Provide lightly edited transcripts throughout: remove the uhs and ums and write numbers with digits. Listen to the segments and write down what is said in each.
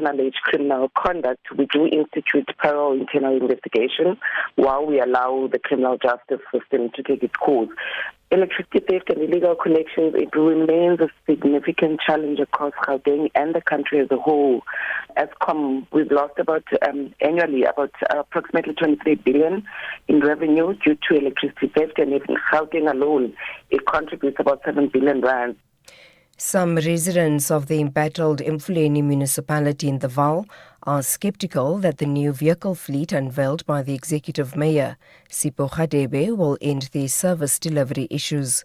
alleged criminal conduct, we do institute parallel internal investigation while we allow the criminal justice system to take its course. Electricity theft and illegal connections, it remains a significant challenge across Gauteng and the country as a whole. Eskom, we've lost annually about approximately 23 billion in revenue due to electricity theft, and in Gauteng alone, it contributes about 7 billion rand. Some residents of the embattled Mfuleni municipality in the Vaal are sceptical that the new vehicle fleet unveiled by the executive mayor, Sipho Radebe, will end the service delivery issues.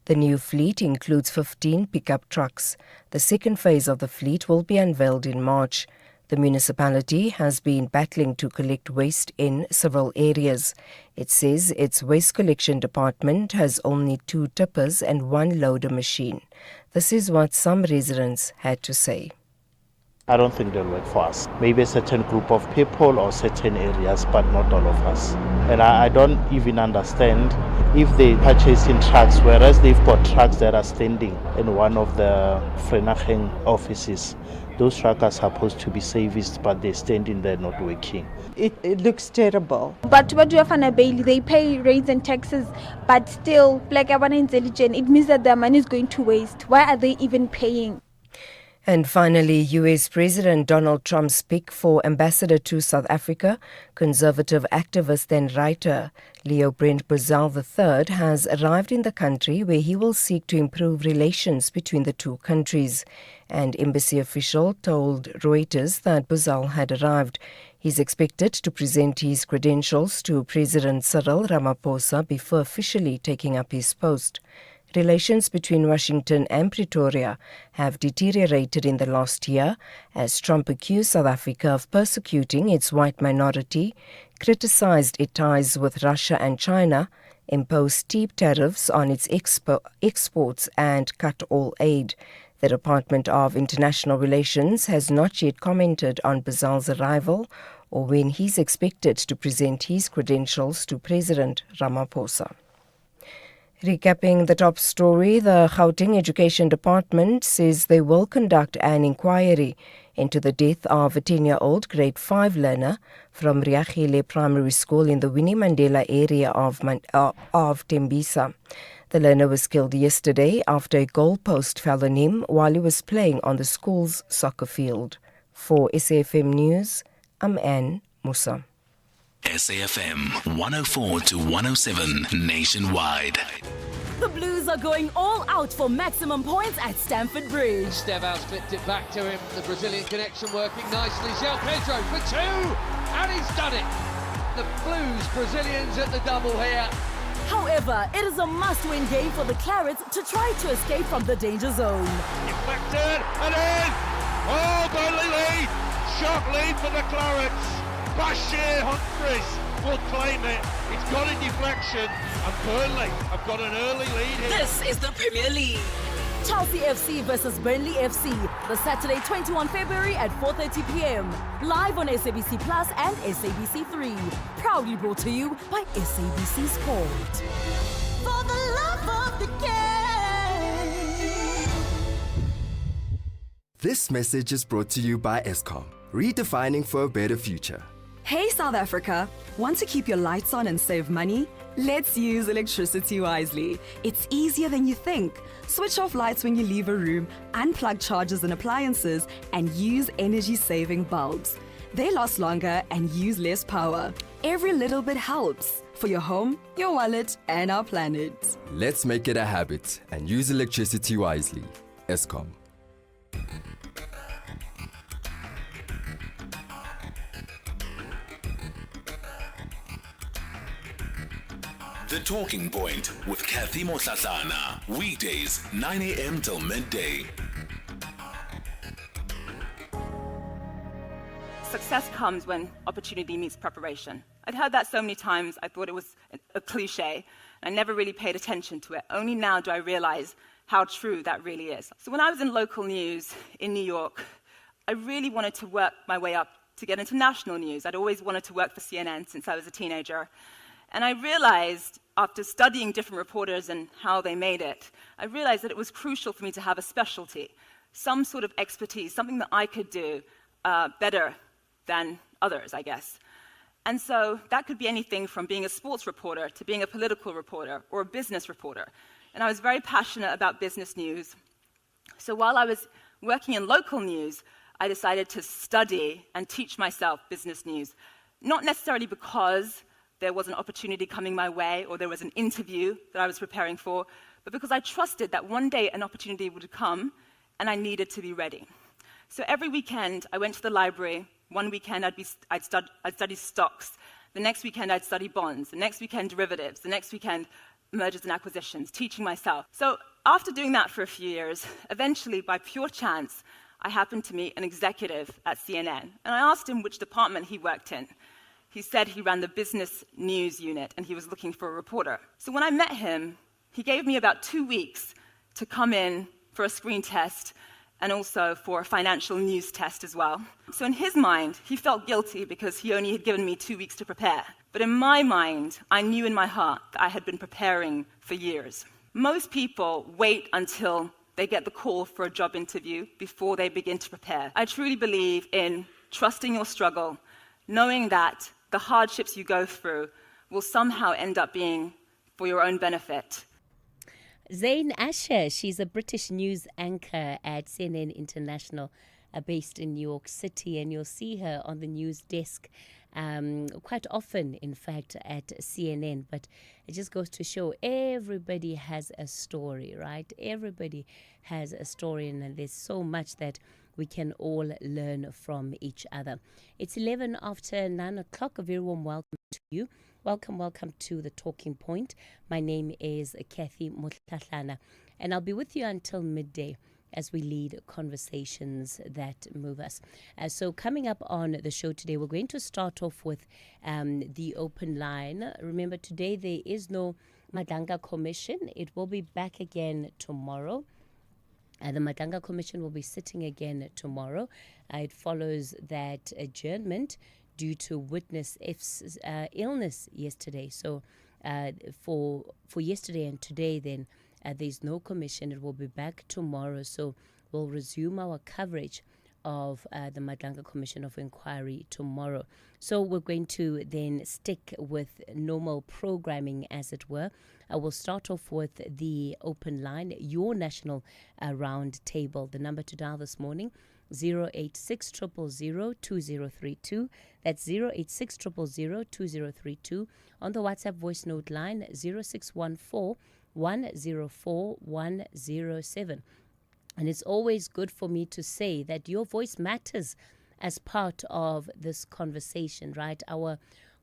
The new fleet includes 15 pickup trucks. The second phase of the fleet will be unveiled in March. The municipality has been battling to collect waste in several areas. It says its waste collection department has only 2 tippers and 1 loader machine. This is what some residents had to say. I don't think they'll work for us. Maybe a certain group of people or certain areas, but not all of us. And I don't even understand if they purchase in trucks, whereas they've got trucks that are standing in one of the Frenacheng offices. Those trucks are supposed to be serviced, but they're standing there not working. It looks terrible. But what do you find, Bailey? They pay rates and taxes, but still, like Abana Intelligent, it means that their money is going to waste. Why are they even paying? And finally, US President Donald Trump's pick for ambassador to South Africa, conservative activist and writer Leo Brent Bozell III, has arrived in the country where he will seek to improve relations between the two countries. An embassy official told Reuters that Bozell had arrived. He's expected to present his credentials to President Cyril Ramaphosa before officially taking up his post. Relations between Washington and Pretoria have deteriorated in the last year as Trump accused South Africa of persecuting its white minority, criticized its ties with Russia and China, imposed steep tariffs on its exports and cut all aid. The Department of International Relations has not yet commented on Bozell's arrival or when he's expected to present his credentials to President Ramaphosa. Recapping the top story, the Gauteng Education Department says they will conduct an inquiry into the death of a 10-year-old grade 5 learner from Riagile Primary School in the Winnie Mandela area of Tembisa. The learner was killed yesterday after a goalpost fell on him while he was playing on the school's soccer field. For SAFM News, I'm Anne Musa. SAFM 104 to 107 nationwide. The Blues are going all out for maximum points at Stamford Bridge. Stevaus flipped it back to him. The Brazilian connection working nicely. João Pedro for 2, and he's done it. The Blues Brazilians at the double here. However, it is a must-win game for the Clarets to try to escape from the danger zone. Deflected and in. Oh, Burnley lead. Sharp lead for the Clarets. Bashir Humphries will claim it. It's got a deflection, and Burnley have got an early lead here. This is the Premier League. Chelsea FC versus Burnley FC, the Saturday 21 February at 4:30 p.m. Live on SABC Plus and SABC 3. Proudly brought to you by SABC Sport. For the love of the game. This message is brought to you by Eskom, redefining for a better future. Hey South Africa, want to keep your lights on and save money? Let's use electricity wisely. It's easier than you think. Switch off lights when you leave a room, unplug chargers and appliances, and use energy-saving bulbs. They last longer and use less power. Every little bit helps for your home, your wallet, and our planet. Let's make it a habit and use electricity wisely. Eskom. The Talking Point with Cathy Mohlahlana. Weekdays, 9 a.m. till midday. Success comes when opportunity meets preparation. I'd heard that so many times, I thought it was a cliche. I never really paid attention to it. Only now do I realize how true that really is. So when I was in local news in New York, I really wanted to work my way up to get into national news. I'd always wanted to work for CNN since I was a teenager. And I realized, after studying different reporters and how they made it, I realized that it was crucial for me to have a specialty, some sort of expertise, something that I could do better than others, I guess. And so that could be anything from being a sports reporter to being a political reporter or a business reporter. And I was very passionate about business news. So while I was working in local news, I decided to study and teach myself business news, not necessarily because there was an opportunity coming my way or there was an interview that I was preparing for, but because I trusted that one day an opportunity would come and I needed to be ready. So every weekend I went to the library. One weekend I'd study stocks. The next weekend I'd study bonds. The next weekend derivatives. The next weekend mergers and acquisitions, teaching myself. So after doing that for a few years, eventually by pure chance, I happened to meet an executive at CNN. And I asked him which department he worked in. He said he ran the business news unit and he was looking for a reporter. So when I met him, he gave me about 2 weeks to come in for a screen test and also for a financial news test as well. So in his mind, he felt guilty because he only had given me 2 weeks to prepare. But in my mind, I knew in my heart that I had been preparing for years. Most people wait until they get the call for a job interview before they begin to prepare. I truly believe in trusting your struggle, knowing that the hardships you go through will somehow end up being for your own benefit. Zain Asher, she's a British news anchor at CNN International, based in New York City, and you'll see her on the news desk quite often, in fact, at CNN. But it just goes to show everybody has a story, right? Everybody has a story, and there's so much that we can all learn from each other. It's 11 after 9 o'clock. A very warm welcome to you. Welcome to The Talking Point. My name is Cathy Mohlahlana, and I'll be with you until midday as we lead conversations that move us. So coming up on the show today, we're going to start off with the open line. Remember, today there is no Madanga Commission. It will be back again tomorrow. The Madanga Commission will be sitting again tomorrow. It follows that adjournment due to witness F's illness yesterday. So for yesterday and today, then there's no commission. It will be back tomorrow. So we'll resume our coverage of the Madanga Commission of Inquiry tomorrow. So we're going to then stick with normal programming, as it were. We'll start off with the open line, your national round table. The number to dial this morning, 086 000 2032. That's 086 000 2032. On the WhatsApp voice note line, 0614 104 107. And it's always good for me to say that your voice matters as part of this conversation, right? Our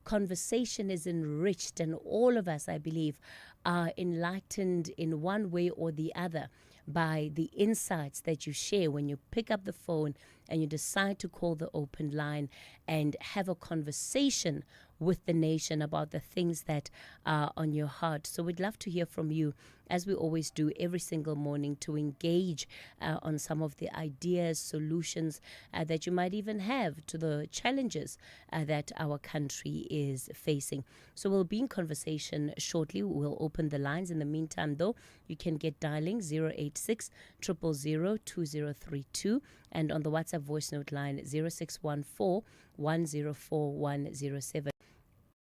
conversation is enriched, and all of us, I believe, are enlightened in one way or the other by the insights that you share when you pick up the phone and you decide to call the open line and have a conversation with the nation about the things that are on your heart. So we'd love to hear from you, as we always do every single morning, to engage on some of the ideas, solutions that you might even have to the challenges that our country is facing. So we'll be in conversation shortly. We'll open the lines. In the meantime, though, you can get dialing 086 000 2032, and on the WhatsApp voice note line 0614 104 107.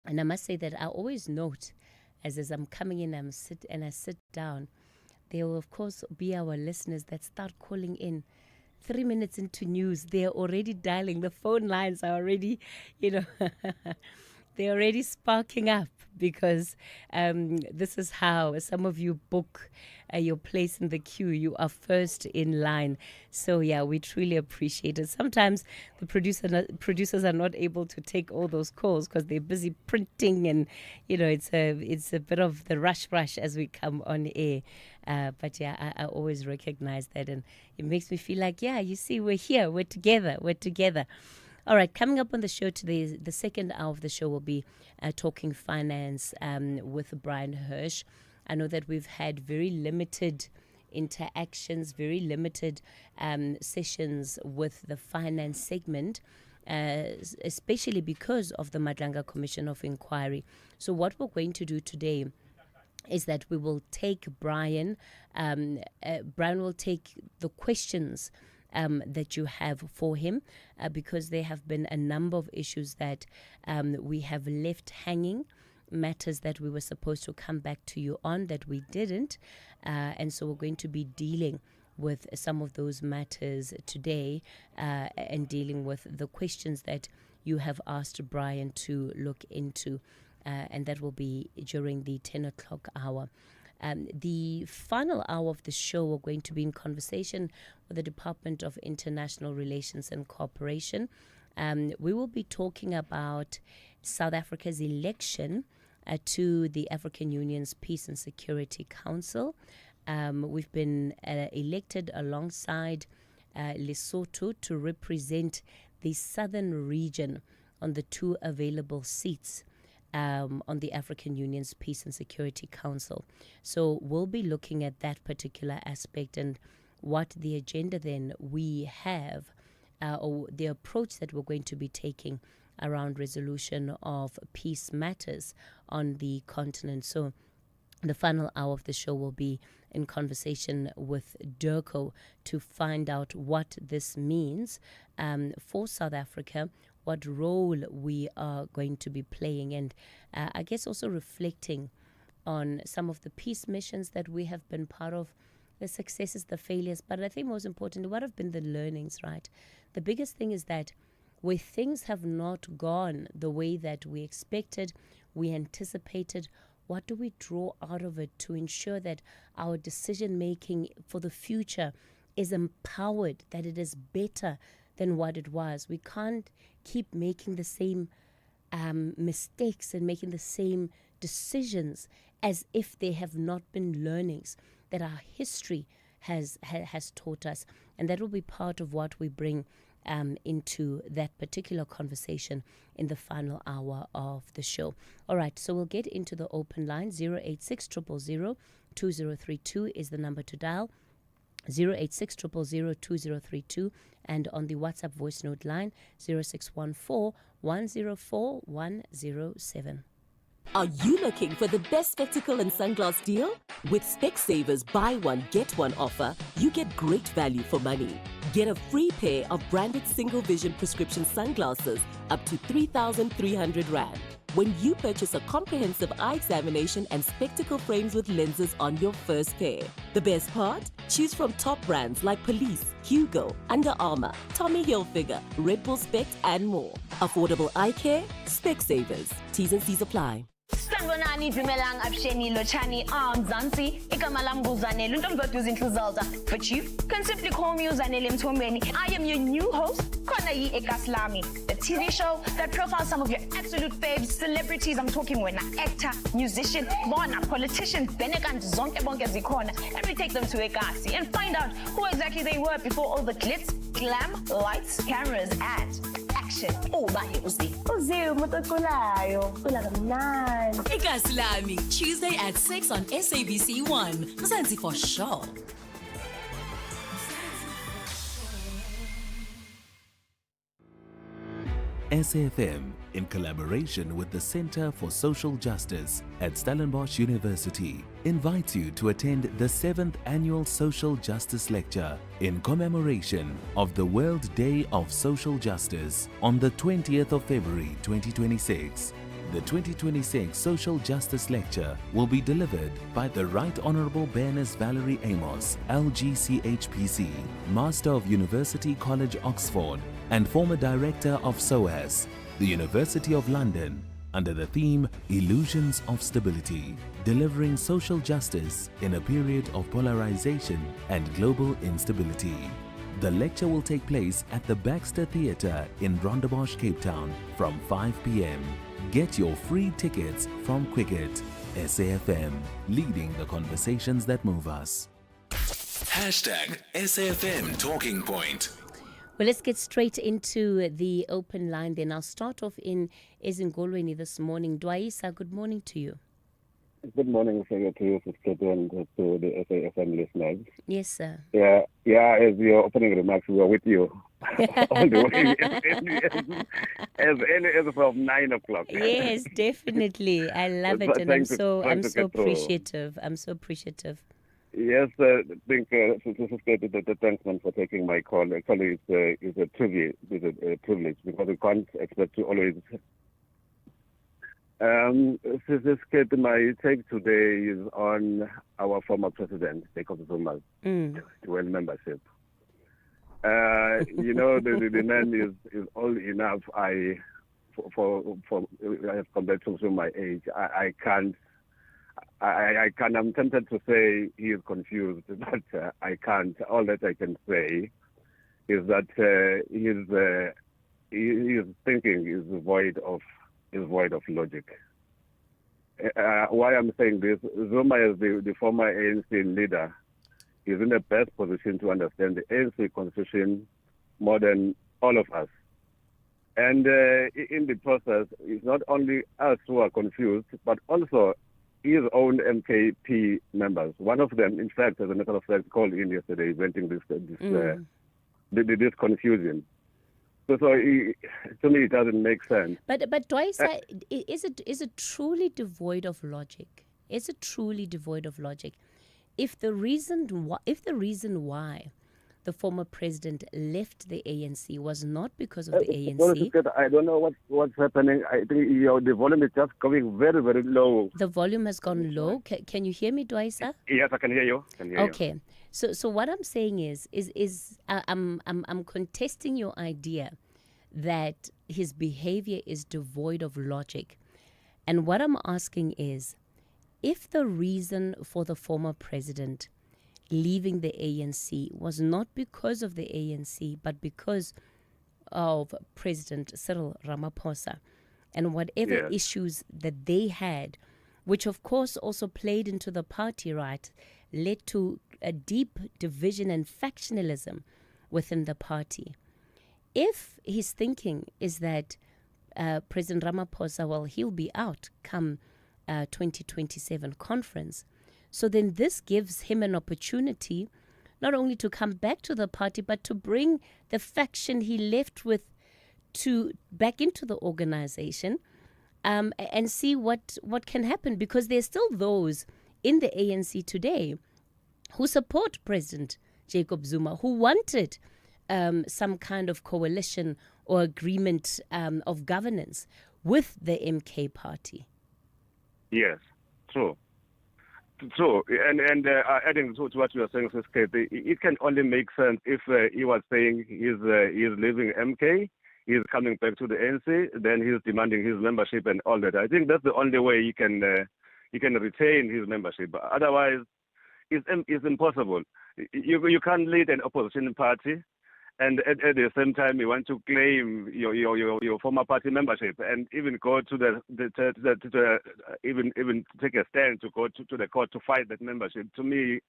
And I must say that I always note, as I'm coming in I sit down, there will of course be our listeners that start calling in 3 minutes into news. They're already dialing. The phone lines are already, they're already sparking up, because this is how some of you book your place in the queue. You are first in line. So yeah, we truly appreciate it. Sometimes the producers are not able to take all those calls because they're busy printing, and it's a bit of the rush as we come on air. But yeah, I always recognize that, and it makes me feel like, yeah, you see, we're here, we're together. All right, coming up on the show today, the second hour of the show will be Talking Finance with Brian Hirsch. I know that we've had very limited interactions, very limited sessions with the finance segment, especially because of the Madanga Commission of Inquiry. So what we're going to do today is that we will take Brian will take the questions that you have for him, because there have been a number of issues that we have left hanging, matters that we were supposed to come back to you on that we didn't, and so we're going to be dealing with some of those matters today, and dealing with the questions that you have asked Brian to look into, and that will be during the 10 o'clock hour. The final hour of the show, we're going to be in conversation with the Department of International Relations and Cooperation. We will be talking about South Africa's election to the African Union's Peace and Security Council. We've been elected alongside Lesotho to represent the southern region on the 2 available seats on the African Union's Peace and Security Council. So we'll be looking at that particular aspect and what the agenda then we have, or the approach that we're going to be taking around resolution of peace matters on the continent. So the final hour of the show will be in conversation with Durko to find out what this means for South Africa, what role we are going to be playing, and I guess also reflecting on some of the peace missions that we have been part of, the successes, the failures, but I think most importantly, what have been the learnings, right? The biggest thing is that where things have not gone the way that we expected, we anticipated, what do we draw out of it to ensure that our decision making for the future is empowered, that it is better than what it was? We can't keep making the same mistakes and making the same decisions as if they have not been learnings that our history has taught us. And that will be part of what we bring into that particular conversation in the final hour of the show. All right, so we'll get into the open line. 086 000 2032 is the number to dial. 086 000 2032, and on the WhatsApp voice note line 0614 104 107. Are you looking for the best spectacle and sunglass deal? With Specsavers buy one get one offer, you get great value for money. Get a free pair of branded single vision prescription sunglasses up to 3,300 Rand when you purchase a comprehensive eye examination and spectacle frames with lenses on your first pair. The best part? Choose from top brands like Police, Hugo, Under Armour, Tommy Hilfiger, Red Bull Spect, and more. Affordable eye care? Specsavers. T's and C's apply. Sanibonani dumelang absheni lochani Mzansi igama lam nguzanele untomdodwa izinhlu but you can simply call me uZanele Mthombeni. I am your new host khona yi Ekaslami, the TV show that profiles some of your absolute faves celebrities. I'm talking when an actor, musician, bona, politician, benekant zonke bonke zikhona, and we take them to Ekasi and find out who exactly they were before all the glitz, glam, lights, cameras, and action. Ekaslami, Tuesday at 6 on SABC 1. Mzansi for sure. SAFM, in collaboration with the Center for Social Justice at Stellenbosch University, invites you to attend the 7th Annual Social Justice Lecture in commemoration of the World Day of Social Justice on the 20th of February 2026. The 2026 Social Justice Lecture will be delivered by the Right Honourable Baroness Valerie Amos, LGCHPC, Master of University College Oxford, and former Director of SOAS, the University of London, under the theme Illusions of Stability, delivering social justice in a period of polarization and global instability. The lecture will take place at the Baxter Theatre in Rondebosch, Cape Town from 5 p.m. Get your free tickets from Quicket. SAFM, leading the conversations that move us. Hashtag SAFM Talking Point. Well, let's get straight into the open line then. I'll start off in Ezingolweni this morning. Dwaisa, good morning to you. Good morning, to you, Sister, and to the SAFM listeners. Yes, sir. Yeah, as your opening remarks, we are with you all the way, as early as from 9 o'clock. Yes, definitely. I love it, and I'm so appreciative. I'm so appreciative. Yes, thanks, man, for taking my call. Actually, it's a privilege. Privilege because we can't expect to always. My take today is on our former president, Jacob Zuma's dual membership. The man is old enough. Compared to my age, I can't. I'm tempted to say he is confused, but I can't. All that I can say is that his thinking is void of logic. Why I'm saying this? Zuma, as the former ANC leader, is in the best position to understand the ANC constitution more than all of us. And in the process, it's not only us who are confused, but also his own MKP members. One of them, in fact, as a matter of fact, called in yesterday, venting this confusion. So to me, it doesn't make sense. But Dwaisa, is it truly devoid of logic? Is it truly devoid of logic? If the reason why the former president left the ANC was not because of the ANC. I don't know what's happening. I think the volume is just going very, very low. The volume has gone low. Can you hear me, Dwaisa? Yes, I can hear you. Okay. So what I'm saying is I'm contesting your idea that his behavior is devoid of logic. And what I'm asking is, if the reason for the former president leaving the ANC was not because of the ANC, but because of President Cyril Ramaphosa and whatever issues that they had, which of course also played into the party, right, led to a deep division and factionalism within the party. If his thinking is that President Ramaphosa, well, he'll be out come 2027 conference, so then this gives him an opportunity not only to come back to the party, but to bring the faction he left with back into the organization and see what can happen. Because there's still those in the ANC today who support President Jacob Zuma, who wanted some kind of coalition or agreement of governance with the MK party. Yes, true. True, and adding to what you are saying, Cathy, it can only make sense if he was saying he's leaving MK, he's coming back to the ANC, then he's demanding his membership and all that. I think that's the only way he can retain his membership. Otherwise, it's impossible. You can't lead an opposition party, and at the same time you want to claim your former party membership and even go to even take a stand to go to the court to fight that membership. To me,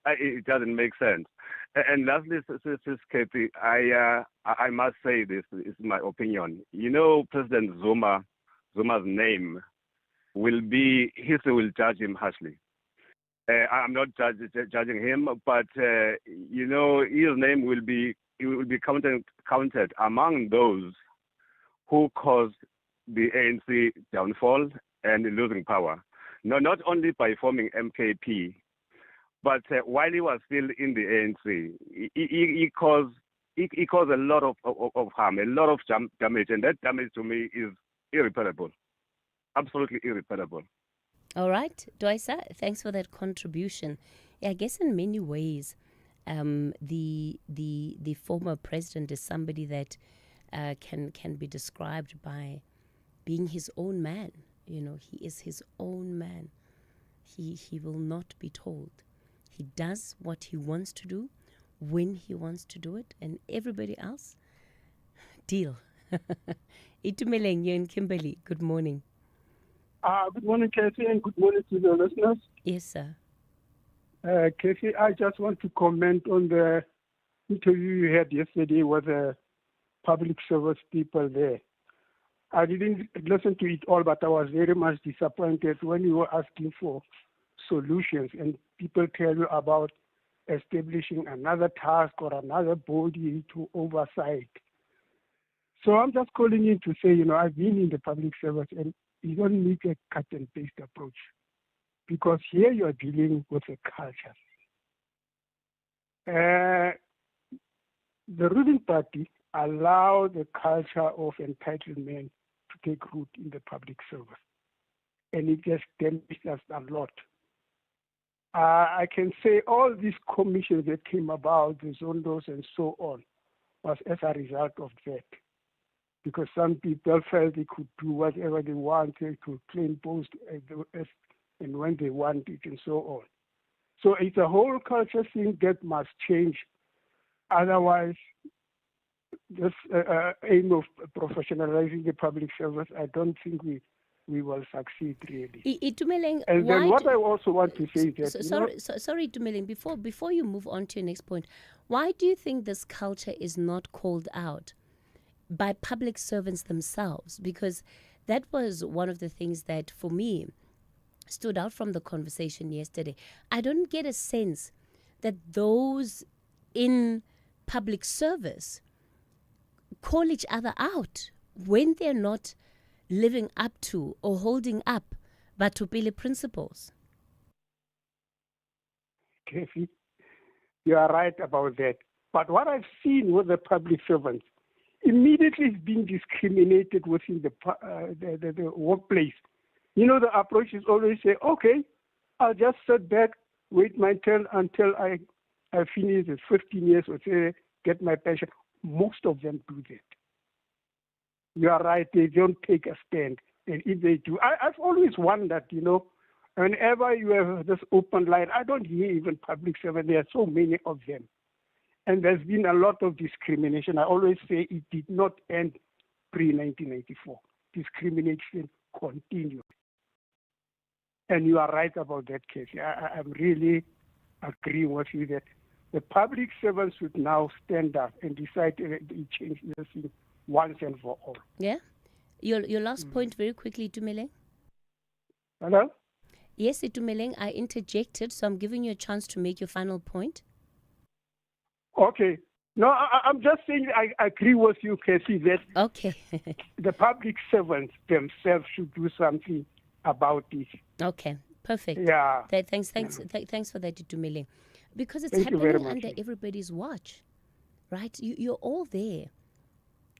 it doesn't make sense. And lastly, Cathy, I must say this is my opinion. President Zuma's name history will judge him harshly. I'm not judging him, but his name will be counted among those who caused the ANC downfall and losing power. No, not only by forming MKP, but while he was still in the ANC, he caused a lot of harm, a lot of damage, and that damage to me is irreparable, absolutely irreparable. All right, Dwaisa, thanks for that contribution. Yeah, I guess in many ways, the former president is somebody that can be described by being his own man. He is his own man. He will not be told. He does what he wants to do when he wants to do it, and everybody else, deal. Itumeleng, you're in Kimberley. Good morning. Good morning, Cathy, and good morning to the listeners. Yes, sir. Cathy, I just want to comment on the interview you had yesterday with the public service people there. I didn't listen to it all, but I was very much disappointed when you were asking for solutions and people tell you about establishing another task or another body to oversight. So I'm just calling in to say, I've been in the public service and you don't need a cut and paste approach, because here you are dealing with a culture. The ruling party allow the culture of entitlement to take root in the public service, and it has damaged us a lot. I can say all these commissions that came about, the Zondos and so on, was as a result of that. Because some people felt they could do whatever they wanted, to claim post and when they wanted and so on. So it's a whole culture thing that must change. Otherwise, this aim of professionalizing the public service, I don't think we will succeed really. And then what I also want to say is that... Sorry, Tumeleng, before you move on to your next point, why do you think this culture is not called out by public servants themselves? Because that was one of the things that, for me, stood out from the conversation yesterday. I don't get a sense that those in public service call each other out when they're not living up to or holding up Batupile principles. Cathy, you are right about that. But what I've seen with the public servants, immediately being discriminated within the workplace. You know, the approach is always say, okay, I'll just sit back, wait my turn until I finish the 15 years or say, get my pension. Most of them do that. You are right, they don't take a stand. And if they do, I've always wondered, you know, whenever you have this open line, I don't hear even public servants, there are so many of them. And there's been a lot of discrimination. I always say it did not end pre-1994. Discrimination continued. And you are right about that, Cathy. I'm really agreeing with you that the public servants should now stand up and decide to change this thing once and for all. Yeah? Your last point very quickly, Tumeleng. Hello? Yes, Tumeleng, I interjected, so I'm giving you a chance to make your final point. Okay. No, I'm just saying I agree with you, Cathy, that okay. the public servants themselves should do something about it. Okay, perfect. Yeah. Thanks for that, Tumeleng. Because it's happening under everybody's watch, right? You're all there.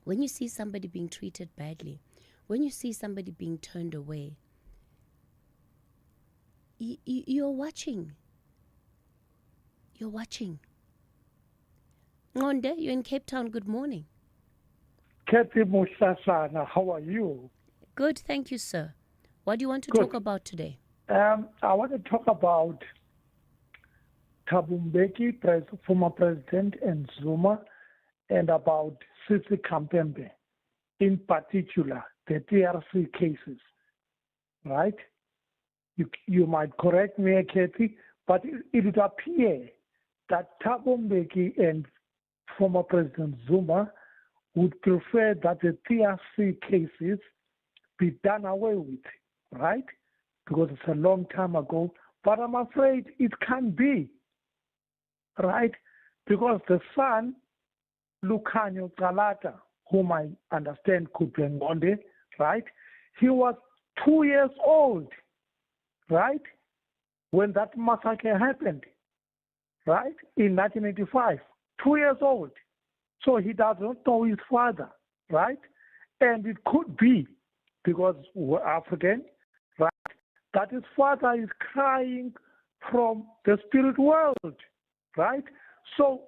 When you see somebody being treated badly, when you see somebody being turned away, you're watching. You're watching. Ngonde, you're in Cape Town. Good morning. Cathy Mohlahlana, how are you? Good, thank you, sir. What do you want to talk about today? I want to talk about Thabo Mbeki, former president, and Zuma, and about Sisi Kambembe, in particular, the TRC cases, right? You might correct me, Cathy, but it would appear that Thabo Mbeki and former President Zuma would prefer that the TRC cases be done away with, right? Because it's a long time ago. But I'm afraid it can't be, right? Because the son, Lukhanyo Calata, whom I understand could be Ngonde, right? He was 2 years old, right? When that massacre happened, right? In 1985, 2 years old. So he does not know his father, right? And it could be, because we're African, right, that his father is crying from the spirit world, right? So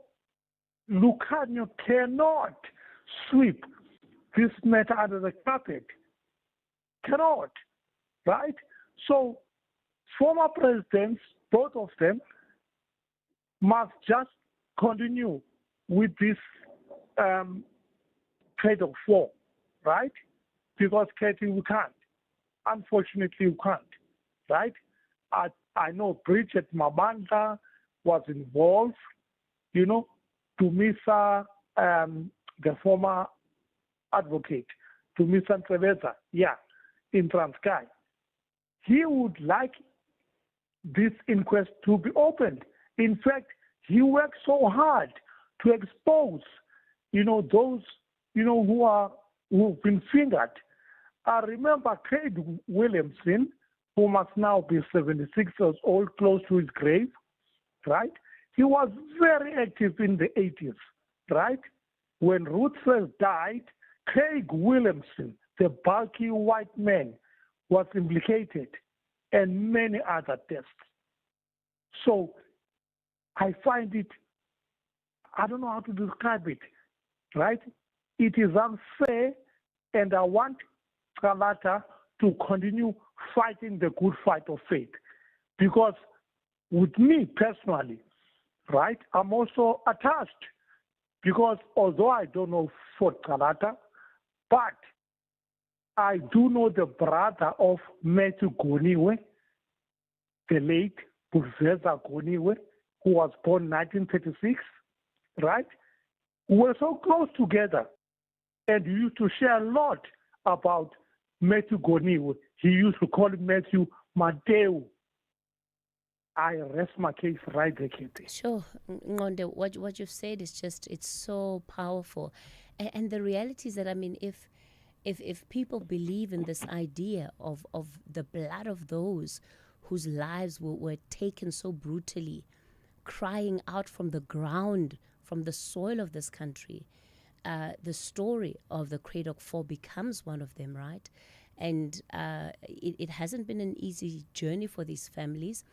Lukhanyo cannot sweep this matter under the carpet. Cannot, right? So former presidents, both of them, must just continue with this trade of war, right? Because, Cathy, we can't. Unfortunately, we can't, right? I know Bridget Mabanda was involved, you know, Tumisa, the former advocate, Tumisa Ntlebeza, in Transkei. He would like this inquest to be opened. In fact, he worked so hard to expose, those, who've been fingered. I remember Craig Williamson, who must now be 76 years old, close to his grave, right? He was very active in the 80s, right? When Ruth first died, Craig Williamson, the bulky white man, was implicated, and many other deaths. So I find it, I don't know how to describe it, right? It is unfair, and I want Kalata to continue fighting the good fight of faith. Because with me personally, right, I'm also attached. Because although I don't know Fort Kalata, but I do know the brother of Matthew Goniwe, the late Professor Goniwe, who was born 1936, right? We were so close together, and we used to share a lot about Matthew Goniwe. He used to call him Matthew Mateo. I rest my case right there, Cathy. Sure. Ngonde, what you've said is just, it's so powerful. And the reality is that, I mean, if people believe in this idea of the blood of those whose lives were taken so brutally, crying out from the ground, from the soil of this country, the story of the Craddock Four becomes one of them, right? And it hasn't been an easy journey for these families.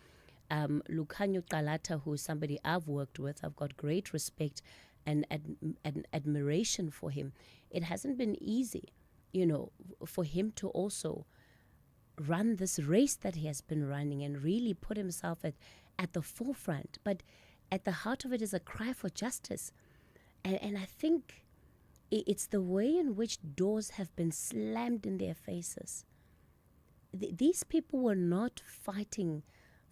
Lukhanyo Kalata, who is somebody I've worked with, I've got great respect and admiration for him. It hasn't been easy, for him to also run this race that he has been running and really put himself at the forefront. But at the heart of it is a cry for justice. And I think it's the way in which doors have been slammed in their faces. These people were not fighting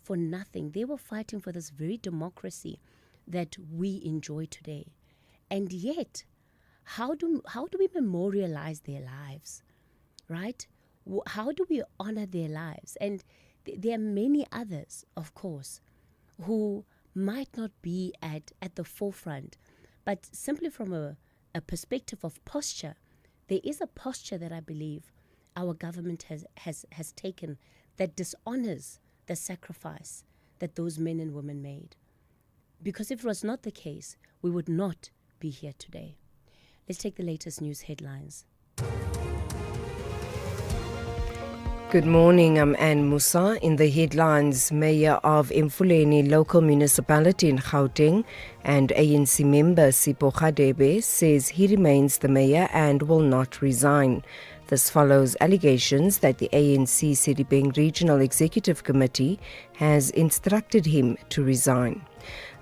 for nothing. They were fighting for this very democracy that we enjoy today. And yet, how do we memorialize their lives, right? How do we honor their lives? And there are many others, of course, who might not be at the forefront, but simply from a perspective of posture, there is a posture that I believe our government has taken that dishonors the sacrifice that those men and women made. Because if it was not the case, we would not be here today. Let's take the latest news headlines. Good morning, I'm Anne Musa. In the headlines, Mayor of Mfuleni local municipality in Gauteng and ANC member Sipho Radebe says he remains the mayor and will not resign. This follows allegations that the ANC Sedibeng Regional Executive Committee has instructed him to resign.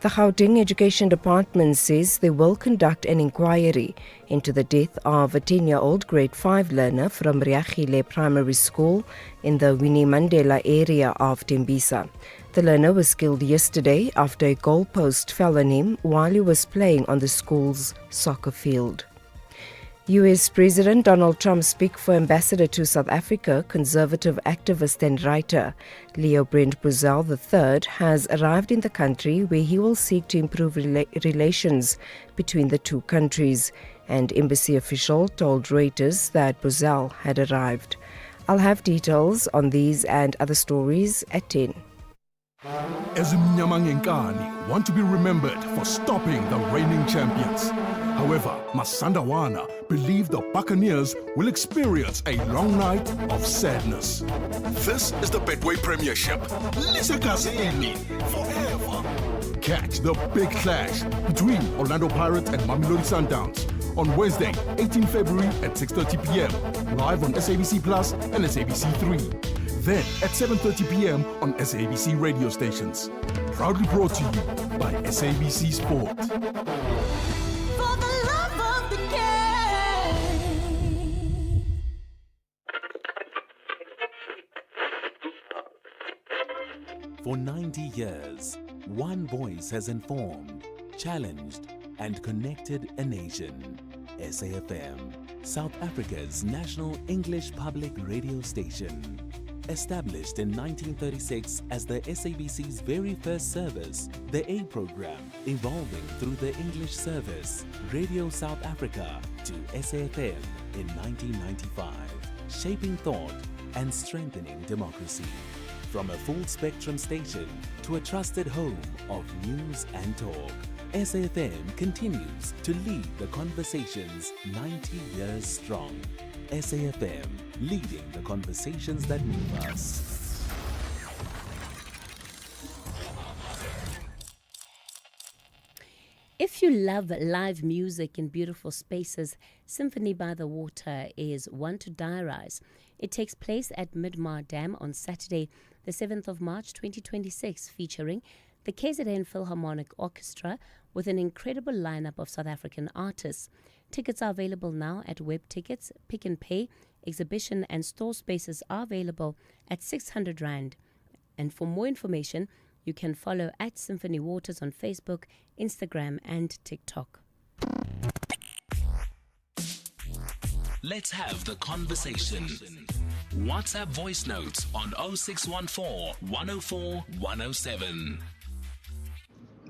The Gauteng Education Department says they will conduct an inquiry into the death of a 10-year-old grade 5 learner from Riachile Primary School in the Winnie Mandela area of Tembisa. The learner was killed yesterday after a goalpost fell on him while he was playing on the school's soccer field. U.S. President Donald Trump's pick for ambassador to South Africa, conservative activist and writer Leo Brent Brazil III, has arrived in the country where he will seek to improve relations between the two countries. An embassy official told Reuters that Brazil had arrived. I'll have details on these and other stories at 10. As Mnyamangenkani want to be remembered for stopping the reigning champions. However, Masandawana believe the Buccaneers will experience a long night of sadness. This is the Betway Premiership. Lisekazini forever. Catch the big clash between Orlando Pirates and Mamelodi Sundowns on Wednesday, 18 February at 6:30 p.m. live on SABC Plus and SABC 3. Then at 7:30 p.m. on SABC radio stations. Proudly brought to you by SABC Sport. For the love of the game. For 90 years, one voice has informed, challenged, and connected a nation. SAFM, South Africa's national English public radio station. Established in 1936 as the SABC's very first service, the A program evolving through the English service, Radio South Africa to SAFM in 1995, shaping thought and strengthening democracy. From a full spectrum station to a trusted home of news and talk, SAFM continues to lead the conversations 90 years strong. SAFM, leading the conversations that move us. If you love live music in beautiful spaces, Symphony by the Water is one to diarize. It takes place at Midmar Dam on Saturday, the 7th of March 2026, featuring the KZN Philharmonic Orchestra with an incredible lineup of South African artists. Tickets are available now at Web Tickets, Pick and Pay. Exhibition and store spaces are available at 600 Rand. And for more information, you can follow at Symphony Waters on Facebook, Instagram, and TikTok. Let's have the conversation. WhatsApp voice notes on 0614 104 107.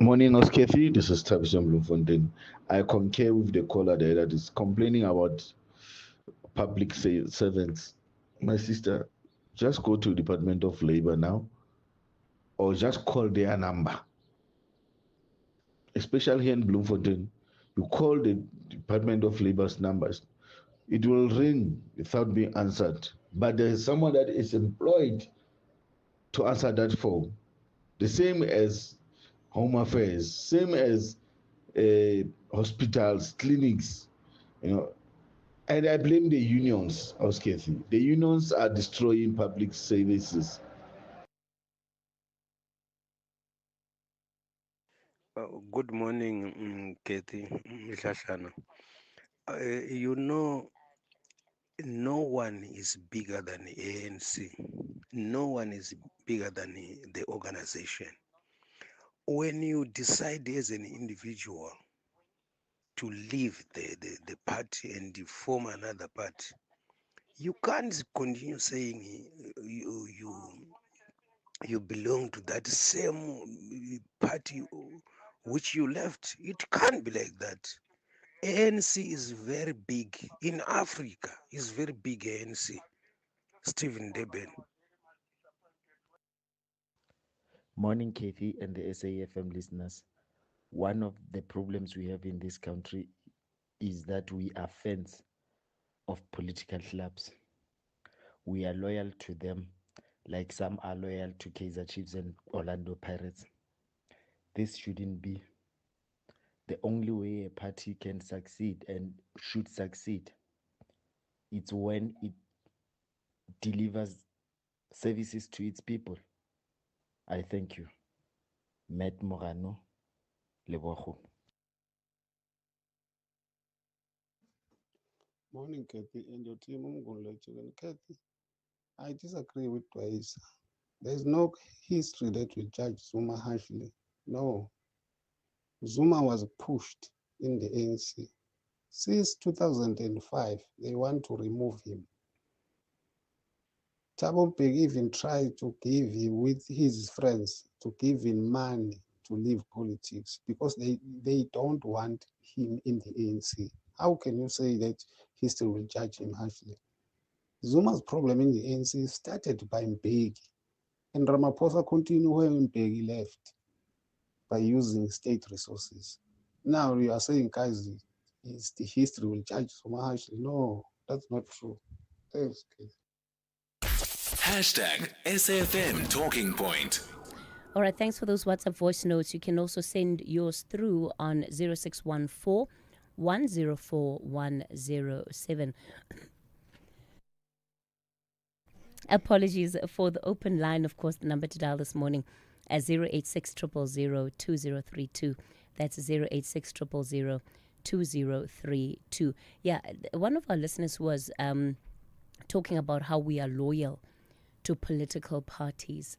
Morning, Cathy. This is Tabitha Bloemfontein. I concur with the caller there that is complaining about public servants. My sister, just go to Department of Labor now, or just call their number. Especially here in Bloemfontein, you call the Department of Labor's numbers. It will ring without being answered. But there is someone that is employed to answer that phone. The same as Home Affairs, same as hospitals, clinics, And I blame the unions, Cathy. The unions are destroying public services. Good morning, Cathy Mohlahlana. No one is bigger than the ANC. No one is bigger than the organization. When you decide as an individual to leave the party and form another party, you can't continue saying you belong to that same party which you left. It can't be like that. ANC is very big in Africa. It's very big ANC. Stephen Deben. Morning, Cathy and the SAFM listeners. One of the problems we have in this country is that we are fans of political clubs. We are loyal to them, like some are loyal to Kaizer Chiefs and Orlando Pirates. This shouldn't be. The only way a party can succeed and should succeed, it's when it delivers services to its people. I thank you. Matt Morano, Lebogo. Morning, Cathy, and your team. Cathy, I disagree with Twaisa. There's no history that will judge Zuma harshly. No. Zuma was pushed in the ANC. Since 2005, they want to remove him. Thabo Mbeki even tried to give him, with his friends, to give him money to leave politics because they don't want him in the ANC. How can you say that history will judge him harshly? Zuma's problem in the ANC started by Mbeki, and Ramaphosa continued when Mbeki left by using state resources. Now you are saying, guys, the history will judge Zuma harshly. No, that's not true. Thanks, Keith. Hashtag SAFM Talking Point. All right, thanks for those WhatsApp voice notes. You can also send yours through on 0614 104 107. Apologies for the open line. Of course, the number to dial this morning at 086 000 2032. That's 086 000 2032. Yeah, one of our listeners was talking about how we are loyal to political parties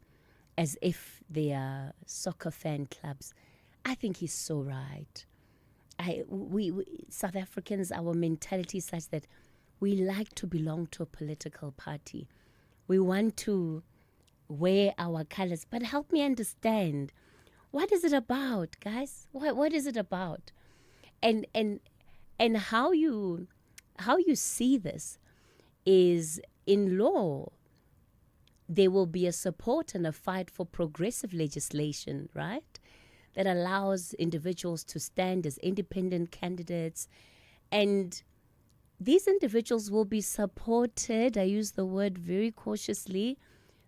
as if they are soccer fan clubs. I think he's so right. We South Africans, our mentality is such that we like to belong to a political party. We want to wear our colors. But help me understand, what is it about, guys? What is it about? And how you see this is in law. there will be a support and a fight for progressive legislation, right? That allows individuals to stand as independent candidates. And these individuals will be supported. I use the word very cautiously.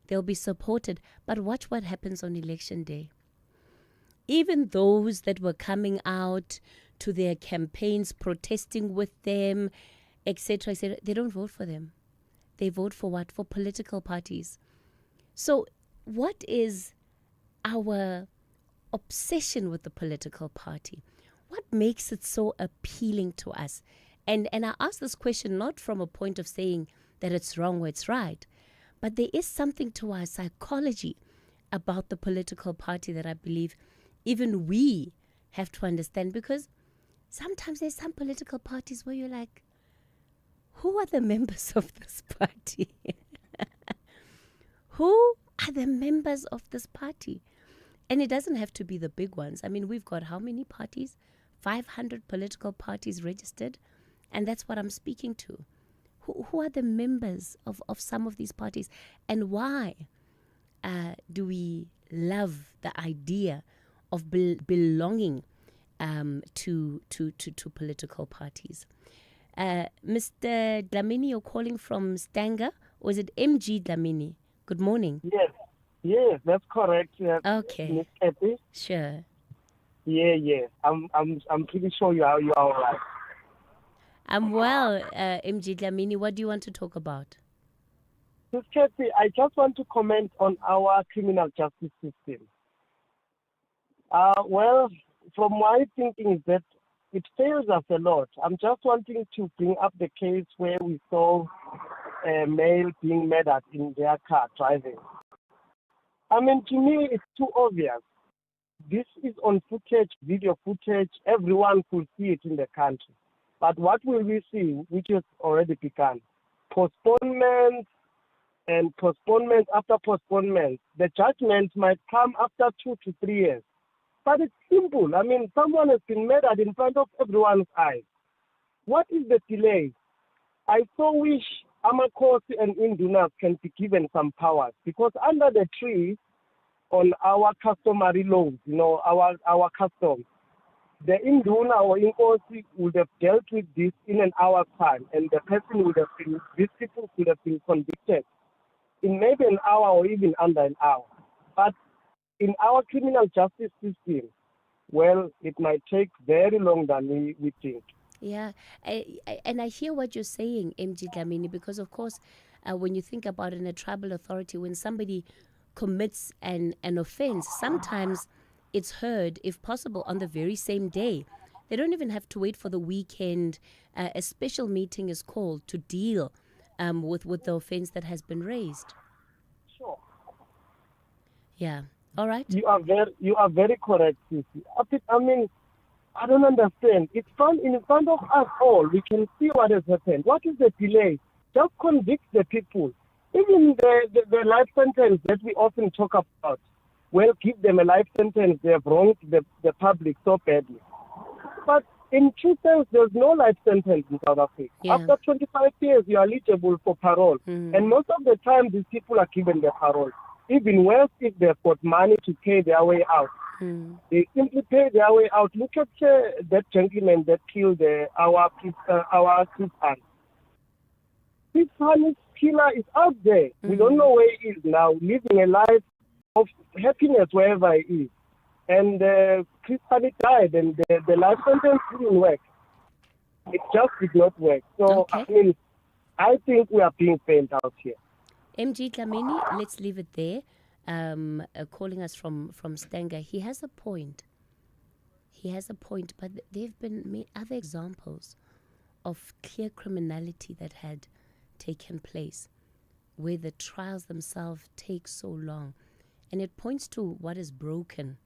They'll be supported. But watch what happens on election day. Even those that were coming out to their campaigns, protesting with them, etc., they don't vote for them. They vote for what? For political parties. So what is our obsession with the political party? What makes it so appealing to us? And I ask this question not from a point of saying that it's wrong or it's right, but there is something to our psychology about the political party that I believe even we have to understand, because sometimes there's some political parties where you're like, who are the members of this party? Who are the members of this party? And it doesn't have to be the big ones. I mean, we've got how many parties? 500 political parties registered. And that's what I'm speaking to. Who are the members of some of these parties? And why do we love the idea of belonging to political parties? Mr. Dlamini, you're calling from Stanger, or is it MG Dlamini? Good morning. Yes, that's correct. Okay. Miss Cathy. Sure. Yeah. I'm pretty sure you are all right. I'm well, MG Dlamini. What do you want to talk about? Miss Cathy, I just want to comment on our criminal justice system. Well, from my thinking is that it fails us a lot. I'm just wanting to bring up the case where we saw a male being murdered in their car driving. I mean, to me, it's too obvious. This is on footage, video footage. Everyone could see it in the country. But what will we see, which has already begun? Postponements and postponements after postponements. The judgment might come after 2 to 3 years. But it's simple. I mean, someone has been murdered in front of everyone's eyes. What is the delay? I so wish Amakosi and Indunas can be given some powers, because under the tree on our customary laws, our customs, the Induna or Inkosi would have dealt with this in an hour's time, and the person would have been, these people could have been convicted in maybe an hour or even under an hour. But in our criminal justice system, well, it might take very long than we think. Yeah, and I hear what you're saying, MG Dlamini, because of course, when you think about it in a tribal authority, when somebody commits an offense, sometimes it's heard, if possible, on the very same day. They don't even have to wait for the weekend. A special meeting is called to deal with the offense that has been raised. Sure. Yeah. All right. You are very correct, Sisi. I mean, I don't understand. It's in front of us all. We can see what has happened. What is the delay? Just convict the people. Even the life sentence that we often talk about, well, give them a life sentence. They have wronged the public so badly. But in true sense, there's no life sentence in South Africa. Yeah. After 25 years, you are eligible for parole. And most of the time, these people are given their parole. Even worse, if they've got money to pay their way out. They simply pay their way out. Look at that gentleman that killed our Christian. Christian's killer is out there. We don't know where he is now, living a life of happiness wherever he is. And Christian died, and the life sentence didn't work. It just did not work. So, I mean, I think we are being failed out here. MG Dlamini, let's leave it there. Calling us from Stanger, he has a point. But there have been other examples of clear criminality that had taken place, where the trials themselves take so long. And it points to what is broken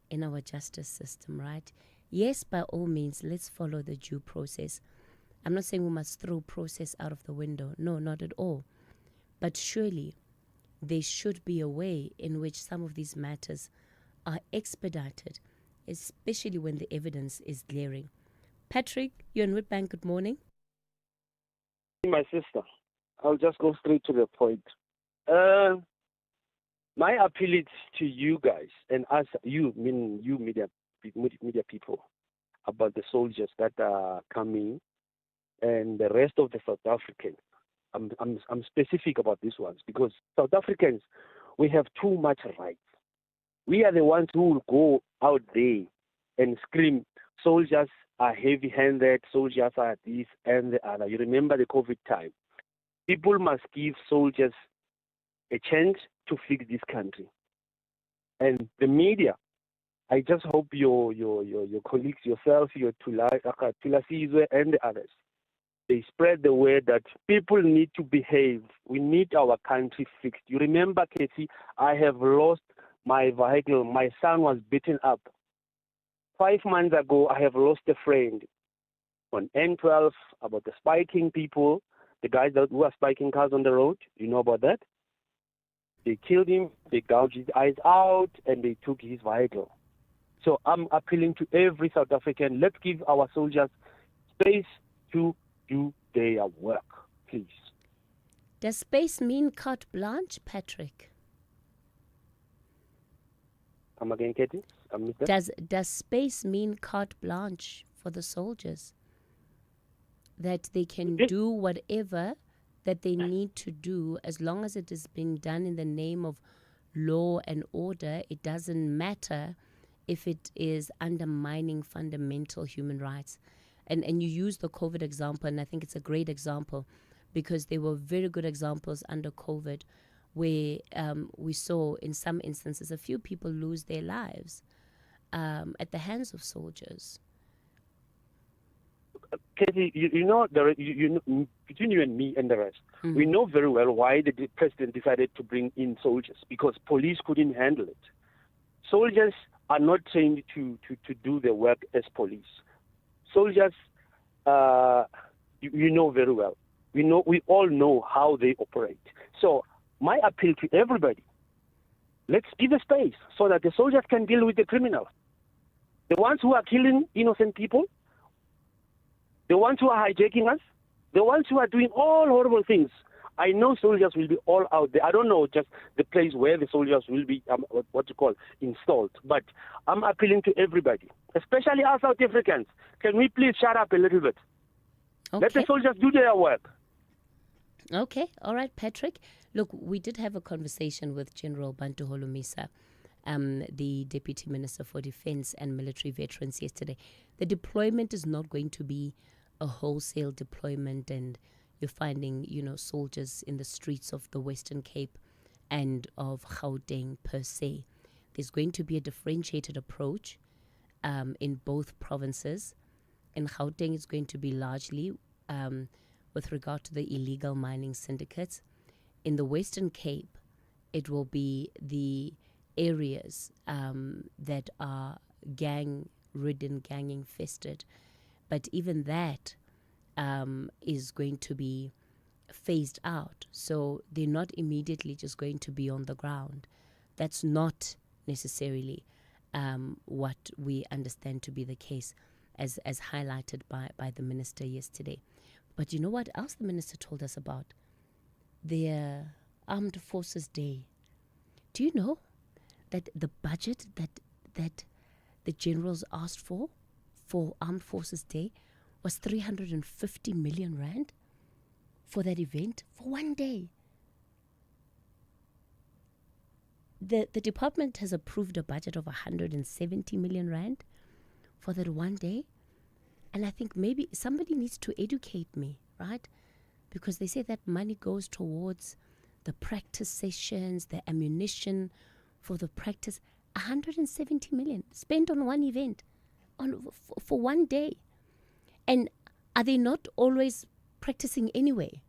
in our justice system, right? Yes, by all means, let's follow the due process. I'm not saying we must throw process out of the window. No, not at all. But surely there should be a way in which some of these matters are expedited, especially when the evidence is glaring. Patrick, you're in Witbank. Good morning. My sister, I'll just go straight to the point. My appeal is to you guys and us, you media people, about the soldiers that are coming and the rest of the South Africans. I'm specific about these ones because South Africans, we have too much rights. We are the ones who will go out there and scream, soldiers are heavy-handed, soldiers are this and the other. You remember the COVID time. People must give soldiers a chance to fix this country. And the media, I just hope your colleagues, yourself, your Tulasizwe and the others, they spread the word that people need to behave. We need our country fixed. You remember, Cathy, I have lost my vehicle. My son was beaten up. 5 months ago, I have lost a friend on N12 about the spiking people, the guys that were spiking cars on the road. You know about that? They killed him, they gouged his eyes out, and they took his vehicle. So I'm appealing to every South African, let's give our soldiers space to do their work, please. Does space mean carte blanche, Patrick? Come again, Cathy? Does space mean carte blanche for the soldiers? That they can do whatever that they need to do as long as it is being done in the name of law and order. It doesn't matter if it is undermining fundamental human rights. And you use the COVID example, and I think it's a great example because there were very good examples under COVID where we saw in some instances a few people lose their lives at the hands of soldiers. Cathy, you know, between you and me and the rest, we know very well why the president decided to bring in soldiers, because police couldn't handle it. Soldiers are not trained to do their work as police. Soldiers, you know very well. We all know how they operate. So my appeal to everybody, let's give a space so that the soldiers can deal with the criminals. The ones who are killing innocent people, the ones who are hijacking us, the ones who are doing all horrible things. I know soldiers will be all out there. I don't know just the place where the soldiers will be, installed. But I'm appealing to everybody, especially us South Africans. Can we please shut up a little bit? Okay. Let the soldiers do their work. Okay. All right, Patrick. Look, we did have a conversation with General Bantu Holomisa, the Deputy Minister for Defense and Military Veterans yesterday. The deployment is not going to be a wholesale deployment and you're finding, soldiers in the streets of the Western Cape and of Gauteng per se. There's going to be a differentiated approach in both provinces. In Gauteng, it's going to be largely with regard to the illegal mining syndicates. In the Western Cape, it will be the areas that are gang-ridden, gang-infested. But even that is going to be phased out. So they're not immediately just going to be on the ground. That's not necessarily what we understand to be the case, as highlighted by the minister yesterday. But you know what else the minister told us about? Their Armed Forces Day. Do you know that the budget that the generals asked for Armed Forces Day was 350 million rand for that event for one day? The department has approved a budget of 170 million rand for that one day. And I think maybe somebody needs to educate me, right? Because they say that money goes towards the practice sessions, the ammunition for the practice. 170 million spent on one event, for one day. And are they not always practicing anyway?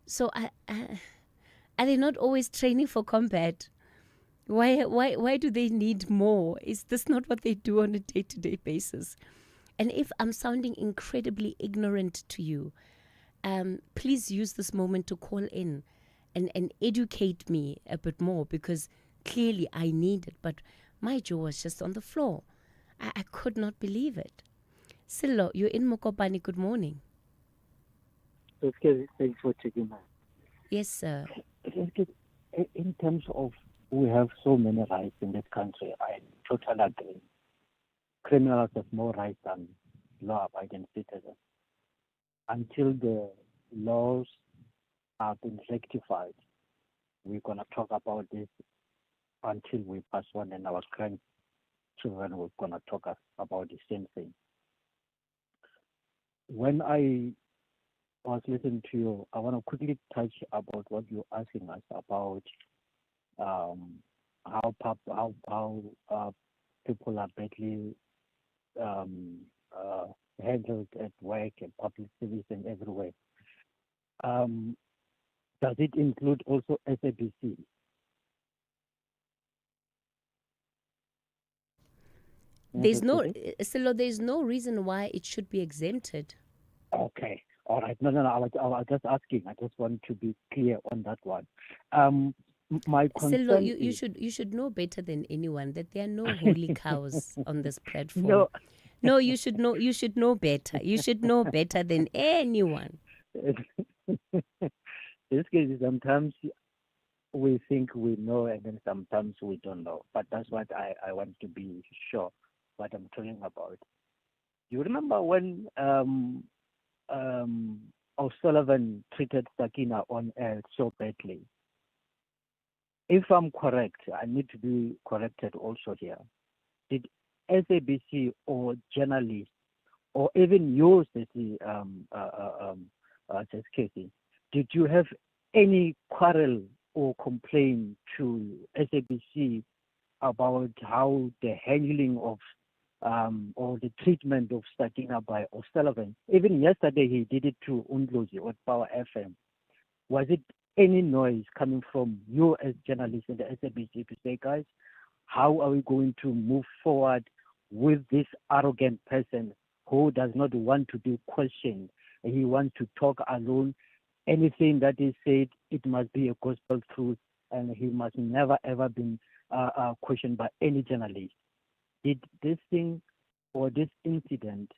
So are they not always training for combat? Why do they need more? Is this not what they do on a day-to-day basis? And if I'm sounding incredibly ignorant to you, please use this moment to call in and educate me a bit more, because clearly I need it. But my jaw was just on the floor. I could not believe it. Silo, you're in Mokopane. Good morning. Okay, thanks for taking my. Yes, sir. In terms of we have so many rights in this country. I totally agree. Criminals have more rights than law-abiding citizens. Until the laws have been rectified, we're going to talk about this until we pass on, and our grandchildren we're going to talk about the same thing. When I was listening to you, I want to quickly touch about what you're asking us about how people are badly handled at work and public service and everywhere. Does it include also SABC? There's no reason why it should be exempted. Okay. All right. No. I was just asking. I just want to be clear on that one. My concern you should know better than anyone that there are no holy cows on this platform. No, you should know better. You should know better than anyone. This case, sometimes we think we know, and then sometimes we don't know. But that's what I want to be sure what I'm talking about. You remember when O'Sullivan treated Sakina on air so badly? If I'm correct, I need to be corrected also here. Did SABC or journalists, or even you, Cathy, did you have any quarrel or complaint to SABC about how the handling of or the treatment of Sakina by O'Sullivan? Even yesterday he did it to Undlozi at Power FM. Was it any noise coming from you as journalists in the SABC to say, guys, how are we going to move forward with this arrogant person who does not want to be questioned? He wants to talk alone. Anything that is said, it must be a gospel truth, and he must never ever be questioned by any journalist. Did this thing or this incident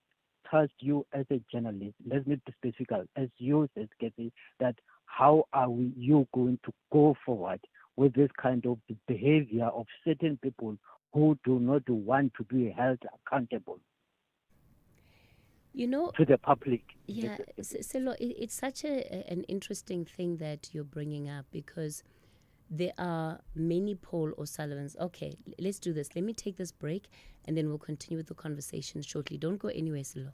touch you as a journalist? Let's be specific, as you said, Cathy, that how are you going to go forward with this kind of behavior of certain people who do not want to be held accountable? To the public. Yeah, Selo, it's such an interesting thing that you're bringing up, because there are many Paul O'Sullivans. Okay, let's do this. Let me take this break, and then we'll continue with the conversation shortly. Don't go anywhere, Selo.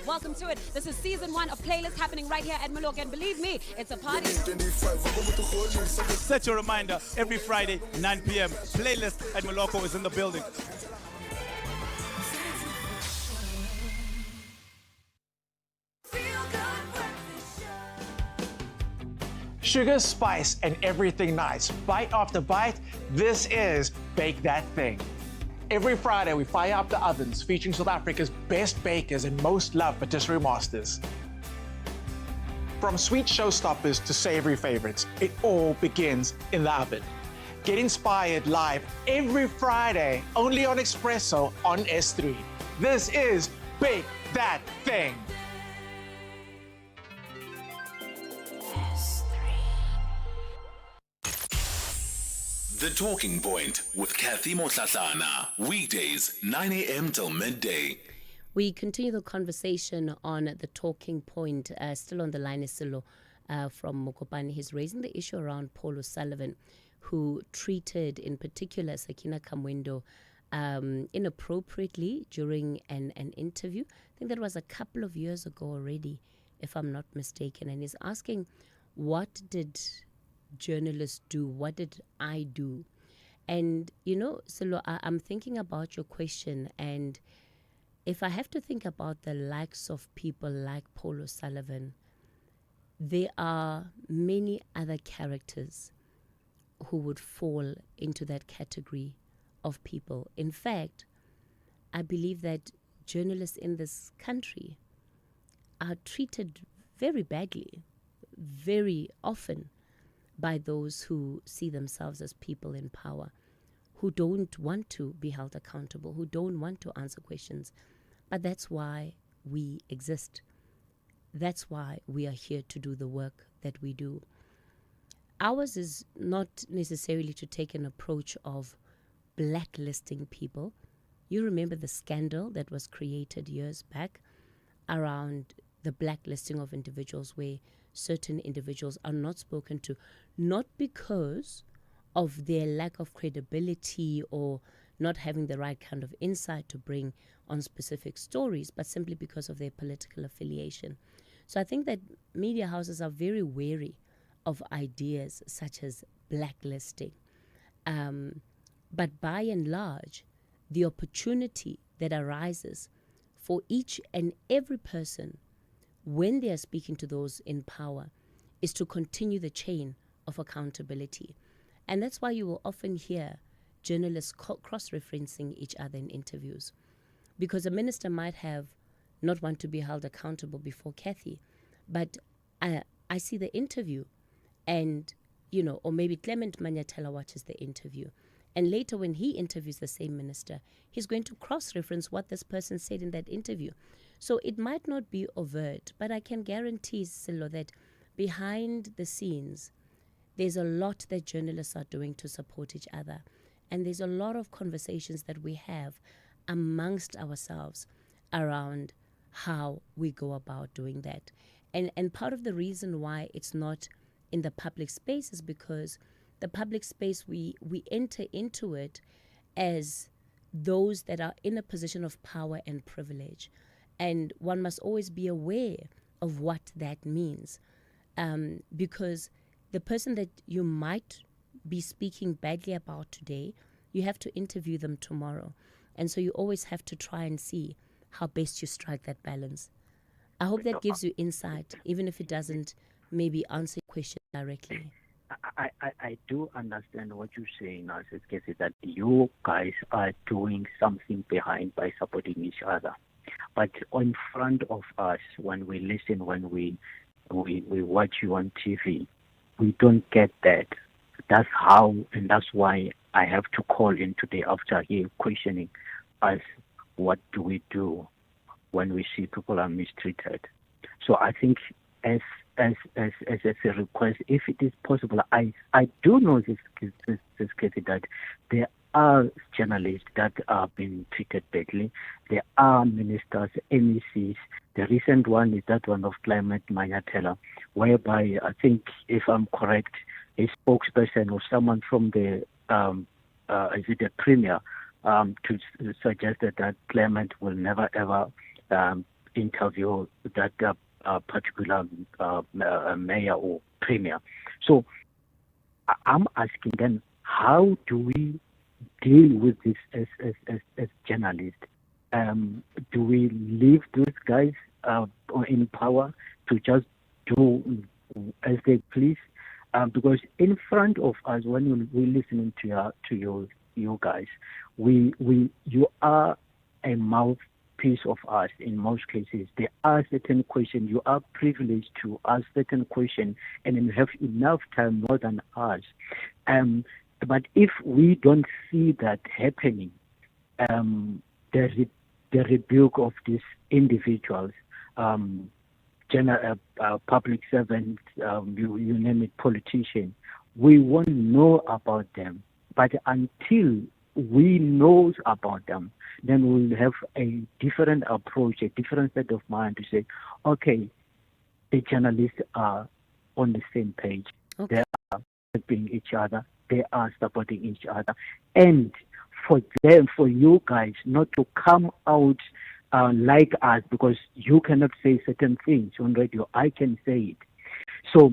Welcome to it. This is season 1 of Playlist happening right here at Maloka, and believe me, it's a party. Set your reminder every Friday, 9 p.m. Playlist at Maloka is in the building. Sugar, spice, and everything nice. Bite after bite, this is Bake That Thing. Every Friday, we fire up the ovens, featuring South Africa's best bakers and most loved patisserie masters. From sweet showstoppers to savory favorites, it all begins in the oven. Get inspired live every Friday, only on Espresso on S3. This is Bake That Thing. The Talking Point with Cathy Mohlahlana. Weekdays, 9 a.m. till midday. We continue the conversation on The Talking Point. Still on the line is Silo from Mokopane. He's raising the issue around Paul O'Sullivan, who treated, in particular, Sakina Kamwendo inappropriately during an interview. I think that was a couple of years ago already, if I'm not mistaken. And he's asking, what did journalists do? What did I do? And, Silo, I'm thinking about your question, and if I have to think about the likes of people like Paul O'Sullivan, there are many other characters who would fall into that category of people. In fact, I believe that journalists in this country are treated very badly, very often, by those who see themselves as people in power, who don't want to be held accountable, who don't want to answer questions. But that's why we exist. that's why we are here to do the work that we do. Ours is not necessarily to take an approach of blacklisting people. You remember the scandal that was created years back around the blacklisting of individuals, where certain individuals are not spoken to, not because of their lack of credibility or not having the right kind of insight to bring on specific stories, but simply because of their political affiliation. So I think that media houses are very wary of ideas such as blacklisting. But by and large, the opportunity that arises for each and every person when they are speaking to those in power is to continue the chain of accountability. And that's why you will often hear journalists cross-referencing each other in interviews. Because a minister might have not want to be held accountable before Cathy, but I see the interview and, or maybe Clement Manyatela watches the interview. And later when he interviews the same minister, he's going to cross-reference what this person said in that interview. So it might not be overt, but I can guarantee, Silo, that behind the scenes, there's a lot that journalists are doing to support each other. And there's a lot of conversations that we have amongst ourselves around how we go about doing that. And part of the reason why it's not in the public space is because the public space, we enter into it as those that are in a position of power and privilege. And one must always be aware of what that means. Because the person that you might be speaking badly about today, you have to interview them tomorrow. And so you always have to try and see how best you strike that balance. I hope that gives you insight, even if it doesn't maybe answer your question directly. I do understand what you're saying now, Casey, that you guys are doing something behind by supporting each other. But in front of us, when we listen, when we watch you on TV, we don't get that. That's how, and that's why I have to call in today after here questioning us, what do we do when we see people are mistreated? So I think as a request, if it is possible, I do know this case that there are journalists that are being treated badly. There are ministers, MECs. The recent one is that one of Clement Manyatela, whereby I think, if I'm correct, a spokesperson or someone from the Premier to suggest that Clement will never ever interview that particular mayor or premier. So I'm asking them, how do we deal with this as journalists? Do we leave those guys in power to just do as they please? Because in front of us, when we're listening to you guys, you are a mouthpiece of us. In most cases, there are certain questions. You are privileged to ask certain questions, and you have enough time more than us. But if we don't see that happening, the rebuke of these individuals, public servants, you name it, politicians, we won't know about them. But until we know about them, then we'll have a different approach, a different set of mind to say, okay, the journalists are on the same page. Okay. They are helping each other. They are supporting each other. And for you guys not to come out like us, because you cannot say certain things on radio, I can say it. So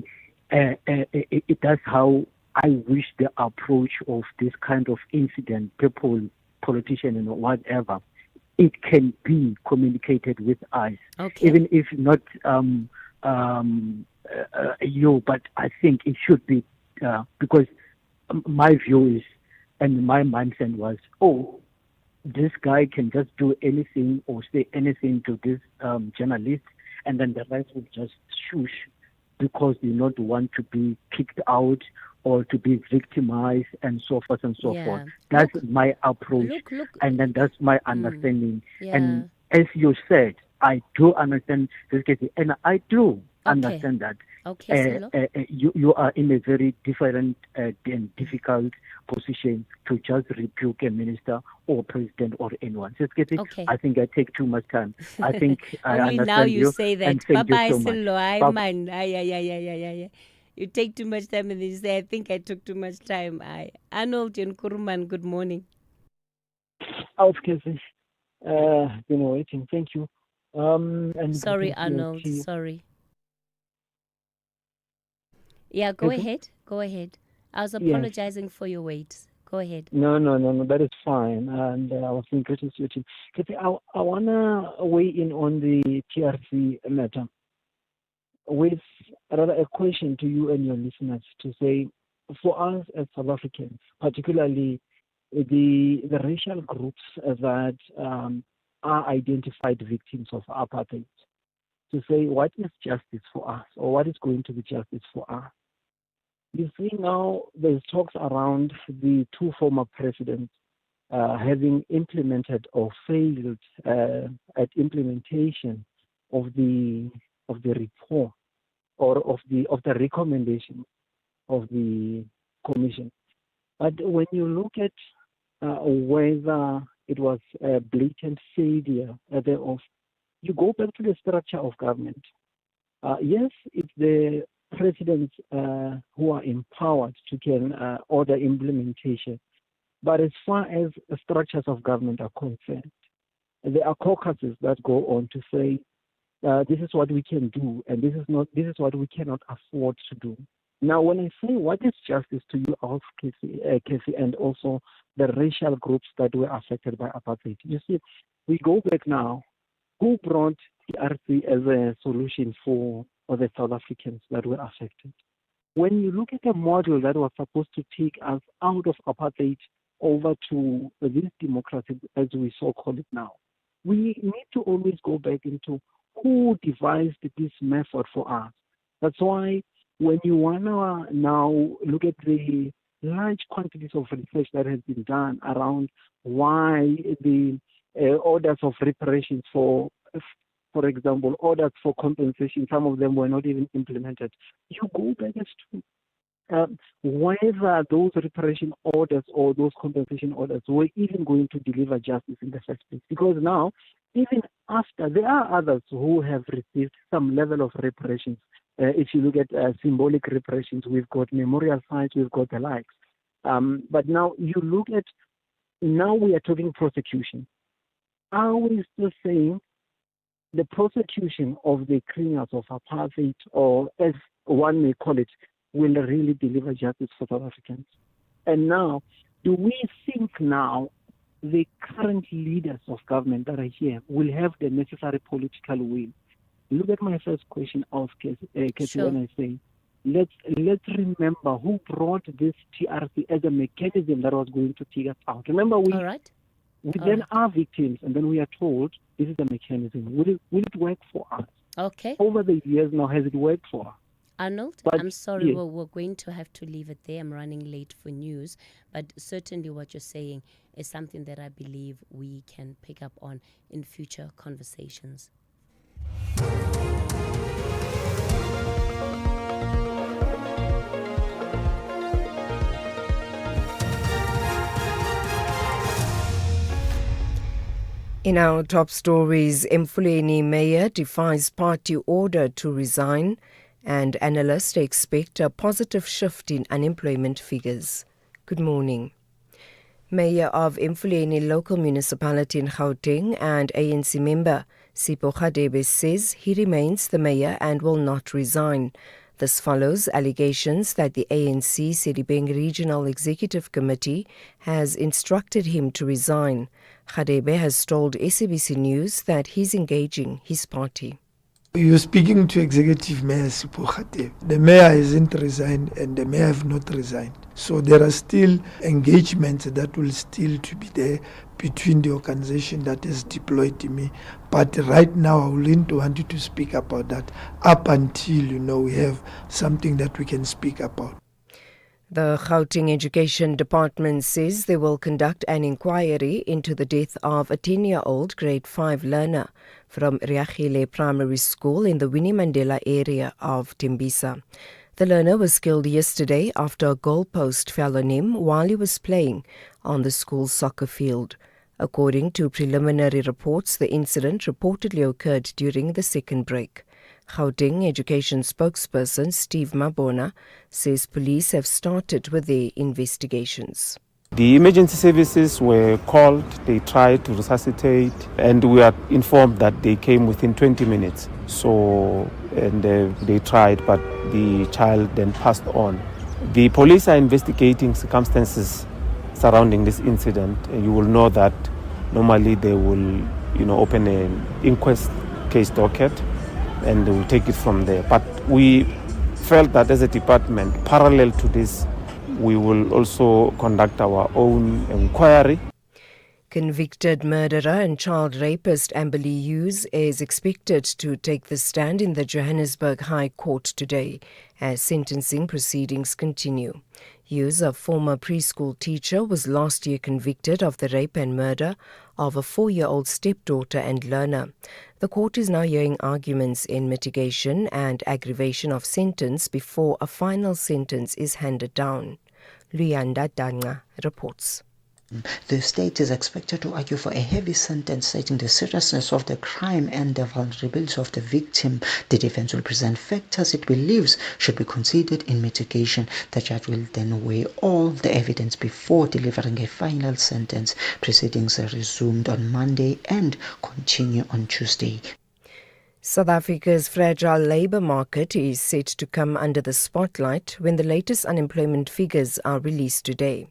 that's how I wish the approach of this kind of incident, people, politicians, and whatever, it can be communicated with us, okay. Even if not you, but I think it should be, because my view is, and my mindset was, this guy can just do anything or say anything to this journalist, and then the rest will just shush because they not want to be kicked out or to be victimized and so forth and so forth. That's my approach, and then that's my understanding. And as you said, I do understand this case, and I do understand that you are in a very different and difficult position to just rebuke a minister or president or anyone. I think I take too much time. I think I Only understand now you say that. and thank Bye-bye, you so much. Silo. Man. Yeah. You take too much time and then you say, I think I took too much time. Arnold and Kuruman, good morning. Okay, been waiting. Thank you. And sorry, Arnold. Sorry. Yeah, go ahead. Go ahead. I was apologizing for your wait. Go ahead. No. That is fine. And I was in great situation. Cathy, I want to weigh in on the TRC matter with rather a question to you and your listeners to say, for us as South Africans, particularly the racial groups that are identified victims of apartheid, to say what is justice for us or what is going to be justice for us. You see now there's talks around the two former presidents having implemented or failed at implementation of the report or of the recommendation of the commission. But when you look at whether it was a blatant failure thereof, you go back to the structure of government. Yes, it's the presidents who are empowered to can order implementation. But as far as structures of government are concerned, there are caucuses that go on to say this is what we can do, and this is what we cannot afford to do. Now, when I say what is justice to you, Cathy, and also the racial groups that were affected by apartheid, you see, we go back now. Who brought TRC as a solution for the South Africans that were affected? When you look at a model that was supposed to take us out of apartheid over to this democracy, as we so call it now, we need to always go back into who devised this method for us. That's why when you want to now look at the large quantities of research that has been done around why the orders of reparations for example, orders for compensation, some of them were not even implemented. You go back as to whether those reparation orders or those compensation orders were even going to deliver justice in the first place. Because now, even after, there are others who have received some level of reparations. If you look at symbolic reparations, we've got memorial sites, we've got the likes. But now you look at, now we are talking prosecution. Are we still saying the prosecution of the criminals of apartheid, or as one may call it, will really deliver justice for South Africans? And now, do we think now the current leaders of government that are here will have the necessary political will? Look at my first question of Cathy, Sure. when I say, let's remember who brought this TRC as a mechanism that was going to take us out. Remember, we then are victims, and then we are told this is a mechanism. Will it work for us? Okay. Over the years now, has it worked for us? Arnold, But, I'm sorry, yes. we're going to have to leave it there. I'm running late for news. But certainly what you're saying is something that I believe we can pick up on in future conversations. In our top stories, Mfuleni Mayor defies party order to resign, and analysts expect a positive shift in unemployment figures. Good morning. Mayor of Mfuleni local municipality in Gauteng and ANC member Sipho Radebe says he remains the mayor and will not resign. This follows allegations that the ANC Sedibeng Regional Executive Committee has instructed him to resign. Radebe has told SABC News that he's engaging his party. You're speaking to Executive Mayor Sipho Radebe. The mayor hasn't resigned and the mayor have not resigned. So there are still engagements that will still to be there between the organization that has deployed me. But right now I wouldn't want you to speak about that up until, we have something that we can speak about. The Gauteng Education Department says they will conduct an inquiry into the death of a 10-year-old grade 5 learner from Riagile Primary School in the Winnie Mandela area of Tembisa. The learner was killed yesterday after a goalpost fell on him while he was playing on the school's soccer field. According to preliminary reports, the incident reportedly occurred during the second break. Gauteng Education spokesperson Steve Mabona says police have started with their investigations. The emergency services were called, they tried to resuscitate, and we are informed that they came within 20 minutes. They tried, but the child then passed on. The police are investigating circumstances surrounding this incident. And you will know that normally they will, open an inquest case docket, and they will take it from there. But we felt that as a department, parallel to this, we will also conduct our own inquiry. Convicted murderer and child rapist Amberly Hughes is expected to take the stand in the Johannesburg High Court today as sentencing proceedings continue. Hughes, a former preschool teacher, was last year convicted of the rape and murder of a 4-year-old stepdaughter and learner. The court is now hearing arguments in mitigation and aggravation of sentence before a final sentence is handed down. Luyanda Danga reports. The state is expected to argue for a heavy sentence, citing the seriousness of the crime and the vulnerability of the victim. The defense will present factors it believes should be considered in mitigation. The judge will then weigh all the evidence before delivering a final sentence. Proceedings are resumed on Monday and continue on Tuesday. South Africa's fragile labour market is set to come under the spotlight when the latest unemployment figures are released today.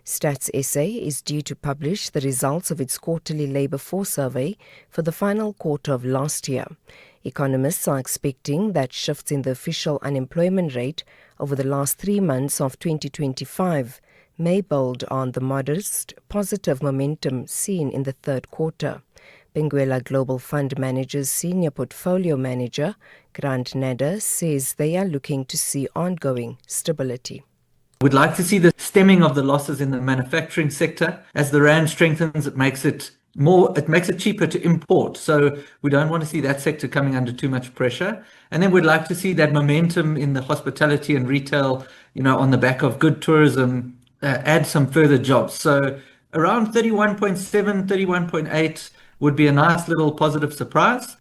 Stats SA is due to publish the results of its quarterly labour force survey for the final quarter of last year. Economists are expecting that shifts in the official unemployment rate over the last 3 months of 2025 may build on the modest positive momentum seen in the third quarter. Benguela Global Fund Manager's Senior Portfolio Manager, Grant Nader, says they are looking to see ongoing stability. We'd like to see the stemming of the losses in the manufacturing sector. As the rand strengthens, it makes it cheaper to import. So we don't want to see that sector coming under too much pressure. And then we'd like to see that momentum in the hospitality and retail, on the back of good tourism, add some further jobs. So around 31.7, 31.8 would be a nice little positive surprise.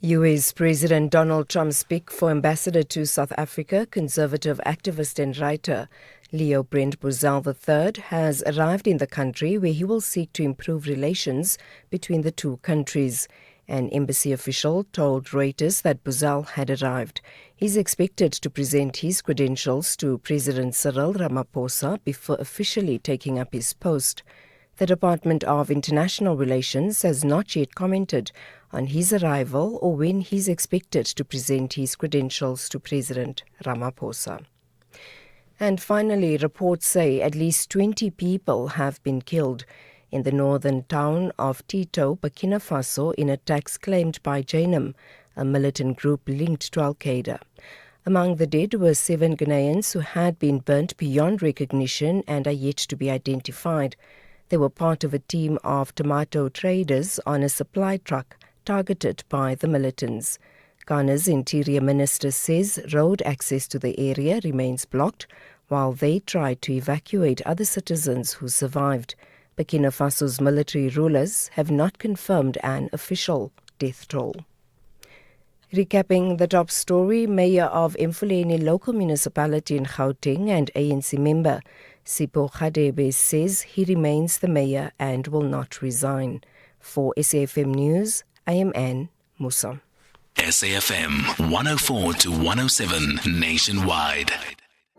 US President Donald Trump's pick for ambassador to South Africa, conservative activist and writer Leo Brent Bozell III, has arrived in the country where he will seek to improve relations between the two countries. An embassy official told Reuters that Bozell had arrived. He's expected to present his credentials to President Cyril Ramaphosa before officially taking up his post. The Department of International Relations has not yet commented on his arrival or when he's expected to present his credentials to President Ramaphosa. And finally, reports say at least 20 people have been killed in the northern town of Tito, Burkina Faso, in attacks claimed by Jainim, a militant group linked to Al-Qaeda. Among the dead were 7 Ghanaians who had been burnt beyond recognition and are yet to be identified. They were part of a team of tomato traders on a supply truck targeted by the militants. Ghana's Interior Minister says road access to the area remains blocked while they try to evacuate other citizens who survived. Burkina Faso's military rulers have not confirmed an official death toll. Recapping the top story, Mayor of Mfuleni Local Municipality in Gauteng and ANC member Sipho Khadebe says he remains the mayor and will not resign. For SAFM News, I am Anne Musa. SAFM 104 to 107 nationwide.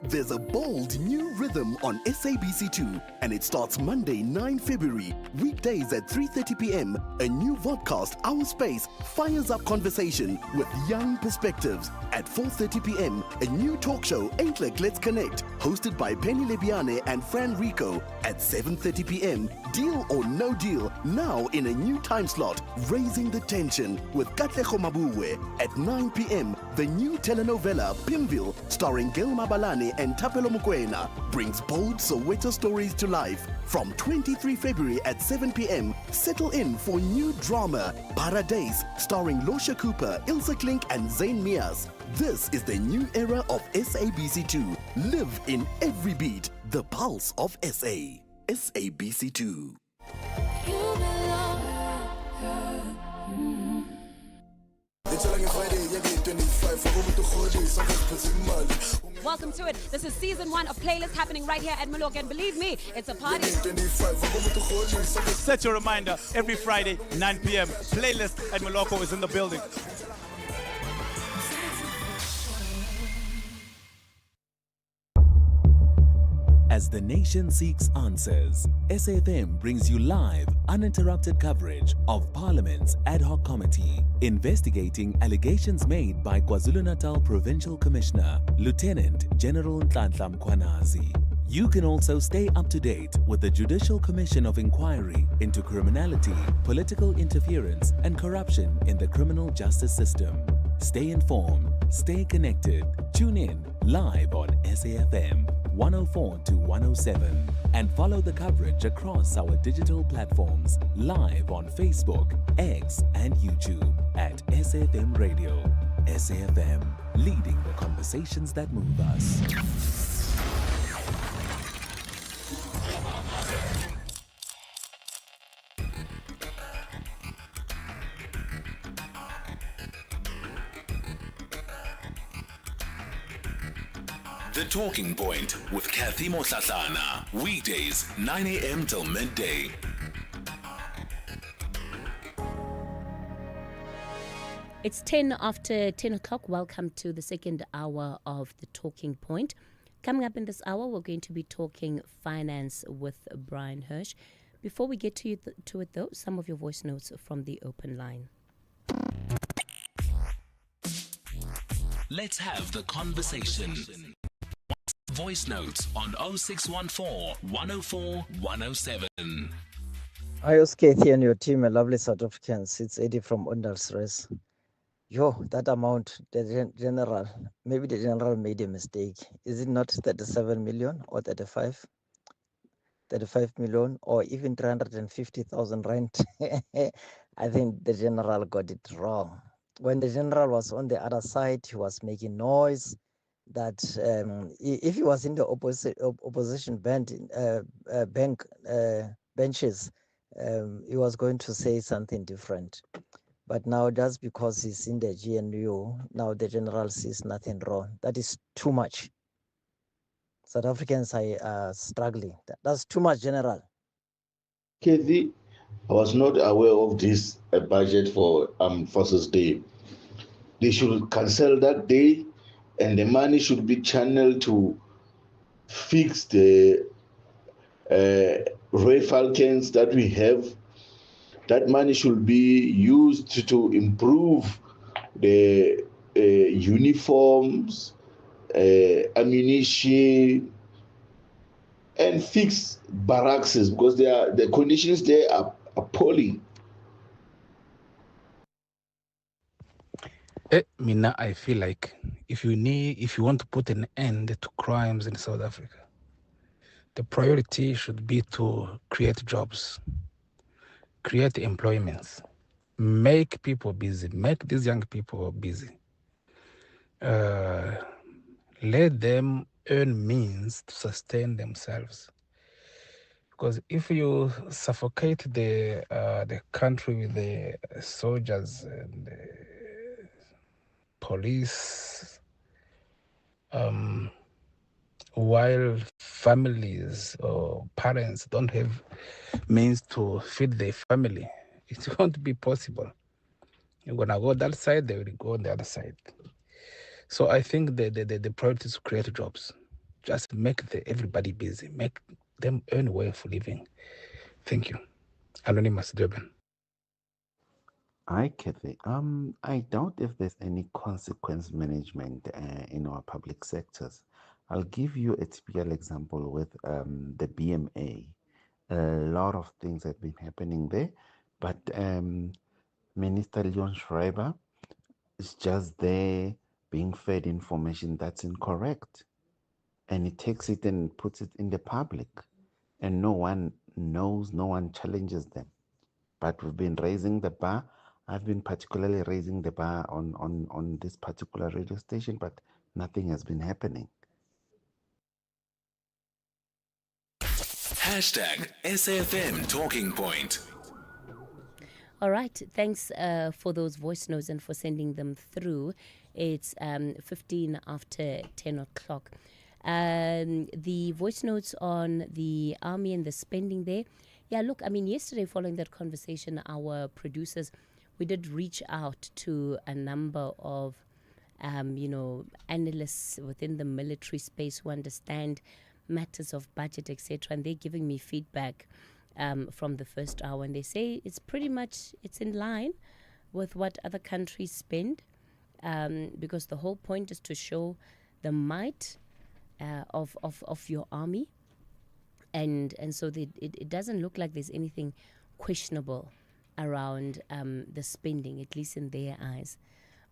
There's a bold new rhythm on SABC2 and it starts Monday 9 February, weekdays at 3:30 p.m. A new vodcast, Our Space, fires up conversation with young perspectives. At 4:30 p.m, a new talk show, Ain't Like Let's Connect, hosted by Penny Lebiane and Fran Rico. At 7:30 p.m, Deal or No Deal, now in a new time slot, Raising the Tension with Katlego Mabue. At 9 p.m, The new telenovela Pimville, starring Gil Mabalane and Tapelo Mokoena, brings bold Soweto stories to life. From 23 February at 7 p.m, settle in for new drama, Paradise, starring Losha Cooper, Ilse Klink and Zayn Mias. This is the new era of SABC2. Live in every beat, the pulse of SA. SABC2. Welcome to it. This is season 1 of Playlist happening right here at Maloka, and believe me, it's a party. Set your reminder every Friday, 9 p.m. Playlist at Maloka is in the building. As the nation seeks answers, SAFM brings you live, uninterrupted coverage of Parliament's ad hoc committee investigating allegations made by KwaZulu-Natal Provincial Commissioner, Lieutenant General Nhlanhla Mkhwanazi. You can also stay up to date with the Judicial Commission of Inquiry into criminality, political interference, and corruption in the criminal justice system. Stay informed, stay connected. Tune in live on SAFM 104 to 107 and follow the coverage across our digital platforms live on Facebook, X, and YouTube at SAFM Radio. SAFM, leading the conversations that move us. The Talking Point with Cathy Mohlahlana. Weekdays, 9 a.m. till midday. It's 10 after 10 o'clock. Welcome to the second hour of The Talking Point. Coming up in this hour, we're going to be talking finance with Brian Hirsch. Before we get to it, though, some of your voice notes from the open line. Let's have the conversation. Voice notes on 0614 104 107. Hi, Cathy and your team, a lovely South Africans. It's Eddie from Ondalsres. Yo, that amount, the general, maybe the general made a mistake. Is it not 37 million or 35 million or even 350,000 rand? I think the general got it wrong. When the general was on the other side, he was making noise that if he was in the opposition benches, he was going to say something different. But now, just because he's in the GNU, now the general sees nothing wrong. That is too much. South Africans are struggling. That's too much, General. Kathy, I was not aware of this budget for Forces Day. They should cancel that day, and the money should be channeled to fix the Roy Falcons that we have. That money should be used to improve the uniforms, ammunition, and fix barracks because the conditions there are appalling. Mina, I feel like if you want to put an end to crimes in South Africa, the priority should be to create jobs, create employments, make people busy, make these young people busy. Let them earn means to sustain themselves. Because if you suffocate the country with the soldiers and the police, while families or parents don't have means to feed their family, it won't be possible. You're gonna go that side, they will go on the other side. So I think the priority is to create jobs. Just make everybody busy, make them earn a way of living. Thank you. Anonymous Durban. Hi, Kathy. I doubt if there's any consequence management in our public sectors. I'll give you a typical example with the BMA. A lot of things have been happening there, but Minister Leon Schreiber is just there being fed information that's incorrect. And it takes it and puts it in the public. And no one knows, no one challenges them. But we've been raising the bar. I've been particularly raising the bar on this particular radio station, but nothing has been happening. #SAFM Talking Point. All right. Thanks for those voice notes and for sending them through. It's 15 after 10 o'clock. The voice notes on the army and the spending there. Yeah, look, I mean, yesterday following that conversation, our producers, we did reach out to a number of, analysts within the military space who understand matters of budget, etc. And they're giving me feedback from the first hour. And they say it's pretty much, it's in line with what other countries spend, because the whole point is to show the might of your army. And so it doesn't look like there's anything questionable around the spending, at least in their eyes.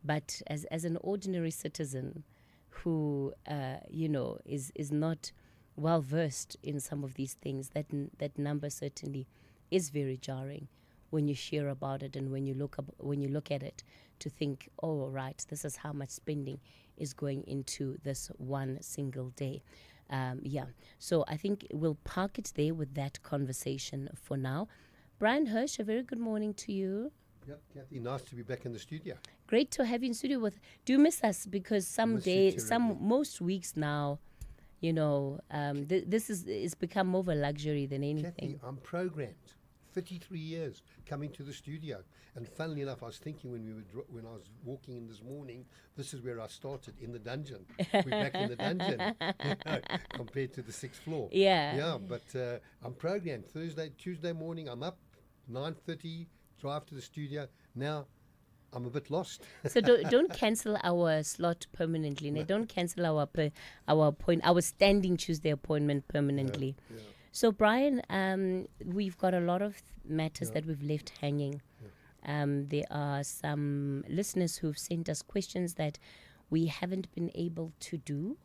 But as an ordinary citizen who, is not well versed in some of these things, that number certainly is very jarring when you hear about it and when you look at it to think, oh, right, this is how much spending is going into this one single day. So I think we'll park it there with that conversation for now. Brian Hirsch, a very good morning to you. Yep, Cathy, nice to be back in the studio. Great to have you in studio. Do you miss us? Because most weeks now, this is become more of a luxury than anything. Cathy, I'm programmed. 33 years coming to the studio, and funnily enough, I was thinking when I was walking in this morning, this is where I started, in the dungeon. We're back in the dungeon, compared to the 6th floor. Yeah, but I'm programmed. Tuesday morning, I'm up 9:30, drive to the studio. Now I'm a bit lost. So don't cancel our slot permanently. No. Don't cancel our standing Tuesday appointment permanently. Yeah. So, Brian, we've got a lot of matters that we've left hanging. There are some listeners who've sent us questions that we haven't been able to do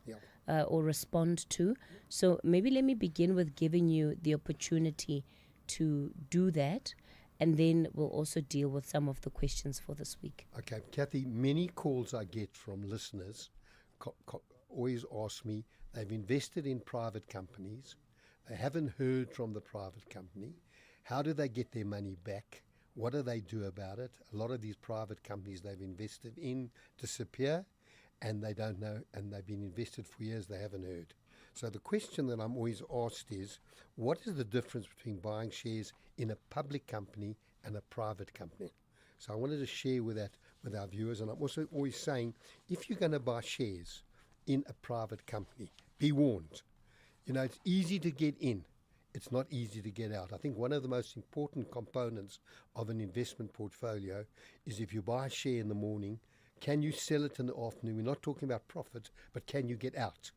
or respond to. So maybe let me begin with giving you the opportunity to do that, and then we'll also deal with some of the questions for this week. Okay, Cathy, many calls I get from listeners always ask me, they've invested in private companies, they haven't heard from the private company. How do they get their money back? What do they do about it? A lot of these private companies they've invested in disappear, and they don't know, and they've been invested for years, they haven't heard. So the question that I'm always asked is, what is the difference between buying shares in a public company and a private company? So I wanted to share with our viewers, and I'm also always saying, if you're going to buy shares in a private company, be warned. It's easy to get in. It's not easy to get out. I think one of the most important components of an investment portfolio is if you buy a share in the morning, can you sell it in the afternoon? We're not talking about profit, but can you get out?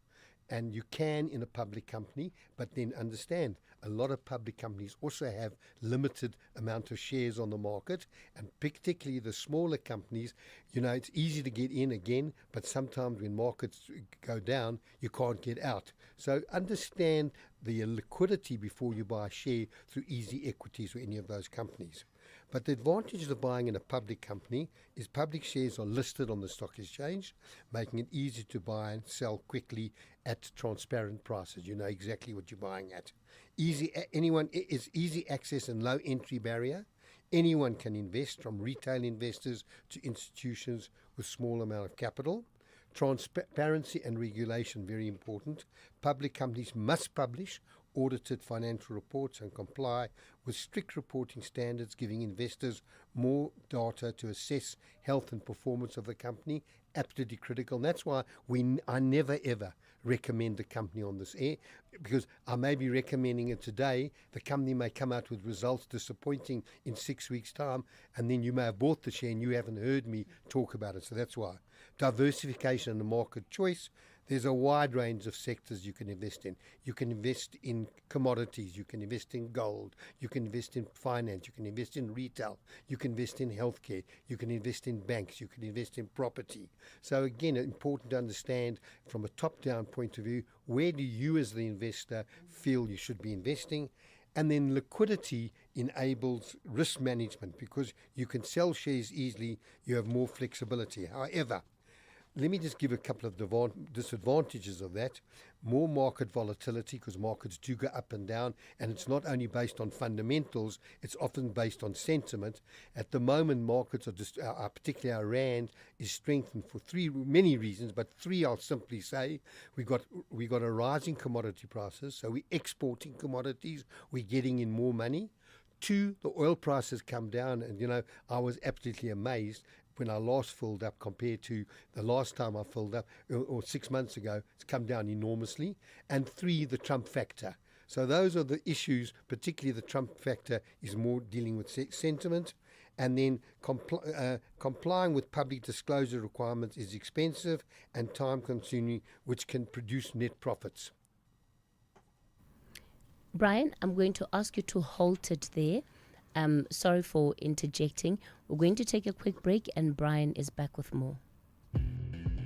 And you can in a public company, but then understand a lot of public companies also have limited amount of shares on the market, and particularly the smaller companies, it's easy to get in again, but sometimes when markets go down, you can't get out. So understand the liquidity before you buy a share through easy equities or any of those companies. But the advantage of buying in a public company is public shares are listed on the stock exchange, making it easy to buy and sell quickly at transparent prices. You know exactly what you're buying at. Easy access and low entry barrier. Anyone can invest, from retail investors to institutions with small amount of capital. Transparency and regulation, very important. Public companies must publish audited financial reports and comply with strict reporting standards, giving investors more data to assess health and performance of the company. Absolutely critical. And that's why I never ever recommend the company on this air, because I may be recommending it today. The company may come out with results disappointing in 6 weeks' time, and then you may have bought the share and you haven't heard me talk about it. So that's why. Diversification and the market choice. There's a wide range of sectors you can invest in. You can invest in commodities, you can invest in gold, you can invest in finance, you can invest in retail, you can invest in healthcare, you can invest in banks, you can invest in property. So again, important to understand from a top-down point of view, where do you as the investor feel you should be investing? And then liquidity enables risk management because you can sell shares easily, you have more flexibility. However, let me just give a couple of disadvantages of that. More market volatility because markets do go up and down, and it's not only based on fundamentals, it's often based on sentiment. At the moment, markets are just, particularly our rand, is strengthened for many reasons, but three I'll simply say. We got a rising commodity prices, so we're exporting commodities, we're getting in more money. Two, the oil prices come down, and I was absolutely amazed when I last filled up compared to the last time I filled up, or 6 months ago. It's come down enormously. And three, the Trump factor. So those are the issues, particularly the Trump factor is more dealing with sentiment. And then complying with public disclosure requirements is expensive and time-consuming, which can produce net profits. Brian, I'm going to ask you to halt it there. Sorry for interjecting. We're going to take a quick break and Brian is back with more.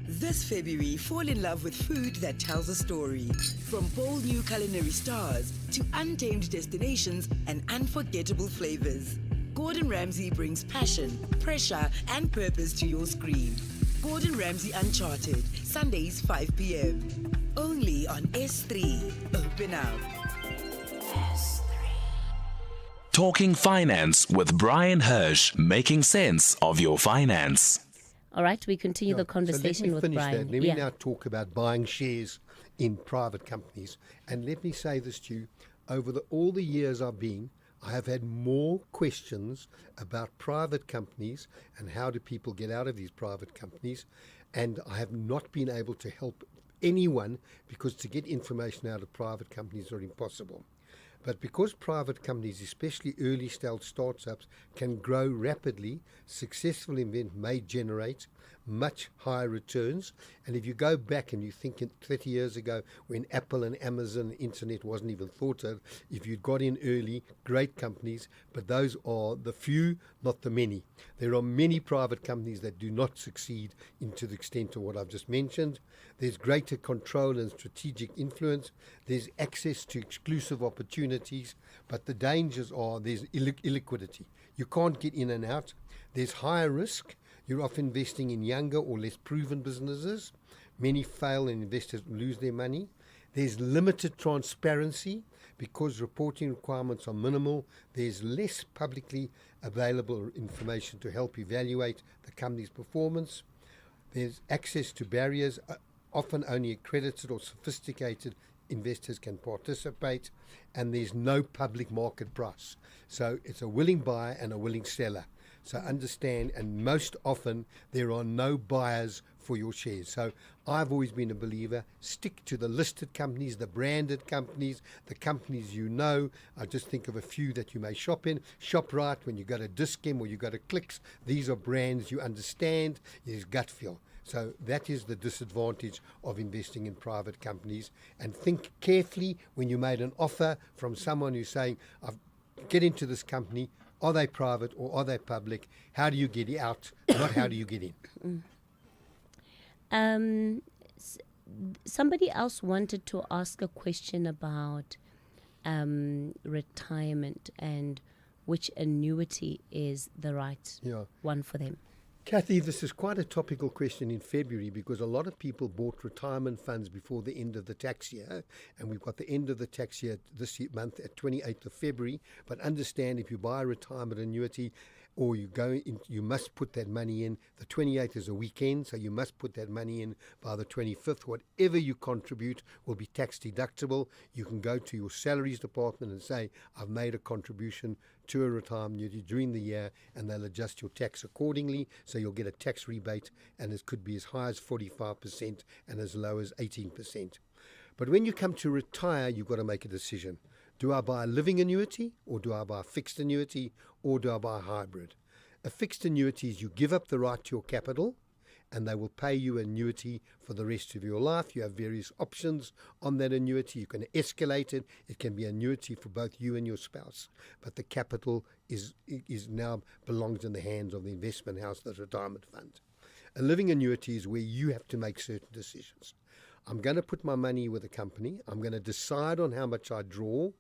This February, fall in love with food that tells a story. From bold new culinary stars to untamed destinations and unforgettable flavors. Gordon Ramsay brings passion, pressure and purpose to your screen. Gordon Ramsay Uncharted, Sundays 5 p.m. Only on S3. Open up. Talking Finance with Brian Hirsch, making sense of your finance. All right, we continue the conversation with Brian. Let me now talk about buying shares in private companies. And let me say this to you, over all the years I've been, I have had more questions about private companies and how do people get out of these private companies. And I have not been able to help anyone because to get information out of private companies are impossible. But because private companies, especially early stage startups, can grow rapidly, successful investment may generate much higher returns. And if you go back and you think 30 years ago when Apple and Amazon internet wasn't even thought of, if you'd got in early, great companies, but those are the few, not the many. There are many private companies that do not succeed into the extent of what I've just mentioned. There's greater control and strategic influence. There's access to exclusive opportunities, but the dangers are there's illiquidity. You can't get in and out. There's higher risk. You're often investing in younger or less proven businesses. Many fail and investors lose their money. There's limited transparency because reporting requirements are minimal. There's less publicly available information to help evaluate the company's performance. There's access to barriers. Often only accredited or sophisticated investors can participate, and there's no public market price. So it's a willing buyer and a willing seller. So understand, and most often there are no buyers for your shares. So I've always been a believer, stick to the listed companies, the branded companies, the companies you know. I just think of a few that you may shop in. ShopRite, when you go to Dischem or you go to Clicks, these are brands you understand, there's gut feel. So that is the disadvantage of investing in private companies. And think carefully when you made an offer from someone who's saying, get into this company. Are they private or are they public? How do you get out? Not how do you get in? Somebody else wanted to ask a question about retirement and which annuity is the right one for them. Cathy, this is quite a topical question in February because a lot of people bought retirement funds before the end of the tax year, and we've got the end of the tax year this month at 28th of February. But understand, if you buy a retirement annuity or you go in, you must put that money in. The 28th is a weekend, so you must put that money in by the 25th. Whatever you contribute will be tax deductible. You can go to your salaries department and say, I've made a contribution to a retirement annuity during the year, and they'll adjust your tax accordingly. So you'll get a tax rebate, and it could be as high as 45% and as low as 18%. But when you come to retire, you've got to make a decision. Do I buy a living annuity, or do I buy a fixed annuity, or do I buy a hybrid? A fixed annuity is you give up the right to your capital, and they will pay you annuity for the rest of your life. You have various options on that annuity. You can escalate it. It can be annuity for both you and your spouse, but the capital is now belongs in the hands of the investment house, the retirement fund. A living annuity is where you have to make certain decisions. I'm going to put my money with a company. I'm going to decide on how much I draw,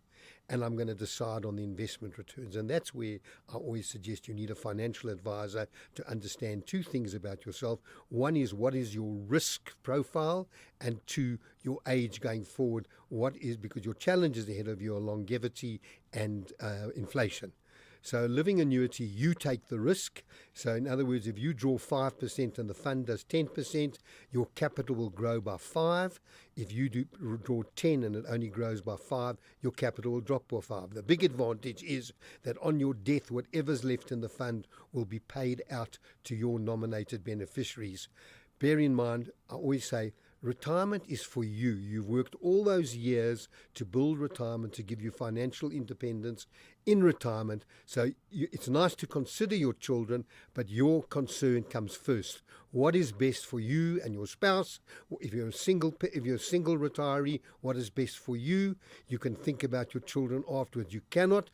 and I'm going to decide on the investment returns. And that's where I always suggest you need a financial advisor to understand two things about yourself. One is, what is your risk profile? And two, your age going forward. What is, because your challenges ahead of you are longevity and inflation. So living annuity, you take the risk. So in other words, if you draw 5% and the fund does 10%, your capital will grow by 5. If you draw 10 and it only grows by 5, your capital will drop by 5. The big advantage is that on your death, whatever's left in the fund will be paid out to your nominated beneficiaries. Bear in mind, I always say, retirement is for you. You've worked all those years to build retirement, to give you financial independence in retirement. So it's nice to consider your children, but your concern comes first. What is best for you and your spouse? If you're a single retiree, what is best for you? You can think about your children afterwards. You cannot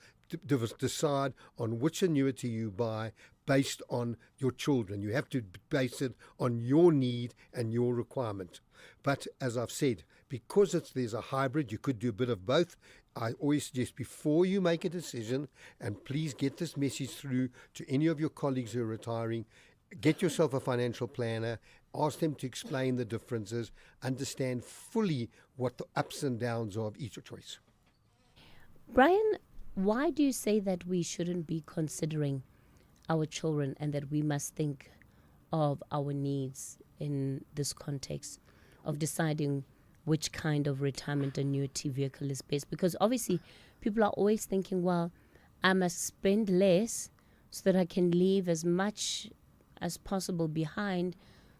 decide on which annuity you buy based on your children. You have to base it on your need and your requirement. But as I've said, because there's a hybrid, you could do a bit of both. I always suggest before you make a decision, and please get this message through to any of your colleagues who are retiring, get yourself a financial planner, ask them to explain the differences, understand fully what the ups and downs are of each choice. Brian, why do you say that we shouldn't be considering our children and that we must think of our needs in this context of deciding which kind of retirement annuity vehicle is best? Because obviously people are always thinking, well, I must spend less so that I can leave as much as possible behind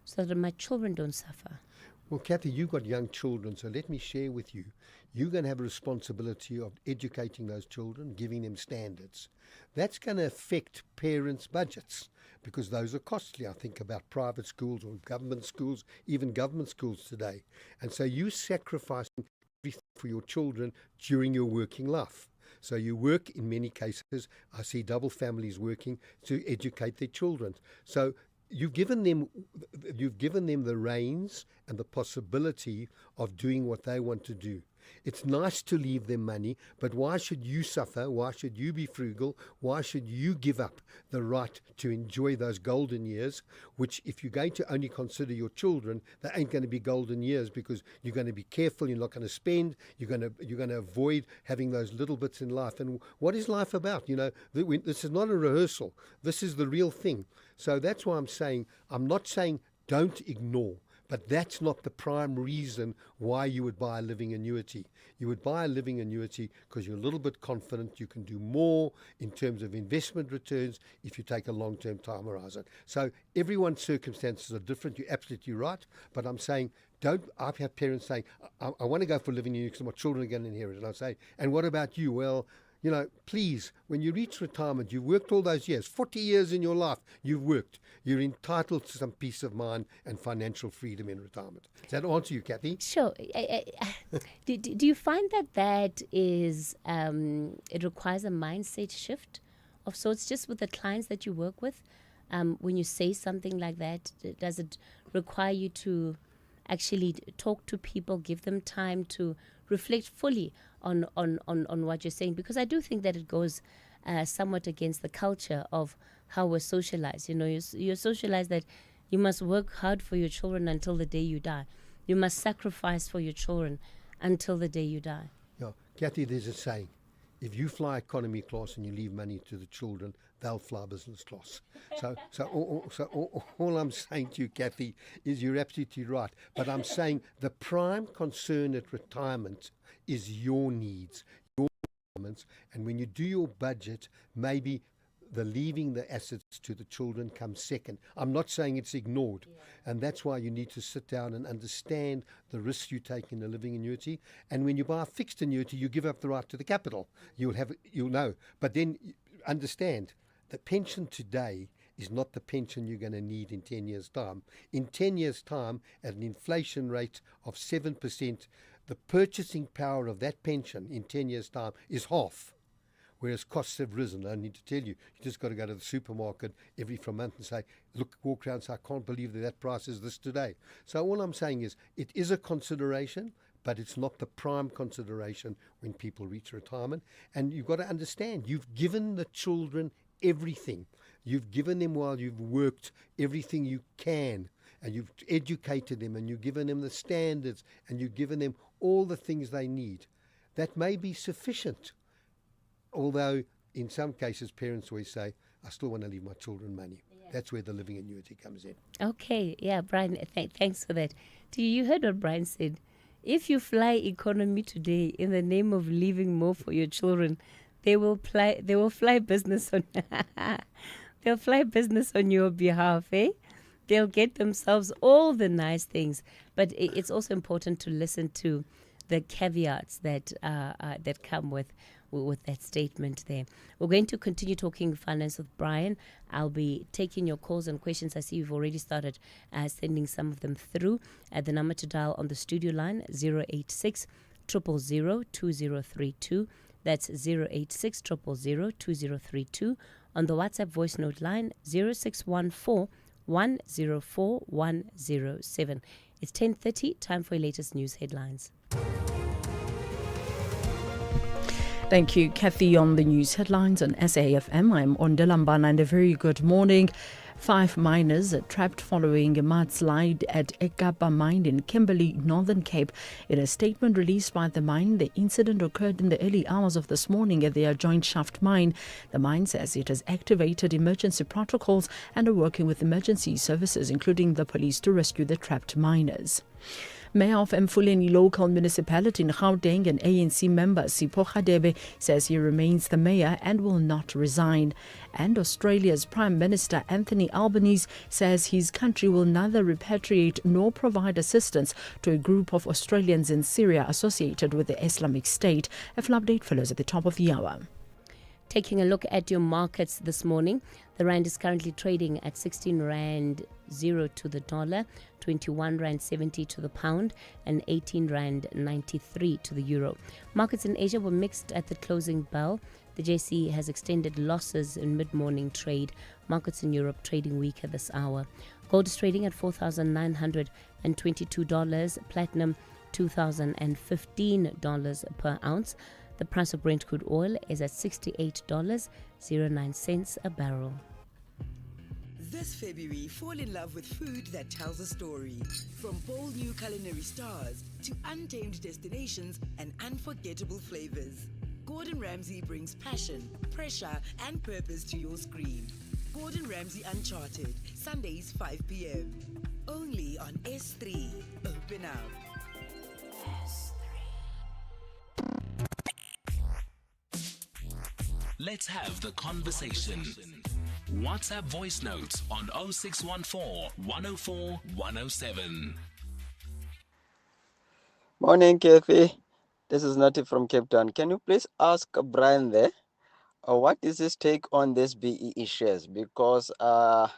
so that my children don't suffer. Well, Cathy, you've got young children, so let me share with you. You're going to have a responsibility of educating those children, giving them standards. That's going to affect parents' budgets because those are costly. I think about private schools or government schools, even government schools today. And so you're sacrificing everything for your children during your working life. So you work, in many cases, I see double families working to educate their children. So you've given them the reins and the possibility of doing what they want to do. It's nice to leave them money, but why should you suffer? Why should you be frugal? Why should you give up the right to enjoy those golden years, which if you're going to only consider your children, they ain't going to be golden years because you're going to be careful, you're not going to spend, you're going to avoid having those little bits in life. And what is life about? You know, this is not a rehearsal. This is the real thing. So that's why I'm not saying don't ignore. But that's not the prime reason why you would buy a living annuity. You would buy a living annuity because you're a little bit confident you can do more in terms of investment returns if you take a long-term time horizon. So everyone's circumstances are different. You're absolutely right. But I'm saying, I've had parents saying, I want to go for a living annuity because my children are going to inherit. And I say, and what about you? Well, you know, please, when you reach retirement, you've worked all those years, 40 years in your life, you've worked. You're entitled to some peace of mind and financial freedom in retirement. Does that answer you, Cathy? Sure. Do you find that is, it requires a mindset shift of sorts just with the clients that you work with? When you say something like that, does it require you to actually talk to people, give them time to reflect fully on what you're saying? Because I do think that it goes somewhat against the culture of how we're socialized. You know, you're socialized that you must work hard for your children until the day you die. You must sacrifice for your children until the day you die. Yeah, Cathy, there's a saying, if you fly economy class and you leave money to the children, they'll fly business class. So all I'm saying to you, Cathy, is you're absolutely right. But I'm saying the prime concern at retirement is your needs, your requirements, and when you do your budget, maybe the leaving the assets to the children comes second. I'm not saying it's ignored, and that's why you need to sit down and understand the risks you take in a living annuity. And when you buy a fixed annuity, you give up the right to the capital. You'll know, but then understand that pension today is not the pension you're going to need in 10 years' time. In 10 years' time, at an inflation rate of 7%, the purchasing power of that pension in 10 years' time is half. Whereas costs have risen. I need to tell you, you just got to go to the supermarket every month and say, look, walk around and say, I can't believe that price is this today. So all I'm saying is, it is a consideration, but it's not the prime consideration when people reach retirement. And you've got to understand, you've given the children everything. You've given them, while you've worked, everything you can. And you've educated them, and you've given them the standards, and you've given them all the things they need. That may be sufficient. Although in some cases parents always say, I still want to leave my children money. Yeah. That's where the living annuity comes in. Okay, yeah, Brian, thanks for that. You heard what Brian said. If you fly economy today in the name of leaving more for your children, they will fly business on they'll fly business on your behalf, eh? They'll get themselves all the nice things. But it's also important to listen to the caveats that come with that statement there. We're going to continue talking finance with Brian. I'll be taking your calls and questions. I see you've already started sending some of them through. The number to dial on the studio line, 086 000 2032. That's 086 000 2032. On the WhatsApp voice note line, 0614 104 107. It's 10:30, time for your latest news headlines. Thank you, Cathy. On the news headlines on SAFM, I'm Ondelambana, and a very good morning. 5 miners trapped following a mudslide at Ekapa mine in Kimberley, Northern Cape. In a statement released by the mine, the incident occurred in the early hours of this morning at their joint shaft mine. The mine says it has activated emergency protocols and are working with emergency services, including the police, to rescue the trapped miners. Mayor of Mfuleni local municipality in Gauteng, an ANC member, Sipho Radebe, says he remains the mayor and will not resign. And Australia's Prime Minister Anthony Albanese says his country will neither repatriate nor provide assistance to a group of Australians in Syria associated with the Islamic State. A full update follows at the top of the hour. Taking a look at your markets this morning, the rand is currently trading at 16 rand 0 to the dollar, 21 rand 70 to the pound, and 18 rand 93 to the euro. Markets in Asia were mixed at the closing bell. The JSE has extended losses in mid-morning trade. Markets in Europe trading weaker this hour. Gold is trading at $4,922, platinum $2,015 per ounce. The price of Brent crude oil is at $68.09 a barrel. This February, fall in love with food that tells a story. From bold new culinary stars to untamed destinations and unforgettable flavors. Gordon Ramsay brings passion, pressure, and purpose to your screen. Gordon Ramsay Uncharted, Sundays 5 p.m. Only on S3. Open up. Let's have the conversation. WhatsApp voice notes on 0614 104 107. Morning, Cathy. This is Nati from Cape Town. Can you please ask Brian there, what is his take on this BEE shares? Because I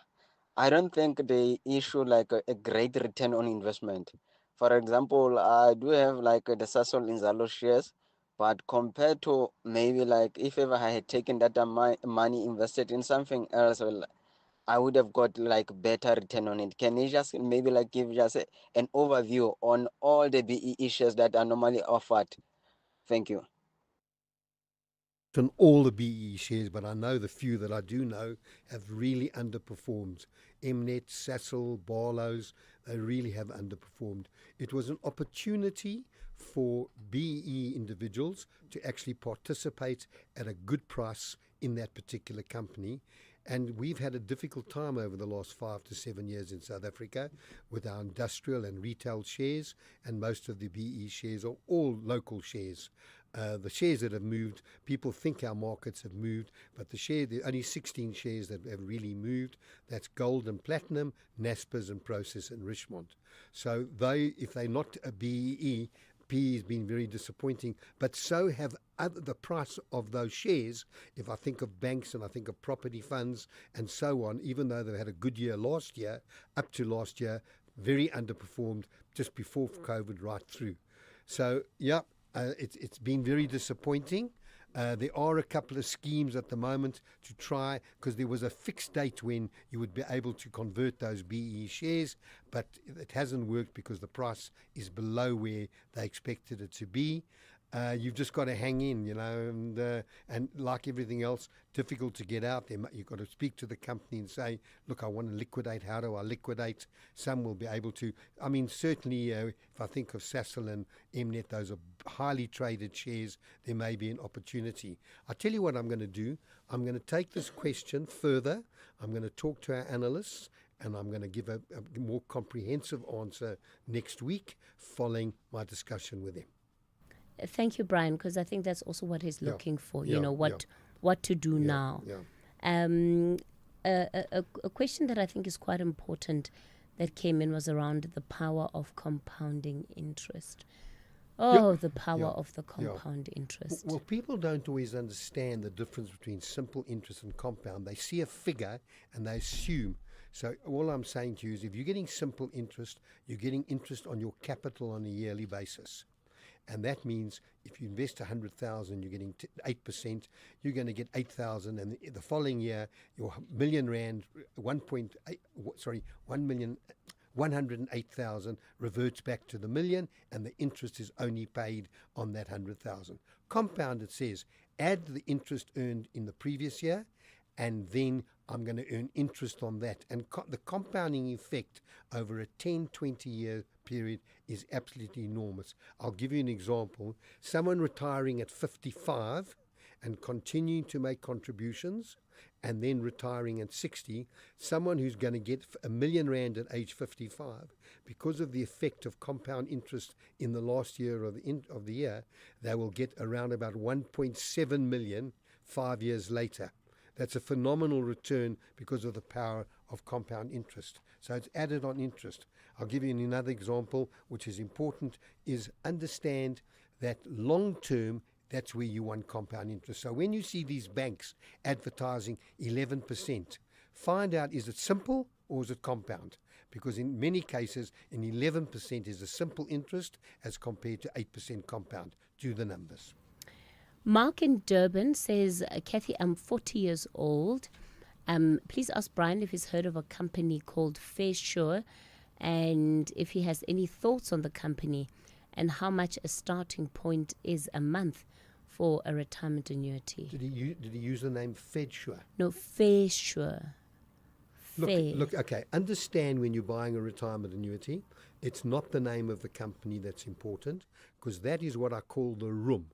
don't think they issue like a great return on investment. For example, I do have like the Sasol Inzalo shares, but compared to maybe like if ever I had taken that money invested in something else, well, I would have got like better return on it. Can you just maybe like give just an overview on all the BEE shares that are normally offered? Thank you. On all the BEE shares, but I know the few that I do know have really underperformed. Mnet, Sasol, Barlow's, they really have underperformed. It was an opportunity for BEE individuals to actually participate at a good price in that particular company. And we've had a difficult time over the last 5 to 7 years in South Africa with our industrial and retail shares, and most of the BEE shares are all local shares. The shares that have moved, people think our markets have moved, but there are only 16 shares that have really moved. That's gold and platinum, Naspers and Process and Richmond. So if they're not a BEE, PE has been very disappointing, but so have the price of those shares. If I think of banks and I think of property funds and so on, even though they had a good year last year, up to last year, very underperformed just before COVID right through. So, yeah, it's been very disappointing. There are a couple of schemes at the moment to try, because there was a fixed date when you would be able to convert those BE shares, but it hasn't worked because the price is below where they expected it to be. You've just got to hang in, and like everything else, difficult to get out there. You've got to speak to the company and say, look, I want to liquidate. How do I liquidate? Some will be able to. I mean, certainly, if I think of Sasol and Mnet, those are highly traded shares. There may be an opportunity. I tell you what I'm going to do. I'm going to take this question further. I'm going to talk to our analysts, and I'm going to give a more comprehensive answer next week following my discussion with them. Thank you, Brian, because I think that's also what he's looking for, what to do now. A question that I think is quite important that came in was around the power of compounding interest. The power of the compound interest. Well, people don't always understand the difference between simple interest and compound. They see a figure and they assume. So all I'm saying to you is if you're getting simple interest, you're getting interest on your capital on a yearly basis. And that means if you invest 100,000, you're getting 8%. You're going to get 8,000, and the following year, your million rand, 108,000 reverts back to the million, and the interest is only paid on that 100,000. Compound, it says, add the interest earned in the previous year, and then I'm going to earn interest on that. And the compounding effect over a 10, 20-year period is absolutely enormous. I'll give you an example. Someone retiring at 55 and continuing to make contributions and then retiring at 60, someone who's going to get R1 million at age 55, because of the effect of compound interest in the last year of the year, they will get around about 1.7 million 5 years later. That's a phenomenal return because of the power of compound interest. So it's added on interest. I'll give you another example, which is important, is understand that long term, that's where you want compound interest. So when you see these banks advertising 11%, find out, is it simple or is it compound? Because in many cases, an 11% is a simple interest as compared to 8% compound. Do the numbers. Mark in Durban says, Cathy, I'm 40 years old. Please ask Brian if he's heard of a company called Fairsure and if he has any thoughts on the company and how much a starting point is a month for a retirement annuity. Did he use the name Fairsure? No, Fairsure. Look, okay, understand when you're buying a retirement annuity, it's not the name of the company that's important, because that is what I call the room.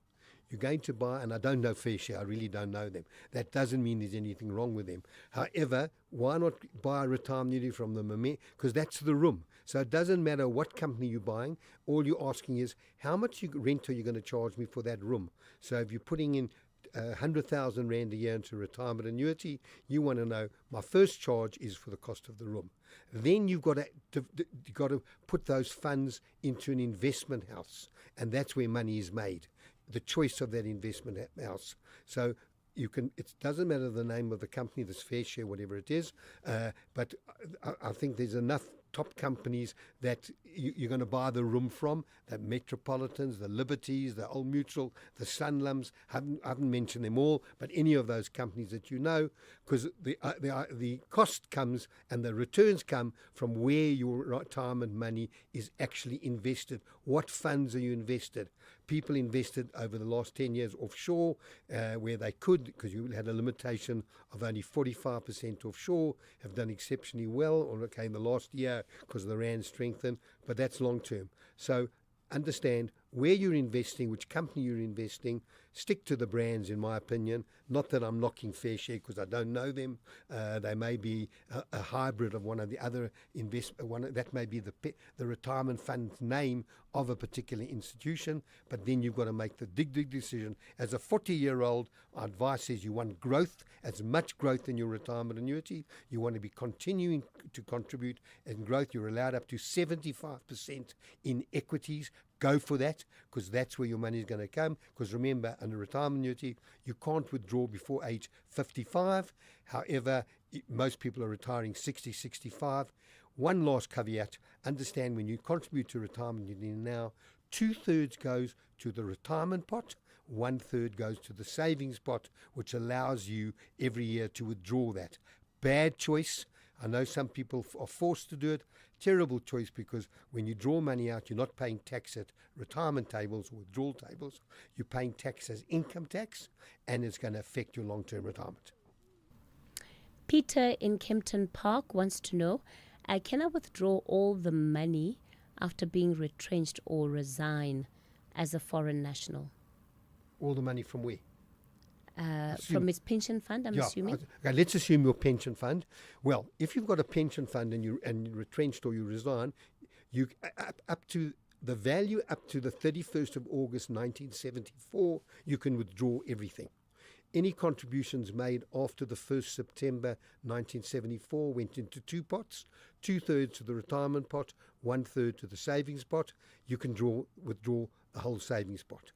You're going to buy, and I don't know Fairsure, I really don't know them. That doesn't mean there's anything wrong with them. However, why not buy a retirement annuity from them? Because that's the room. So it doesn't matter what company you're buying. All you're asking is, how much rent are you going to charge me for that room? So if you're putting in 100,000 Rand a year into a retirement annuity, you want to know, my first charge is for the cost of the room. Then you've got to put those funds into an investment house, and that's where money is made. The choice of that investment house. So you can. It doesn't matter the name of the company, this Fairsure, whatever it is. But I think there's enough top companies that you're going to buy the room from. The Metropolitans, the Liberties, the Old Mutual, the Sanlums. I haven't mentioned them all, but any of those companies that you know, because the cost comes and the returns come from where your retirement money is actually invested. What funds are you invested? People invested over the last 10 years offshore, where they could, because you had a limitation of only 45% offshore, have done exceptionally well, or okay, in the last year because the rand strengthened, but that's long term. So understand where you're investing, which company you're investing. Stick to the brands, in my opinion. Not that I'm knocking Fairsure because I don't know them. They may be a hybrid of one of the other that may be the retirement fund's name of a particular institution. But then you've got to make the big decision. As a 40-year-old, our advice says you want growth, as much growth in your retirement annuity. You want to be continuing to contribute in growth. You're allowed up to 75% in equities. go for that, because that's where your money is going to come. Because remember, under retirement annuity, you can't withdraw before age 55. However, most people are retiring 60, 65. One last caveat, understand when you contribute to retirement annuity now, 2/3 goes to the retirement pot, 1/3 goes to the savings pot, which allows you every year to withdraw that. Bad choice. I know some people are forced to do it. Terrible choice, because when you draw money out, you're not paying tax at retirement tables or withdrawal tables. You're paying tax as income tax, and it's going to affect your long-term retirement. Peter in Kempton Park wants to know, can I withdraw all the money after being retrenched or resign as a foreign national? All the money from where? From his pension fund, I'm assuming. Okay, let's assume your pension fund. Well, if you've got a pension fund and you're retrenched or you resign, you up to the value up to the 31st of August 1974, you can withdraw everything. Any contributions made after the 1st September 1974 went into two pots, 2/3 to the retirement pot, 1/3 to the savings pot. You can withdraw the whole savings pot.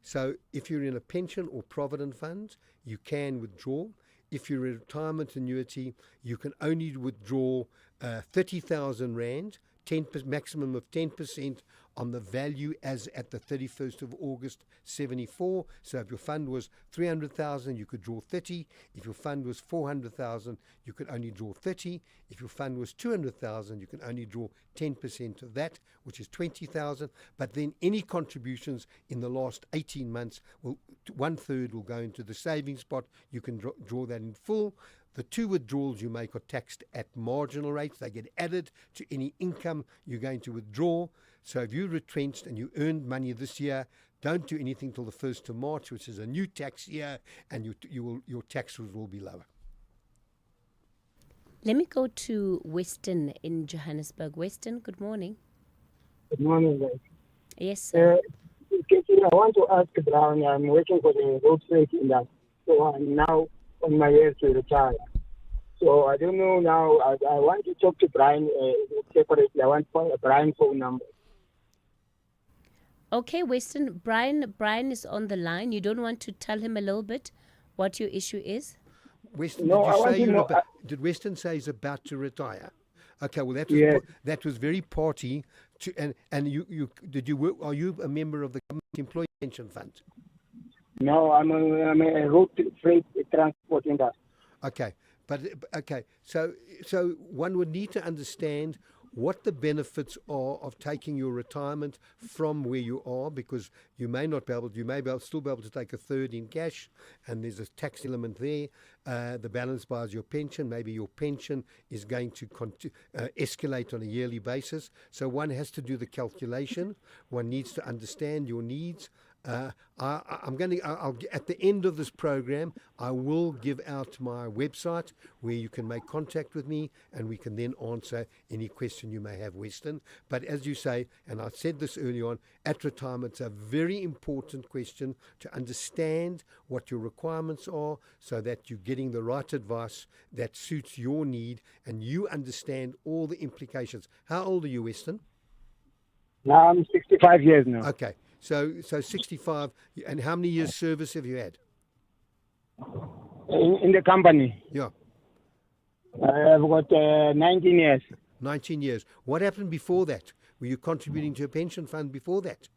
So if you're in a pension or provident fund, you can withdraw. If you're in a retirement annuity, you can only withdraw 30,000 Rand, maximum of 10% on the value as at the 31st of August 74. So if your fund was 300,000, you could draw 30. If your fund was 400,000, you could only draw 30. If your fund was 200,000, you can only draw 10% of that, which is 20,000. But then any contributions in the last 18 months, 1/3 will go into the savings pot. You can draw that in full. The two withdrawals you make are taxed at marginal rates. They get added to any income you're going to withdraw. So if you're retrenched and you earned money this year, don't do anything till the 1st of March, which is a new tax year, and your tax will be lower. Let me go to Weston in Johannesburg. Weston, good morning. Good morning, guys. Yes, sir. I want to ask Brown, I'm working for the road freight industry, so I'm now on my way to retire. So I don't know now, I want to talk to Brian separately. I want Brian's phone number. Okay, Weston, Brian is on the line. You don't want to tell him a little bit what your issue is? Weston, No, did Weston say he's about to retire? Okay, well that was very party. And you did you work? Are you a member of the Government Employee Pension Fund? No, I'm a road freight transport industry. Okay, so one would need to understand what the benefits are of taking your retirement from where you are, because you may still be able to take 1/3 in cash, and there's a tax element there. The balance buys your pension. Maybe your pension is going to escalate on a yearly basis. So one has to do the calculation. One needs to understand your needs. At the end of this program, I will give out my website where you can make contact with me, and we can then answer any question you may have, Weston. But as you say, and I said this early on, at retirement, it's a very important question to understand what your requirements are, so that you're getting the right advice that suits your need, and you understand all the implications. How old are you, Weston? Now I'm 65 years now. Okay. So 65, and how many years service have you had? In the company? Yeah. I've got 19 years. 19 years. What happened before that? Were you contributing to a pension fund before that?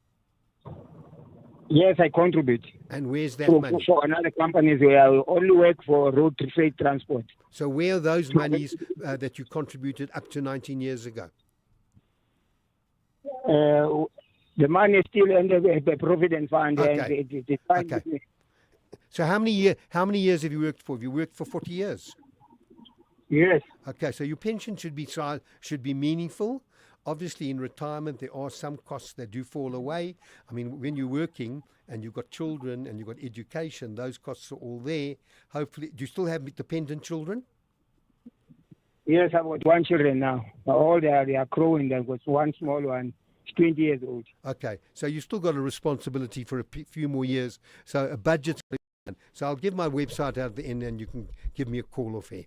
Yes, I contribute. And where's that money? For another companies where I only work for road freight transport. So where are those monies that you contributed up to 19 years ago? The money is still in the Provident Fund. Okay. And okay. So how many years have you worked for? Have you worked for 40 years? Yes. Okay, so your pension should be meaningful. Obviously, in retirement, there are some costs that do fall away. I mean, when you're working and you've got children and you've got education, those costs are all there. Hopefully, do you still have dependent children? Yes, I've got one children now. All they are growing. I've got one small one. 20 years old. Okay, so you've still got a responsibility for a few more years. So a budget's done. So I'll give my website out at the end, and you can give me a call off here.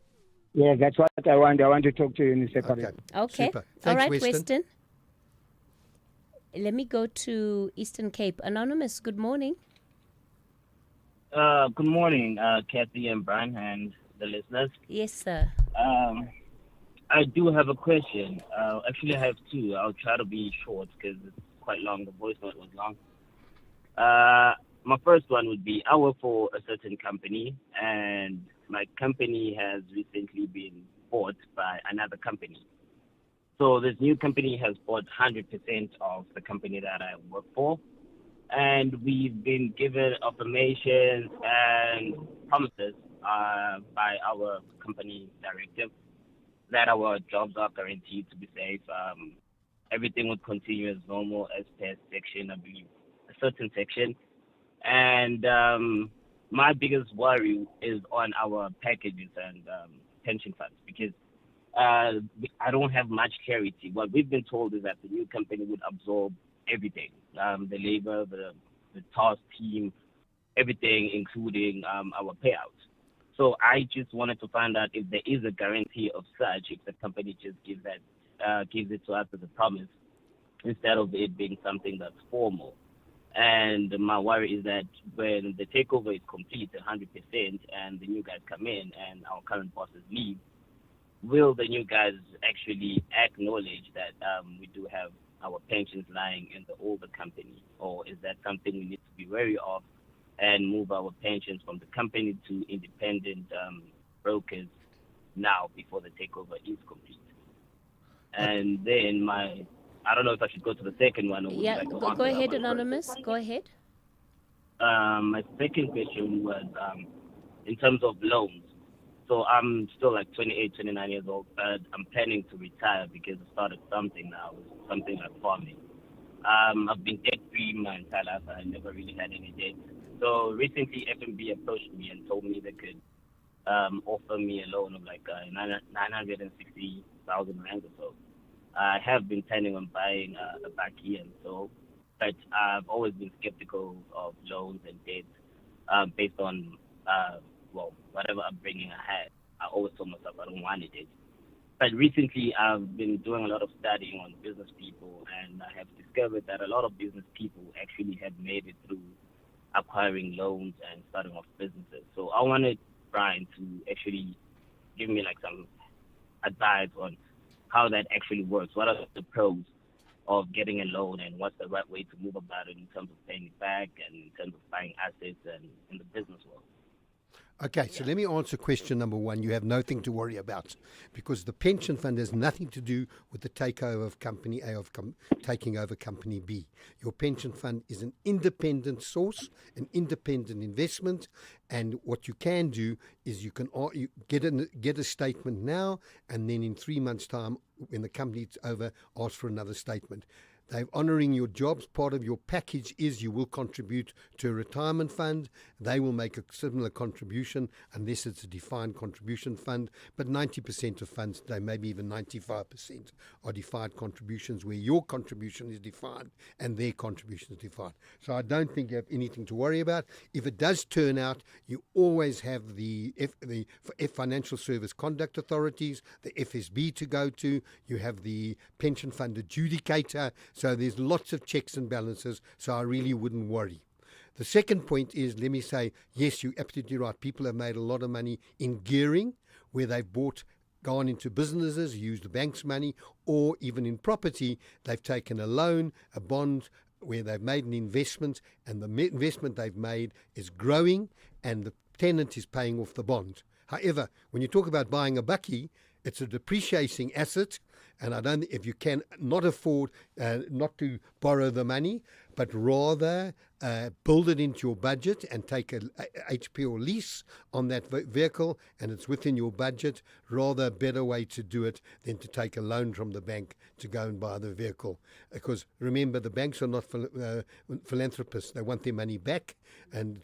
Yeah, that's what I want. I want to talk to you in a second. Okay. Super. Thanks, all right, Weston. Let me go to Eastern Cape. Anonymous, good morning. Good morning, Cathy and Brian and the listeners. Yes, sir. I do have a question. Actually, I have two. I'll try to be short because it's quite long. The voice note was long. My first one would be, I work for a certain company, and my company has recently been bought by another company. So this new company has bought 100% of the company that I work for. And we've been given affirmations and promises by our company directive that our jobs are guaranteed to be safe. Everything would continue as normal as per section, I believe, a certain section. And my biggest worry is on our packages and pension funds, because I don't have much clarity. What we've been told is that the new company would absorb everything, the labor, the task team, everything, including our payouts. So I just wanted to find out if there is a guarantee of such, if the company just gives it to us as a promise, instead of it being something that's formal. And my worry is that when the takeover is complete 100% and the new guys come in and our current bosses leave, will the new guys actually acknowledge that we do have our pensions lying in the older company, or is that something we need to be wary of and move our pensions from the company to independent brokers now before the takeover is complete? And then I don't know if I should go to the second one. Or would you like to go ahead, that one Anonymous. first? Go ahead. My second question was in terms of loans. So I'm still like 28, 29 years old, but I'm planning to retire because I started something now, something like farming. I've been debt-free my entire life. I never really had any debt. So recently, FNB approached me and told me they could offer me a loan of like 960,000 rand or so. I have been planning on buying a backyard, but I've always been skeptical of loans and debt based on whatever upbringing I had. I always told myself I don't want it. But recently, I've been doing a lot of studying on business people, and I have discovered that a lot of business people actually have made it through acquiring loans and starting off businesses. So I wanted Brian to actually give me like some advice on how that actually works. What are the pros of getting a loan, and what's the right way to move about it in terms of paying it back and in terms of buying assets and in the business world? Okay, so let me answer question number one. You have nothing to worry about, because the pension fund has nothing to do with the takeover of company A taking over company B. Your pension fund is an independent source, an independent investment, and what you can do is you get a statement now, and then in 3 months' time, when the company is over, ask for another statement. They're honouring your jobs. Part of your package is you will contribute to a retirement fund. They will make a similar contribution unless it's a defined contribution fund. But 90% of funds today, maybe even 95%, are defined contributions where your contribution is defined and their contribution is defined. So I don't think you have anything to worry about. If it does turn out, you always have the Financial Service Conduct Authorities, the FSB to go to. You have the pension fund adjudicator. So there's lots of checks and balances, so I really wouldn't worry. The second point is, let me say, yes, you're absolutely right. People have made a lot of money in gearing, where they've gone into businesses, used the bank's money, or even in property, they've taken a loan, a bond, where they've made an investment, and the investment they've made is growing, and the tenant is paying off the bond. However, when you talk about buying a bakkie, it's a depreciating asset, and I don't. If you can not afford not to borrow the money, but rather build it into your budget and take a HP or lease on that vehicle, and it's within your budget, rather a better way to do it than to take a loan from the bank to go and buy the vehicle. Because remember, the banks are not philanthropists. They want their money back, and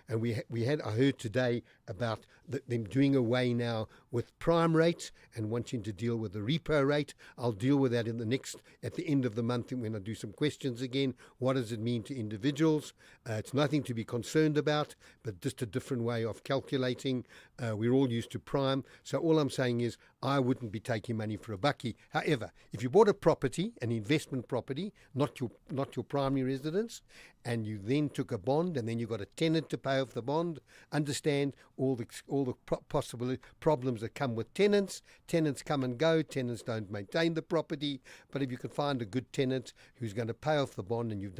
I heard today about them doing away now with prime rates and wanting to deal with the repo rate. I'll deal with that at the end of the month when I do some questions again. What does it mean to individuals? It's nothing to be concerned about, but just a different way of calculating. We're all used to prime. So all I'm saying is I wouldn't be taking money for a buckie. However, if you bought a property, an investment property, not your primary residence, and you then took a bond and then you got a tenant to pay off the bond, understand all the possible problems that come with tenants. Tenants come and go. Tenants don't maintain the property. But if you can find a good tenant who's going to pay off the bond and you've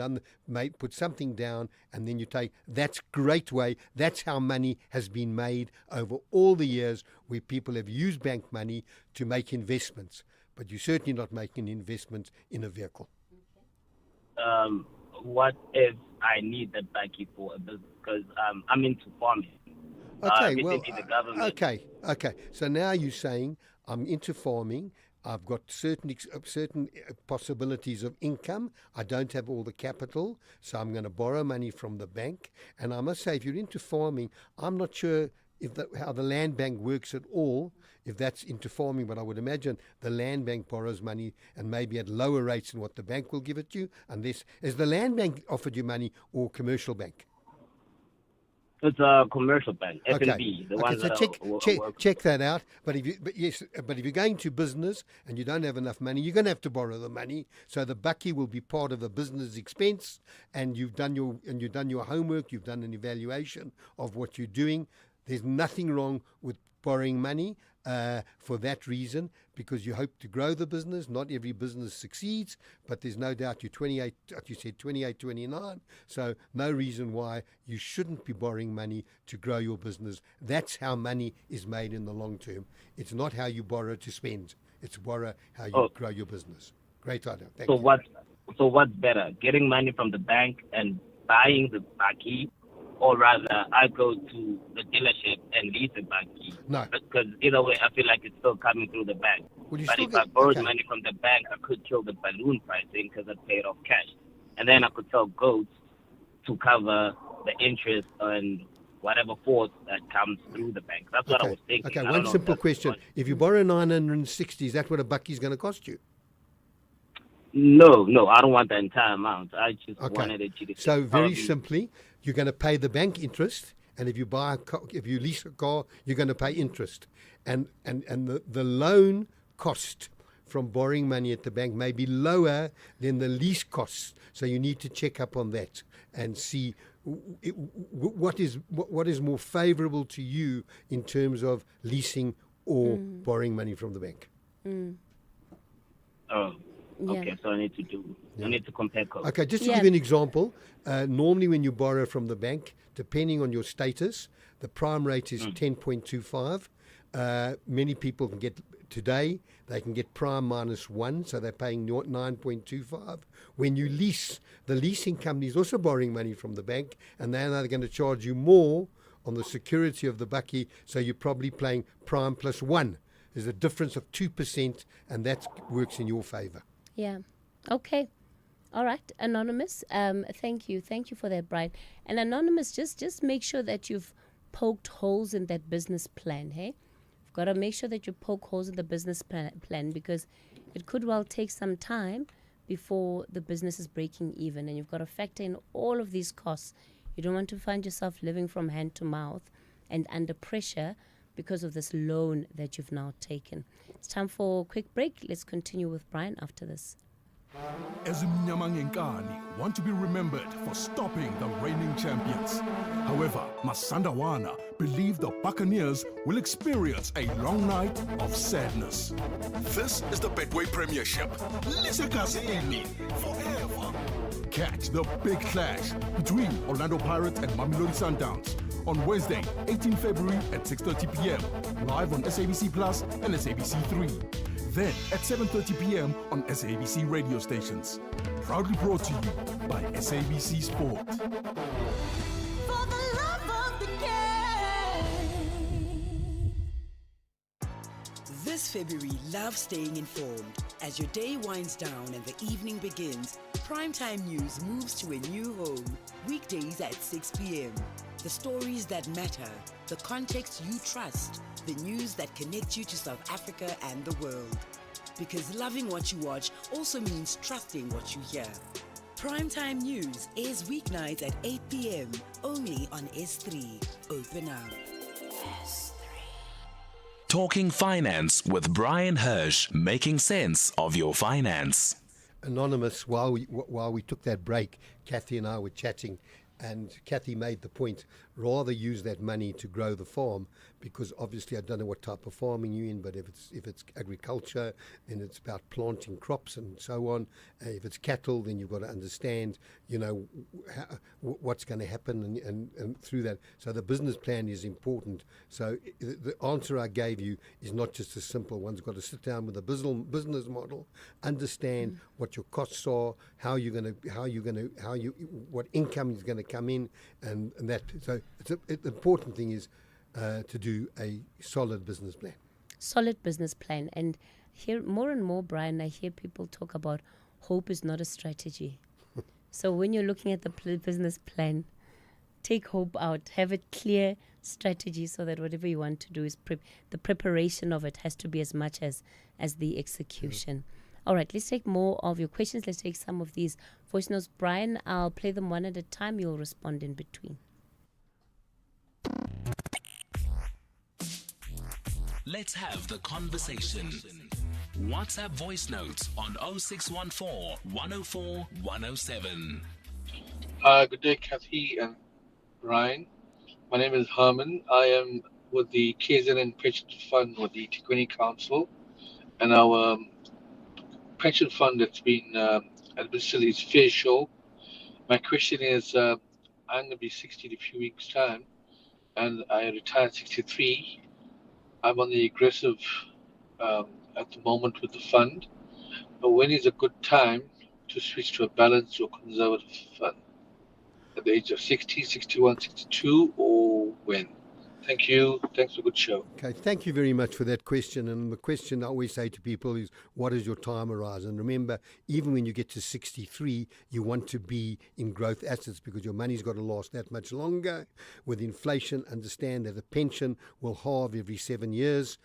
put something down and then you take, that's great way. That's how money has been made over all the years where people have used bank money to make investments. But you're certainly not making investments in a vehicle. What if I need that bucky for a business? Because I'm into farming. Okay, The government. Okay. So now you're saying I'm into farming. I've got certain possibilities of income. I don't have all the capital, so I'm going to borrow money from the bank. And I must say, if you're into farming, I'm not sure how the land bank works at all, if that's into farming, but I would imagine the land bank borrows money and maybe at lower rates than what the bank will give it to you, unless, has the land bank offered you money or commercial bank? It's a commercial bank, Okay. FNB, the ones So that check that out. But if you're going to business and you don't have enough money, you're going to have to borrow the money. So the bucky will be part of a business expense, and you've done your homework. You've done an evaluation of what you're doing. There's nothing wrong with borrowing money for that reason, because you hope to grow the business. Not every business succeeds, but there's no doubt you're 28, you said 28, 29, so no reason why you shouldn't be borrowing money to grow your business. That's how money is made in the long term. It's not how you borrow to spend. It's borrow how you grow your business. Great idea. Thank you. So what's better, getting money from the bank and buying the bucky, or rather I go to the dealership and lease the bucky? No. Because either way, I feel like it's still coming through the bank. Well, but if I borrowed money from the bank, I could kill the balloon pricing because I paid off cash. And then I could sell goats to cover the interest and whatever force that comes through the bank. That's what I was thinking. Okay, I don't one know simple if that's question. If you borrow 960, is that what a bucky's going to cost you? No, I don't want the entire amount. I just wanted it to. So very simply, you're going to pay the bank interest, and if you buy a car, if you lease a car, you're going to pay interest, and the loan cost from borrowing money at the bank may be lower than the lease costs. So you need to check up on that and see what is more favourable to you in terms of leasing or borrowing money from the bank. Oh. Okay, so I need to compare costs. Okay, just to give you an example, normally when you borrow from the bank, depending on your status, the prime rate is 10.25. Many people can get, today, they can get prime -1, so they're paying 9.25. When you lease, the leasing company is also borrowing money from the bank, and they're now going to charge you more on the security of the bucky, so you're probably paying prime +1. There's a difference of 2%, and that works in your favour. Yeah. Okay. All right. Anonymous. Thank you for that, Brian. And Anonymous, just make sure that you've poked holes in that business plan. Hey, you've got to make sure that you poke holes in the business plan, because it could well take some time before the business is breaking even, and you've got to factor in all of these costs. You don't want to find yourself living from hand to mouth and under pressure because of this loan that you've now taken. It's time for a quick break. Let's continue with Brian after this. Ezimnyama Ngenkani want to be remembered for stopping the reigning champions. However, Masandawana believe the Buccaneers will experience a long night of sadness. This is the Betway Premiership. Lisekazini forever. Catch the big clash between Orlando Pirates and Mamelodi Sundowns on Wednesday, 18 February at 6:30 p.m. live on SABC Plus and SABC3. Then at 7:30 p.m. on SABC radio stations. Proudly brought to you by SABC Sport. For the love of the game. This February, love staying informed. As your day winds down and the evening begins, Primetime News moves to a new home. Weekdays at 6 p.m. The stories that matter, the context you trust, the news that connects you to South Africa and the world. Because loving what you watch also means trusting what you hear. Primetime News is weeknights at 8 p.m. only on S3. Open up. Talking Finance with Brian Hirsch, making sense of your finance. Anonymous, while we took that break, Cathy and I were chatting, and Cathy made the point, rather use that money to grow the farm, because obviously I don't know what type of farming you're in, but if it's agriculture, then it's about planting crops and so on. If it's cattle, then you've got to understand, what's going to happen and through that. So the business plan is important. So the answer I gave you is not just a simple. One's got to sit down with a business model, understand what your costs are, what income is going to come in, and that. So the important thing is to do a solid business plan. Solid business plan. And here, more and more, Brian, I hear people talk about hope is not a strategy. So when you're looking at the business plan, take hope out, have a clear strategy so that whatever you want to do is the preparation of it has to be as much as the execution. All right, let's take more of your questions. Let's take some of these voice notes. Brian, I'll play them one at a time. You'll respond in between. Let's have the conversation. WhatsApp voice notes on 0614 104 107. Good day, Cathy and Brian. My name is Herman. I am with the KZN Pension Fund with the Tikwini Council, and our pension fund that's been administered is Fair Show. My question is, I'm going to be 60 in a few weeks' time, and I retired 63. I'm on the aggressive at the moment with the fund. But when is a good time to switch to a balanced or conservative fund? At the age of 60, 61, 62, or when? Thank you. Thanks for a good show. Okay, thank you very much for that question. And the question I always say to people is, what is your time horizon? Remember, even when you get to 63, you want to be in growth assets because your money's got to last that much longer. With inflation, understand that a pension will halve every 7 years.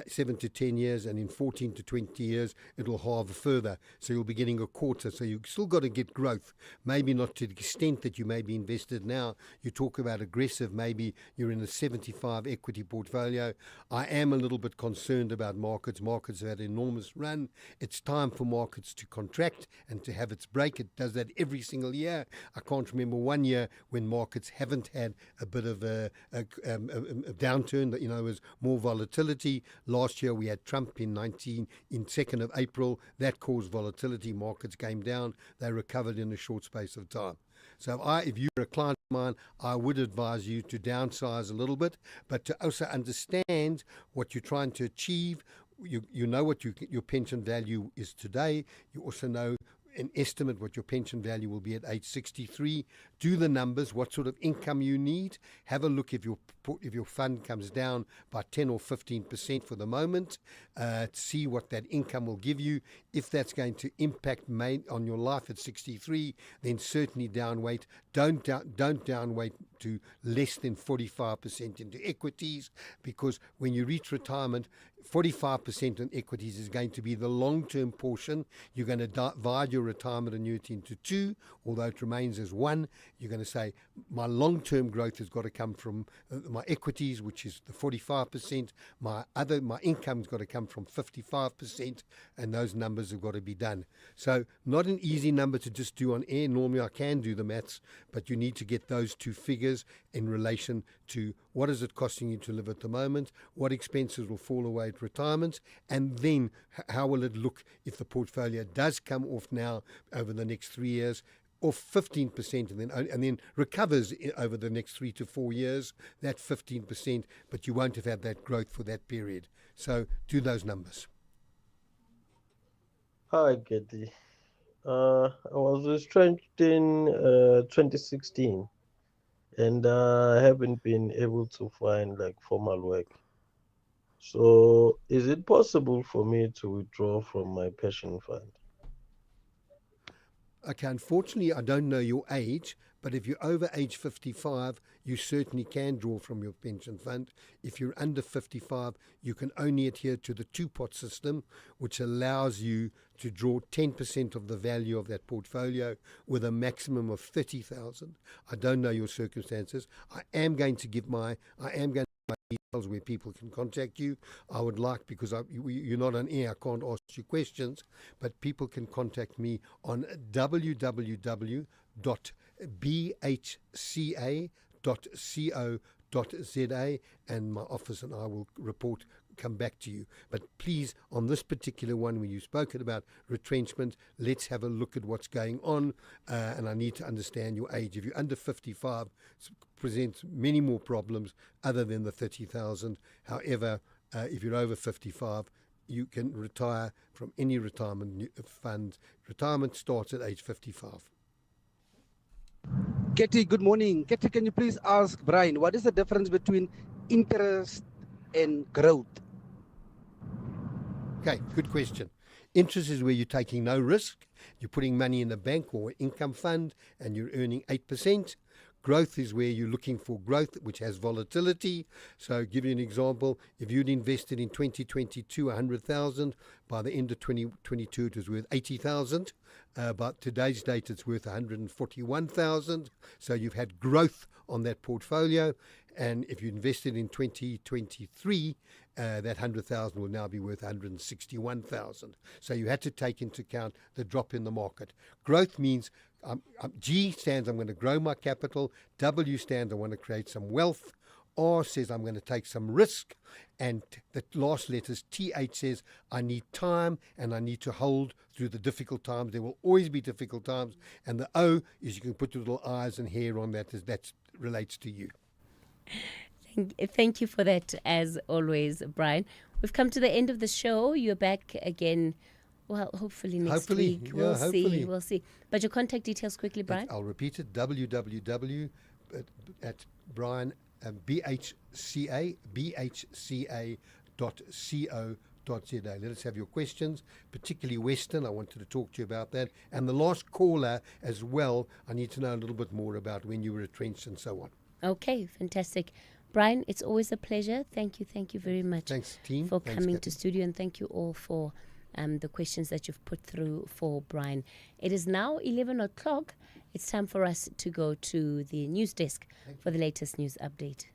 7 to 10 years, and in 14 to 20 years it'll halve further, so you'll be getting a quarter. So you've still got to get growth, maybe not to the extent that you may be invested now. You talk about aggressive, maybe you're in a 75 equity portfolio. I am a little bit concerned about markets. Markets have had an enormous run. It's time for markets to contract and to have its break. It does that every single year. I can't remember one year when markets haven't had a bit of a downturn, that there was more volatility. Last year we had Trump in 2nd of April. That caused volatility. Markets came down. They recovered in a short space of time. So if you're a client of mine, I would advise you to downsize a little bit, but to also understand what you're trying to achieve. You know what your pension value is today. You also know an estimate what your pension value will be at age 63. Do the numbers, what sort of income you need. Have a look if your fund comes down by 10 or 15% for the moment. See what that income will give you. If that's going to impact on your life at 63, then certainly downweight. Don't downweight to less than 45% into equities, because when you reach retirement, 45% in equities is going to be the long-term portion. You're going to divide your retirement annuity into two, although it remains as one. You're going to say, my long-term growth has got to come from my equities, which is the 45%. My income's got to come from 55%, and those numbers have got to be done. So not an easy number to just do on air. Normally I can do the maths, but you need to get those two figures in relation to what is it costing you to live at the moment, what expenses will fall away at retirement, and then how will it look if the portfolio does come off now over the next 3 years, off 15%, and then recovers over the next 3 to 4 years, that 15%, but you won't have had that growth for that period. So do those numbers. Hi, Cathy. I was retrenched in 2016, and I haven't been able to find formal work. So is it possible for me to withdraw from my pension fund? Okay, unfortunately, I don't know your age, but if you're over age 55, you certainly can draw from your pension fund. If you're under 55, you can only adhere to the two-pot system, which allows you to draw 10% of the value of that portfolio with a maximum of 30,000. I don't know your circumstances. I am going to give my details where people can contact you. I would like, because you're not on air, I can't ask you questions, but people can contact me on www.bhca.co.za, and my office and I will come back to you. But please, on this particular one, when you've spoken about retrenchment, let's have a look at what's going on, and I need to understand your age. If you're under 55, it presents many more problems other than the 30,000. However, if you're over 55, you can retire from any retirement fund. Retirement starts at age 55. Cathy, good morning. Cathy, can you please ask Brian, what is the difference between interest and growth? Okay, good question. Interest is where you're taking no risk. You're putting money in a bank or income fund and you're earning 8%. Growth is where you're looking for growth, which has volatility. So, give you an example. If you'd invested in 2022 100,000, by the end of 2022 it was worth 80,000. But today's date it's worth 141,000. So you've had growth on that portfolio. And if you invested in 2023, that 100,000 will now be worth 161,000. So you had to take into account the drop in the market. Growth means G stands I'm going to grow my capital. W stands I want to create some wealth. R says I'm going to take some risk. And the last letters, TH, says I need time and I need to hold through the difficult times. There will always be difficult times. And the O is you can put your little eyes and hair on that, as that relates to you. Thank you for that, as always, Brian. We've come to the end of the show. You're back again, well, hopefully next week. We'll see. We'll see. But your contact details quickly, Brian. I'll repeat it, bhca.co.za. Let us have your questions, particularly Western. I wanted to talk to you about that. And the last caller as well, I need to know a little bit more about when you were retrenched and so on. Okay, fantastic. Brian, it's always a pleasure. Thank you very much. Thanks, team. For coming to studio, and thank you all for the questions that you've put through for Brian. It is now 11 o'clock. It's time for us to go to the news desk for the latest news update.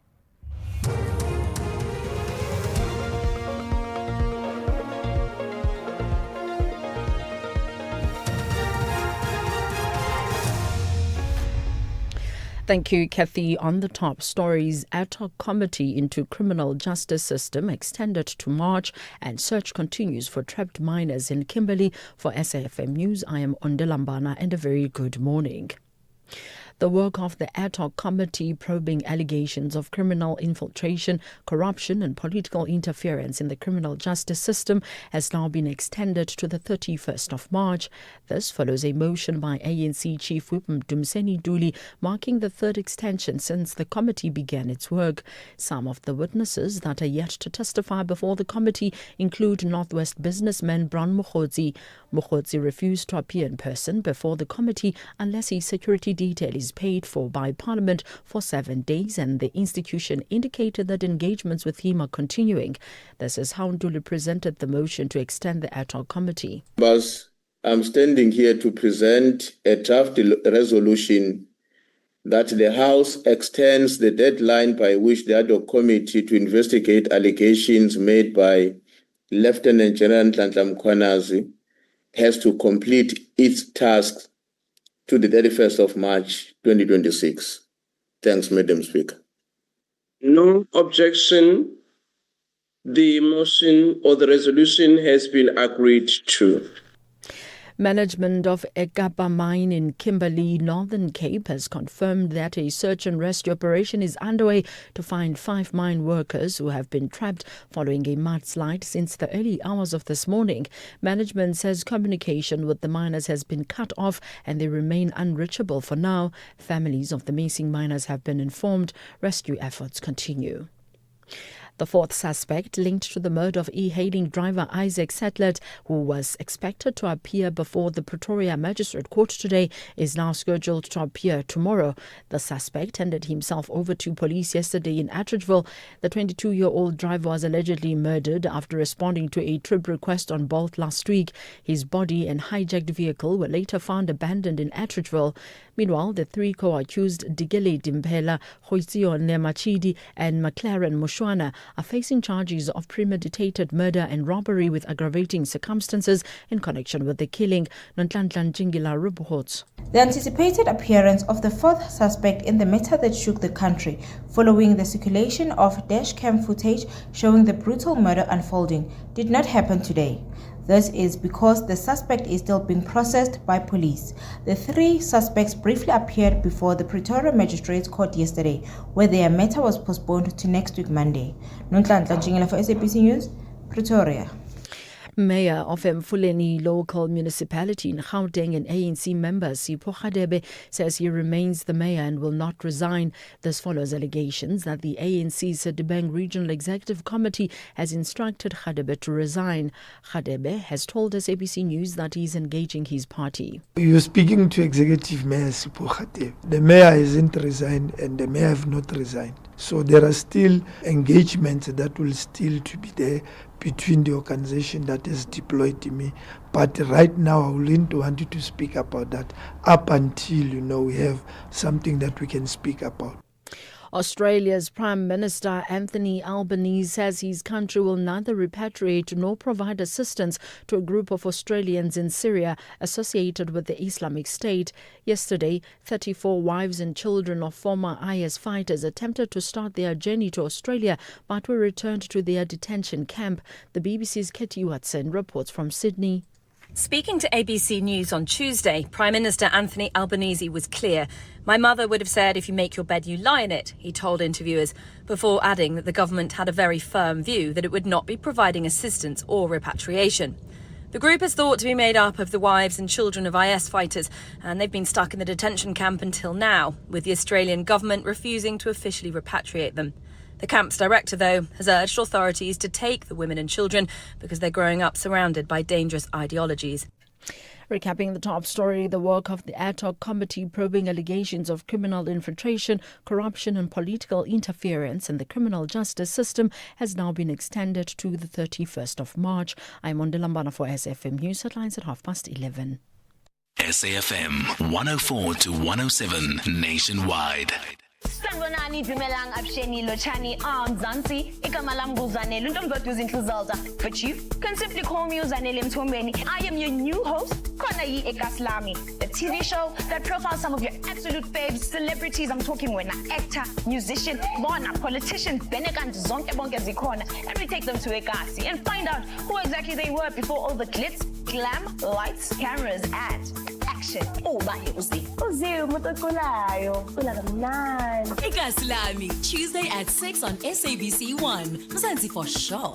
Thank you, Cathy. On the top stories, ad hoc committee into criminal justice system extended to March, and search continues for trapped miners in Kimberley. For SAFM News, I am Ondelambana, and a very good morning. The work of the ad hoc committee probing allegations of criminal infiltration, corruption and political interference in the criminal justice system has now been extended to the 31st of March. This follows a motion by ANC Chief Whip Mdumiseni Duli marking the third extension since the committee began its work. Some of the witnesses that are yet to testify before the committee include Northwest businessman Bran Mokhodzi. Mokhodzi refused to appear in person before the committee unless his security detail is paid for by Parliament for 7 days, and the institution indicated that engagements with him are continuing. This is how Nduli presented the motion to extend the ad hoc committee. I'm standing here to present a draft resolution that the House extends the deadline by which the ad hoc committee to investigate allegations made by Lieutenant General Nhlanhla Mkhwanazi has to complete its tasks to the 31st of March 2026. Thanks, Madam Speaker. No objection. The motion or the resolution has been agreed to. Management of Ekapa mine in Kimberley, Northern Cape has confirmed that a search and rescue operation is underway to find 5 mine workers who have been trapped following a mudslide since the early hours of this morning. Management says communication with the miners has been cut off and they remain unreachable for now. Families of the missing miners have been informed. Rescue efforts continue. The fourth suspect linked to the murder of e-hailing driver Isaac Settlet, who was expected to appear before the Pretoria Magistrate Court today, is now scheduled to appear tomorrow. The suspect handed himself over to police yesterday in Atteridgeville. The 22-year-old driver was allegedly murdered after responding to a trip request on Bolt last week. His body and hijacked vehicle were later found abandoned in Atteridgeville. Meanwhile, the three co-accused Digele Dimpela, Khoitsio Nemachidi and McLaren Mushwana are facing charges of premeditated murder and robbery with aggravating circumstances in connection with the killing. Nontlanhla Njingila reports. The anticipated appearance of the fourth suspect in the matter that shook the country, following the circulation of dashcam footage showing the brutal murder unfolding, did not happen today. This is because the suspect is still being processed by police. The three suspects briefly appeared before the Pretoria Magistrates Court yesterday, where their matter was postponed to next week Monday. Nontlanhla Njingila for SABC News, Pretoria. Mayor of Mfuleni local municipality in Gauteng and ANC member Sipho Radebe says he remains the mayor and will not resign. This follows allegations that the ANC's Sedibeng Regional Executive Committee has instructed Radebe to resign. Radebe has told SABC News that he is engaging his party. You're speaking to Executive Mayor Sipho Radebe. The mayor hasn't resigned and the mayor have not resigned. So there are still engagements that will still to be there between the organization that has deployed me. But right now, I wouldn't want you to speak about that up until, we have something that we can speak about. Australia's Prime Minister Anthony Albanese says his country will neither repatriate nor provide assistance to a group of Australians in Syria associated with the Islamic State. Yesterday, 34 wives and children of former IS fighters attempted to start their journey to Australia but were returned to their detention camp. The BBC's Katie Watson reports from Sydney. Speaking to ABC News on Tuesday, Prime Minister Anthony Albanese was clear. "My mother would have said, if you make your bed, you lie in it," he told interviewers, before adding that the government had a very firm view that it would not be providing assistance or repatriation. The group is thought to be made up of the wives and children of IS fighters, and they've been stuck in the detention camp until now, with the Australian government refusing to officially repatriate them. The camp's director, though, has urged authorities to take the women and children because they're growing up surrounded by dangerous ideologies. Recapping the top story, the work of the ad hoc committee probing allegations of criminal infiltration, corruption and political interference in the criminal justice system has now been extended to the 31st of March. I'm Mondelambana for SAFM News Headlines at 11:30. SAFM 104 to 107 nationwide. Sanibonani dumelang absheni lochani Mzansi igama lam nguzanele untomdodwa izinhluzalta, but you can simply call me Uzanele Mthombeni. I am your new host khona yi Ekaslami, the TV show that profiles some of your absolute faves, celebrities. I'm talking wena actor, musician, bona politician, benekant zonke bonke zikhona, and we take them to Ekasi and find out who exactly they were before all the glitz, glam, lights, cameras and action. Ekaslami, Tuesday at 6 on SABC 1. Mzansi for sure.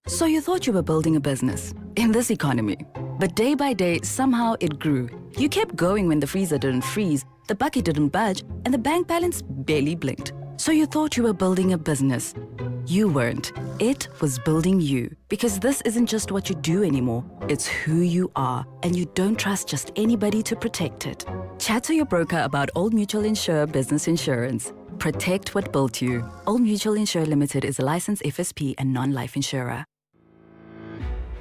So you thought you were building a business in this economy, but day by day, somehow it grew. You kept going when the freezer didn't freeze, the bucket didn't budge, and the bank balance barely blinked. So you thought you were building a business. You weren't. It was building you. Because this isn't just what you do anymore. It's who you are. And you don't trust just anybody to protect it. Chat to your broker about Old Mutual Insure Business Insurance. Protect what built you. Old Mutual Insure Limited is a licensed FSP and non-life insurer.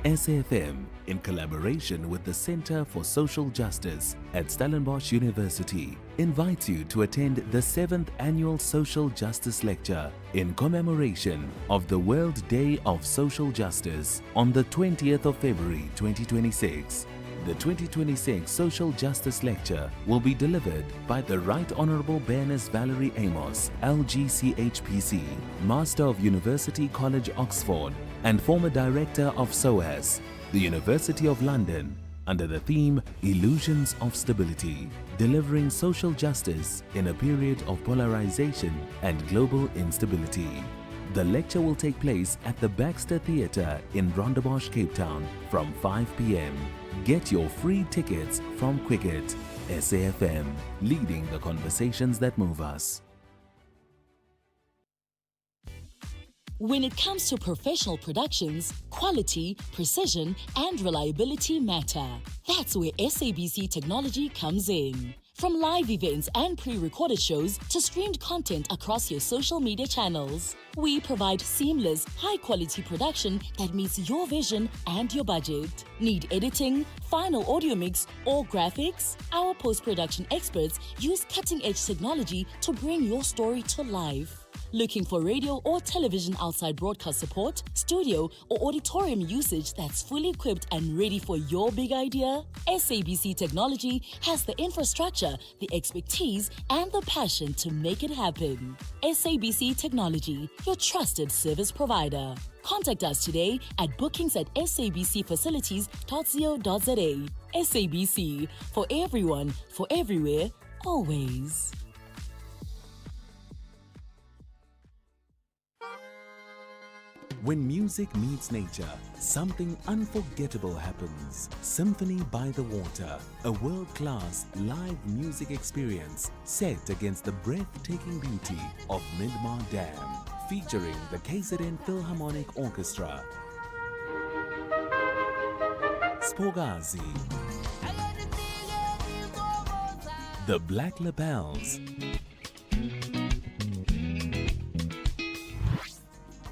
SAFM, in collaboration with the Center for Social Justice at Stellenbosch University, invites you to attend the 7th Annual Social Justice Lecture in commemoration of the World Day of Social Justice on the 20th of February 2026. The 2026 Social Justice Lecture will be delivered by the Right Honourable Baroness Valerie Amos, LGCHPC, Master of University College Oxford, and former Director of SOAS, the University of London, under the theme Illusions of Stability, delivering social justice in a period of polarization and global instability. The lecture will take place at the Baxter Theatre in Rondebosch, Cape Town from 5 p.m. Get your free tickets from Quicket. SAFM, leading the conversations that move us. When it comes to professional productions, quality, precision, and reliability matter. That's where SABC technology comes in. From live events and pre-recorded shows to streamed content across your social media channels, we provide seamless, high-quality production that meets your vision and your budget. Need editing, final audio mix, or graphics? Our post-production experts use cutting-edge technology to bring your story to life. Looking for radio or television outside broadcast support, studio or auditorium usage that's fully equipped and ready for your big idea? SABC Technology has the infrastructure, the expertise, and the passion to make it happen. SABC Technology, your trusted service provider. Contact us today at bookings@sabcfacilities.co.za. SABC, for everyone, for everywhere, always. When music meets nature, something unforgettable happens. Symphony by the Water, a world-class live music experience set against the breathtaking beauty of Midmar Dam, featuring the KZN Philharmonic Orchestra, Spogazi, the Black Lapels,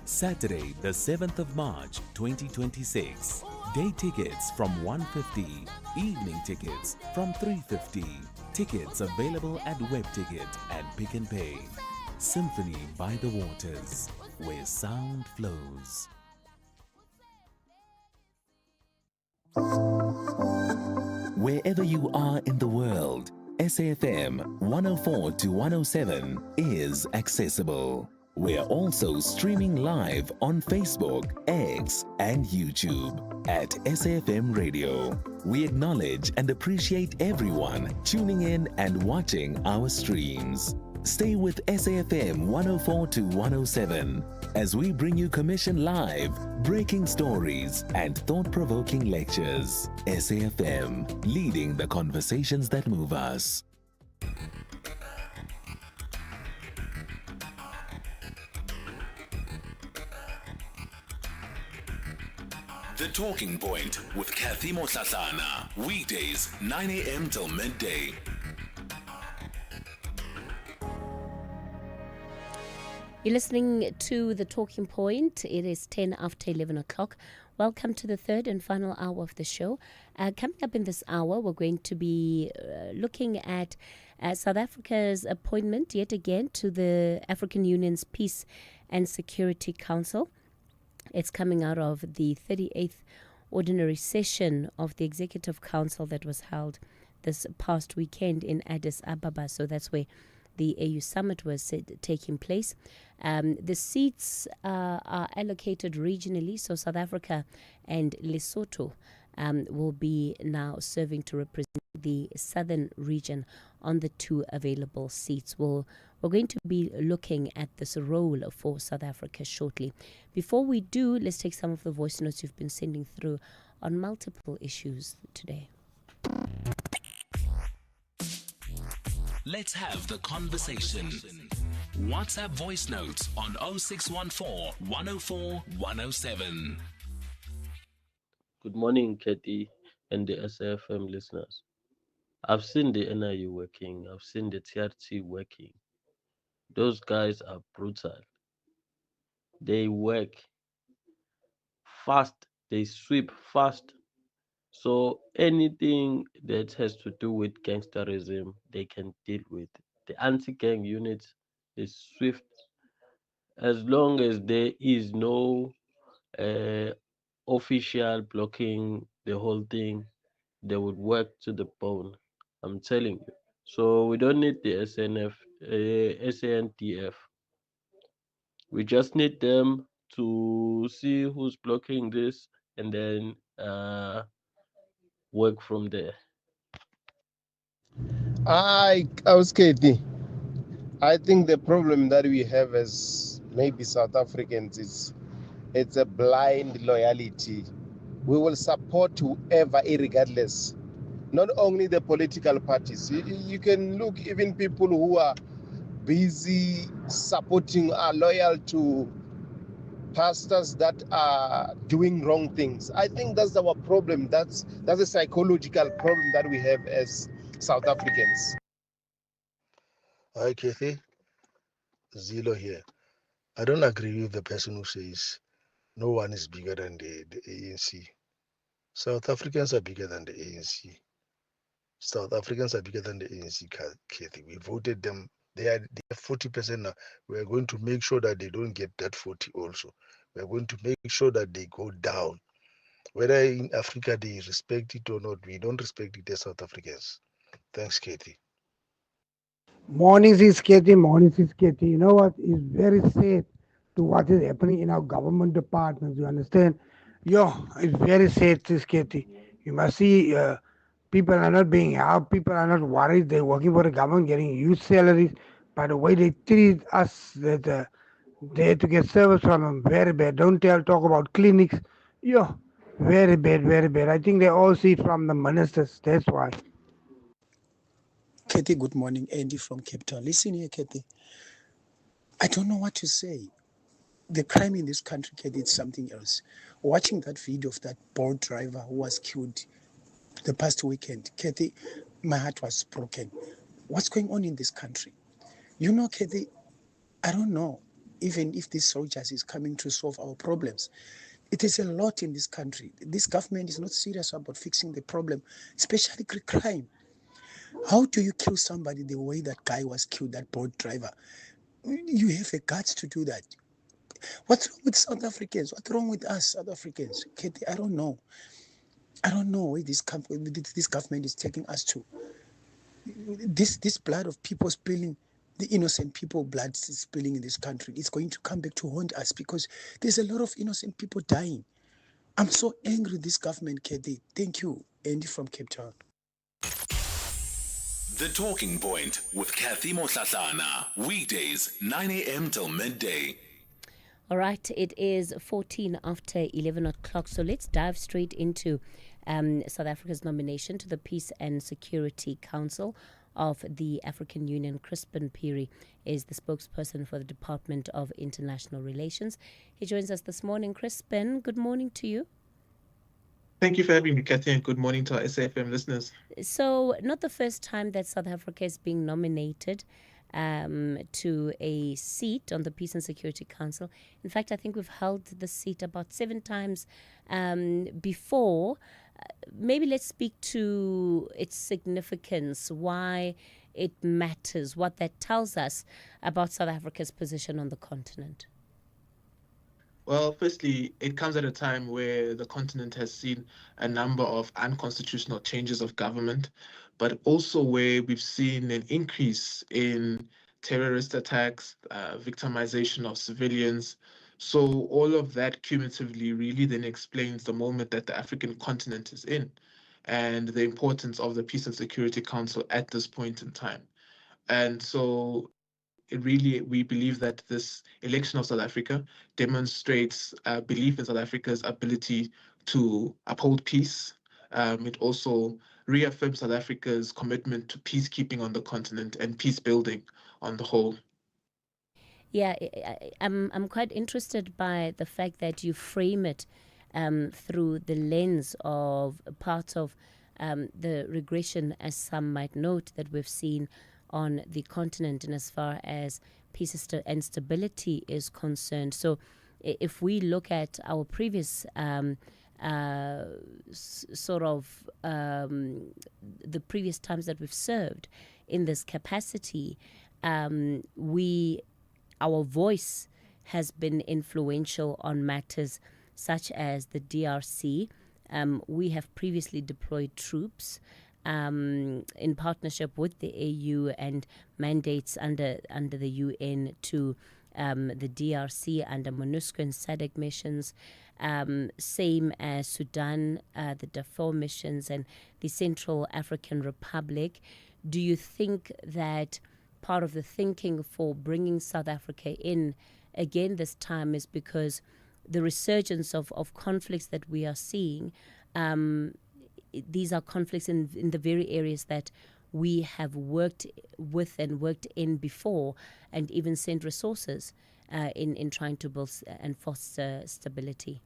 Saturday, the 7th of March, 2026. Day tickets from 150, evening tickets from 350. Tickets available at WebTicket and Pick and Pay. Symphony by the Waters, where sound flows. Wherever you are in the world, SAFM 104 to 107 is accessible. We're also streaming live on Facebook, X, and YouTube at SAFM Radio. We acknowledge and appreciate everyone tuning in and watching our streams. Stay with SAFM 104 to 107 as we bring you commission live, breaking stories, and thought-provoking lectures. SAFM, leading the conversations that move us. The Talking Point with Cathy Mohlahlana. Weekdays, 9 a.m. till midday. You're listening to The Talking Point. It is 10 after 11 o'clock. Welcome to the third and final hour of the show. Coming up in this hour, we're going to be looking at South Africa's appointment yet again to the African Union's Peace and Security Council. It's coming out of the 38th ordinary session of the Executive Council that was held this past weekend in Addis Ababa. So that's where the AU summit was taking place. The seats are allocated regionally, so South Africa and Lesotho will be now serving to represent the southern region on the two available seats. We're going to be looking at this role for South Africa shortly. Before we do, let's take some of the voice notes you've been sending through on multiple issues today. Let's have the conversation. WhatsApp voice notes on 0614 104 107. Good morning, Cathy and the SAFM listeners. I've seen the NIU working. I've seen the TRT working. Those guys are brutal. They work fast. They sweep fast. So anything that has to do with gangsterism, they can deal with. The anti-gang units is swift. As long as there is no official blocking the whole thing, they would work to the bone. I'm telling you. So we don't need the SANDF. We just need them to see who's blocking this and then work from there. I was Cathy. I think the problem that we have as maybe South Africans is it's a blind loyalty. We will support whoever, irregardless. not only the political parties. You can look even people who are busy supporting, are loyal to pastors that are doing wrong things. I think that's our problem. That's a psychological problem that we have as South Africans. Hi, Kathy. Zilo here. I don't agree with the person who says no one is bigger than the ANC. South Africans are bigger than the ANC. South Africans are bigger than the ANC, Kathy. We voted them. They are 40% now. We are going to make sure that they don't get that 40 also. We are going to make sure that they go down. Whether in Africa they respect it or not, we don't respect it as South Africans. Thanks, Kathy. Morning, sis Katie. Morning, sis Katie. You know what? It's very sad to what is happening in our government departments. You understand? Yo, it's very sad, sis Katie. You must see people are not being helped. People are not worried. They're working for the government, getting huge salaries. By the way they treat us, that they have to get service from them. Very bad. Don't talk about clinics. Yo, very bad, very bad. I think they all see it from the ministers. That's why. Kathy, good morning. Andy from Cape Town. Listen here, Kathy. I don't know what to say. The crime in this country, Kathy, it's something else. Watching that video of that boat driver who was killed the past weekend, Kathy, my heart was broken. What's going on in this country? You know, Kathy, I don't know even if these soldiers is coming to solve our problems. It is a lot in this country. This government is not serious about fixing the problem, especially crime. How do you kill somebody the way that guy was killed, that boat driver? You have a guts to do that. What's wrong with South Africans? What's wrong with us, South Africans? Katie, I don't know. I don't know where this government is taking us to. This blood of people spilling, the innocent people blood is spilling in this country. It's going to come back to haunt us because there's a lot of innocent people dying. I'm so angry with this government, Katie. Thank you, Andy from Cape Town. The Talking Point with Cathy Mohlahlana. Weekdays, 9 a.m. till midday. All right, it is 14 after 11 o'clock. So let's dive straight into South Africa's nomination to the Peace and Security Council of the African Union. Crispin Piri is the spokesperson for the Department of International Relations. He joins us this morning. Crispin, good morning to you. Thank you for having me, Cathy, and good morning to our SAFM listeners. So, not the first time that South Africa is being nominated to a seat on the Peace and Security Council. In fact, I think we've held the seat about 7 times before. Maybe let's speak to its significance, why it matters, what that tells us about South Africa's position on the continent. Well, firstly, it comes at a time where the continent has seen a number of unconstitutional changes of government, but also where we've seen an increase in terrorist attacks, victimization of civilians. So all of that cumulatively really then explains the moment that the African continent is in and the importance of the Peace and Security Council at this point in time. And so we believe that this election of South Africa demonstrates belief in South Africa's ability to uphold peace. It also reaffirms South Africa's commitment to peacekeeping on the continent and peace building on the whole. Yeah, I'm quite interested by the fact that you frame it through the lens of part of the regression, as some might note, that we've seen on the continent and as far as peace and stability is concerned. So if we look at our previous the previous times that we've served in this capacity, our voice has been influential on matters such as the DRC. We have previously deployed troops in partnership with the AU and mandates under the UN to the DRC under MONUSCO and SADC missions, same as Sudan, the Darfur missions, and the Central African Republic. Do you think that part of the thinking for bringing South Africa in again this time is because the resurgence of conflicts that we are seeing these are conflicts in the very areas that we have worked with and worked in before, and even sent resources in trying to build and foster stability?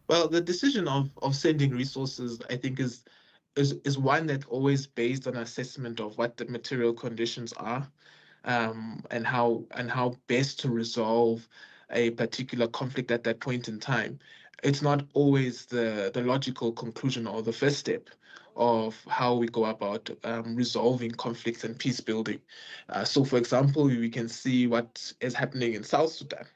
Well, the decision of sending resources, I think, is one that always based on assessment of what the material conditions are, and how best to resolve a particular conflict at that point in time. It's not always the logical conclusion or the first step of how we go about resolving conflicts and peace building. So, for example, we can see what is happening in South Sudan.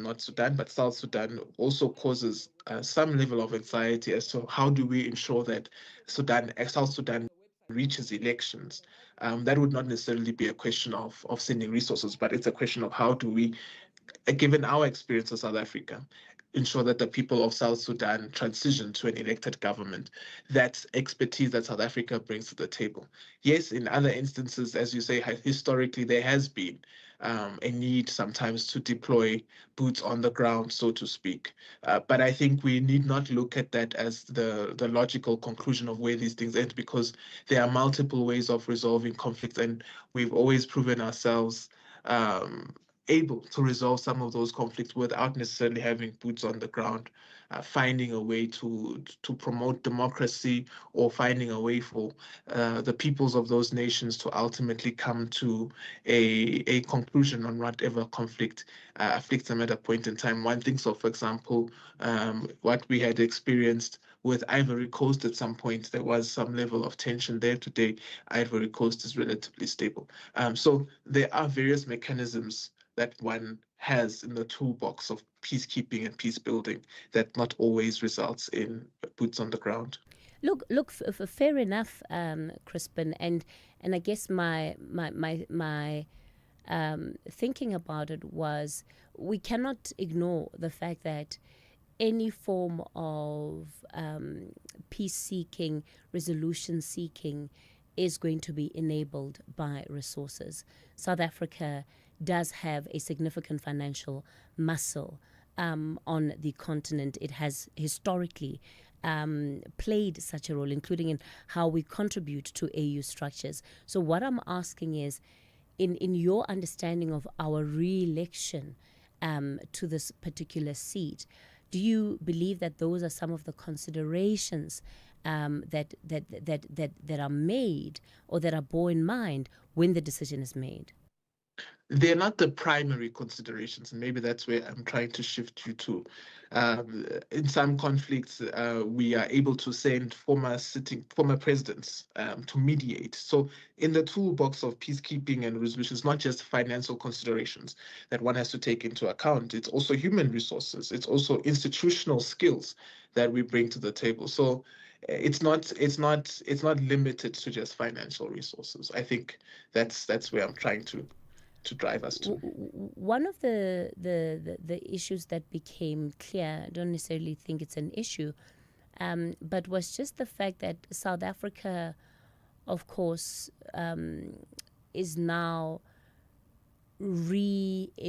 Not Sudan, but South Sudan also causes some level of anxiety as to how do we ensure that South Sudan reaches elections. That would not necessarily be a question of sending resources, but it's a question of how do we, given our experience of South Africa, ensure that the people of South Sudan transition to an elected government. That's expertise that South Africa brings to the table. Yes, in other instances, as you say, historically, there has been a need sometimes to deploy boots on the ground, so to speak. But I think we need not look at that as the logical conclusion of where these things end, because there are multiple ways of resolving conflicts, and we've always proven ourselves able to resolve some of those conflicts without necessarily having boots on the ground, finding a way to promote democracy, or finding a way for the peoples of those nations to ultimately come to a conclusion on whatever conflict afflicts them at a point in time. One thinks of, for example, what we had experienced with Ivory Coast at some point. There was some level of tension there. Today, Ivory Coast is relatively stable. So there are various mechanisms that one has in the toolbox of peacekeeping and peace building that not always results in boots on the ground. Look, fair enough, Crispin, and I guess my thinking about it was, we cannot ignore the fact that any form of peace seeking, resolution seeking, is going to be enabled by resources. South Africa does have a significant financial muscle on the continent. It has historically played such a role, including in how we contribute to AU structures. So what I'm asking is, in your understanding of our re-election to this particular seat, do you believe that those are some of the considerations that are made, or that are borne in mind when the decision is made? They're not the primary considerations, and maybe that's where I'm trying to shift you to. In some conflicts, we are able to send former presidents to mediate. So in the toolbox of peacekeeping and resolution, it's not just financial considerations that one has to take into account. It's also human resources. It's also institutional skills that we bring to the table. So it's not limited to just financial resources. I think that's where I'm trying to drive us to. One of the issues that became clear, I don't necessarily think it's an issue, but was just the fact that South Africa, of course, is now reinforcing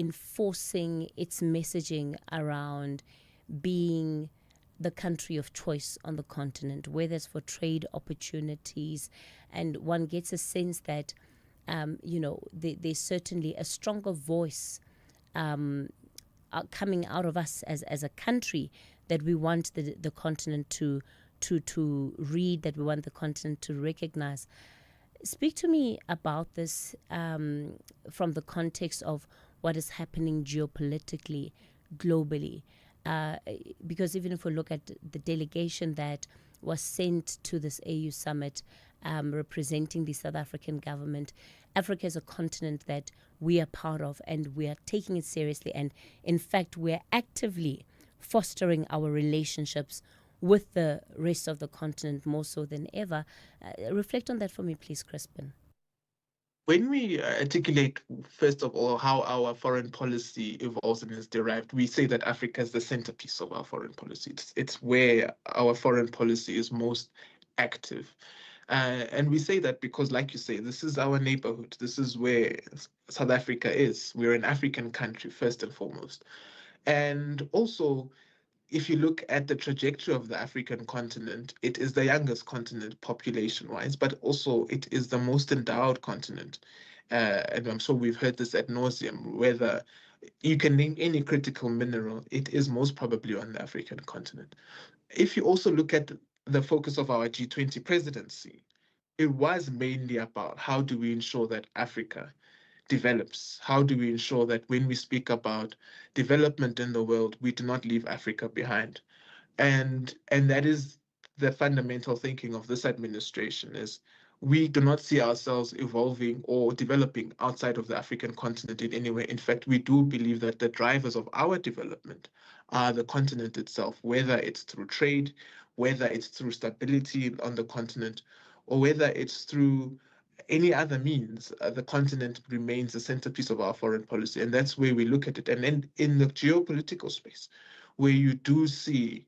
its messaging around being the country of choice on the continent, whether it's for trade opportunities, and one gets a sense that there's certainly a stronger voice coming out of us as a country, that we want the continent to read, that we want the continent to recognize. Speak to me about this from the context of what is happening geopolitically, globally. Because even if we look at the delegation that was sent to this AU summit, representing the South African government, Africa is a continent that we are part of, and we are taking it seriously. And in fact, we're actively fostering our relationships with the rest of the continent more so than ever. Reflect on that for me, please, Crispin. When we articulate, first of all, how our foreign policy evolves and is derived, we say that Africa is the centerpiece of our foreign policy. It's where our foreign policy is most active. And we say that because, like you say, this is our neighborhood. This is where South Africa is. We're an African country, first and foremost. And also, if you look at the trajectory of the African continent, it is the youngest continent population-wise, but also it is the most endowed continent. And I'm sure we've heard this ad nauseum, whether you can name any critical mineral, it is most probably on the African continent. If you also look at the focus of our G20 presidency, it was mainly about how do we ensure that Africa develops? How do we ensure that when we speak about development in the world, we do not leave Africa behind? And that is the fundamental thinking of this administration is we do not see ourselves evolving or developing outside of the African continent in any way. In fact, we do believe that the drivers of our development are the continent itself, whether it's through trade, whether it's through stability on the continent, or whether it's through any other means, the continent remains the centerpiece of our foreign policy. And that's where we look at it. And then in the geopolitical space, where you do see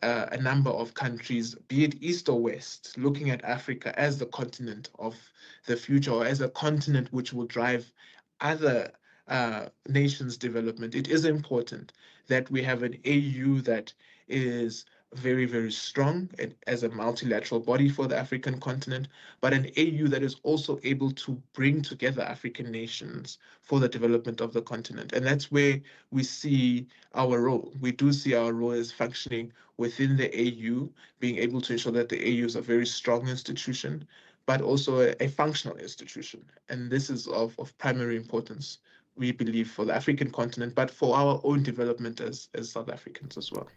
a number of countries, be it East or West, looking at Africa as the continent of the future or as a continent which will drive other nations' development, it is important that we have an AU that is very, very strong as a multilateral body for the African continent, but an AU that is also able to bring together African nations for the development of the continent. And that's where we see our role. We do see our role as functioning within the AU, being able to ensure that the AU is a very strong institution, but also a functional institution. And this is of primary importance, we believe, for the African continent, but for our own development as South Africans as well.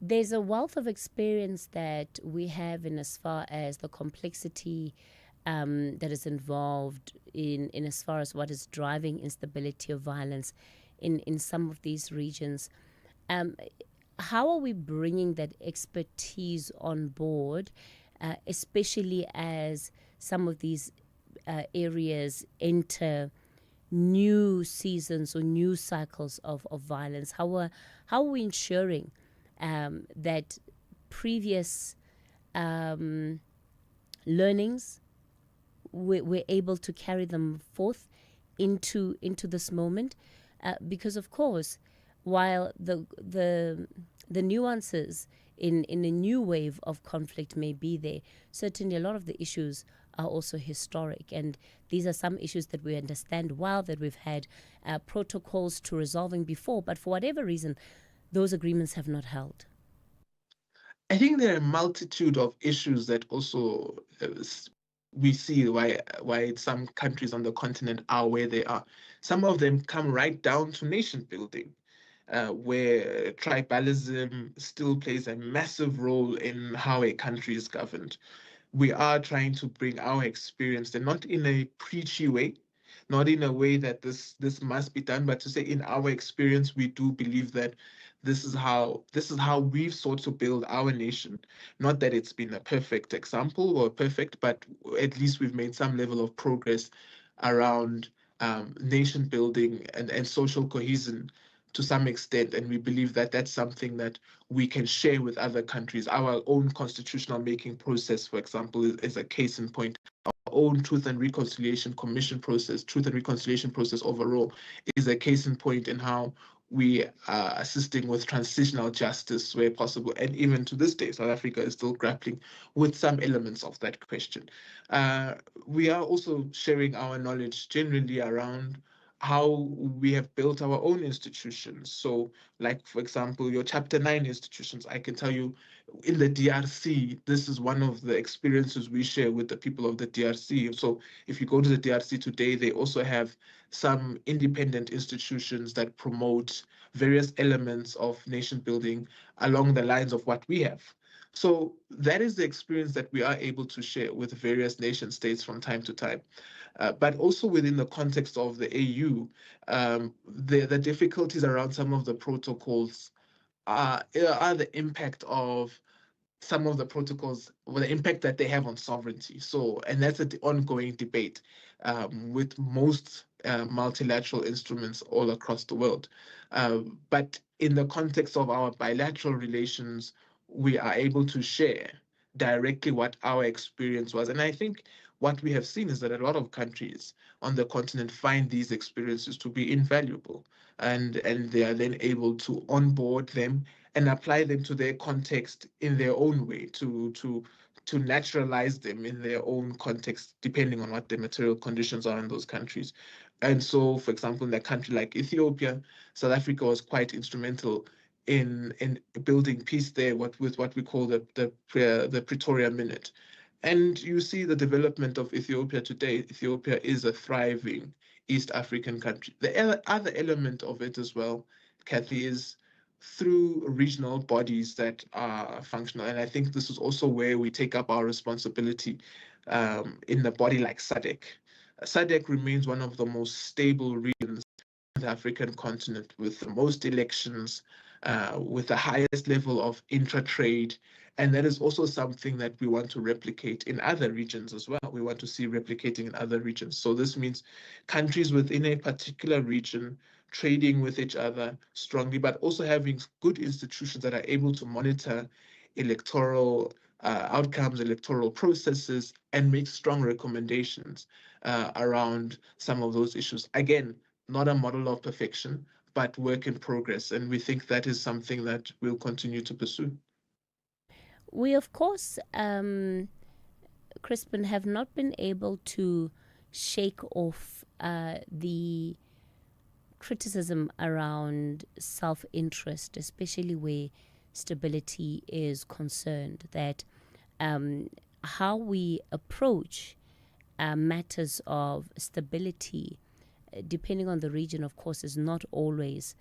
There's a wealth of experience that we have in as far as the complexity that is involved in as far as what is driving instability or violence in some of these regions. How are we bringing that expertise on board, especially as some of these areas enter new seasons or new cycles of violence? How are we ensuring that previous learnings, we're able to carry them forth into this moment? Because of course, while the nuances in a new wave of conflict may be there, certainly a lot of the issues are also historic, and these are some issues that we understand well, that we've had protocols to resolving before, but for whatever reason, those agreements have not held. I think there are a multitude of issues that also we see why some countries on the continent are where they are. Some of them come right down to nation building, where tribalism still plays a massive role in how a country is governed. We are trying to bring our experience, and not in a preachy way, not in a way that this must be done, but to say in our experience, we do believe that this is how we've sought to build our nation. Not that it's been a perfect example or perfect, but at least we've made some level of progress around nation building and social cohesion to some extent, and we believe that that's something that we can share with other countries. Our own constitutional making process, for example, is a case in point. Our own Truth and Reconciliation Commission process, Truth and Reconciliation process overall, is a case in point in how we are assisting with transitional justice where possible. And even to this day, South Africa is still grappling with some elements of that question. We are also sharing our knowledge generally around how we have built our own institutions. So, like, for example, your Chapter 9 institutions, I can tell you in the DRC, this is one of the experiences we share with the people of the DRC. So if you go to the DRC today, they also have some independent institutions that promote various elements of nation building along the lines of what we have. So that is the experience that we are able to share with various nation states from time to time. But also within the context of the AU, the difficulties around some of the protocols are the impact of some of the protocols, or the impact that they have on sovereignty. So, and that's an ongoing debate with most multilateral instruments all across the world. But in the context of our bilateral relations, we are able to share directly what our experience was. And I think what we have seen is that a lot of countries on the continent find these experiences to be invaluable, and they are then able to onboard them and apply them to their context in their own way, to naturalize them in their own context, depending on what the material conditions are in those countries. And so, for example, in a country like Ethiopia, South Africa was quite instrumental in building peace there, with what we call the Pretoria Minute. And you see the development of Ethiopia today. Ethiopia is a thriving East African country. The other element of it as well, Cathy, is through regional bodies that are functional. And I think this is also where we take up our responsibility in a body like SADC. SADC remains one of the most stable regions on the African continent, with the most elections, with the highest level of intra-trade. And that is also something that we want to replicate in other regions as well. We want to see replicating in other regions. So this means countries within a particular region trading with each other strongly, but also having good institutions that are able to monitor electoral outcomes, electoral processes, and make strong recommendations around some of those issues. Again, not a model of perfection, but work in progress. And we think that is something that we'll continue to pursue. We, of course, Crispin, have not been able to shake off the criticism around self-interest, especially where stability is concerned, that how we approach matters of stability, depending on the region, of course, is not always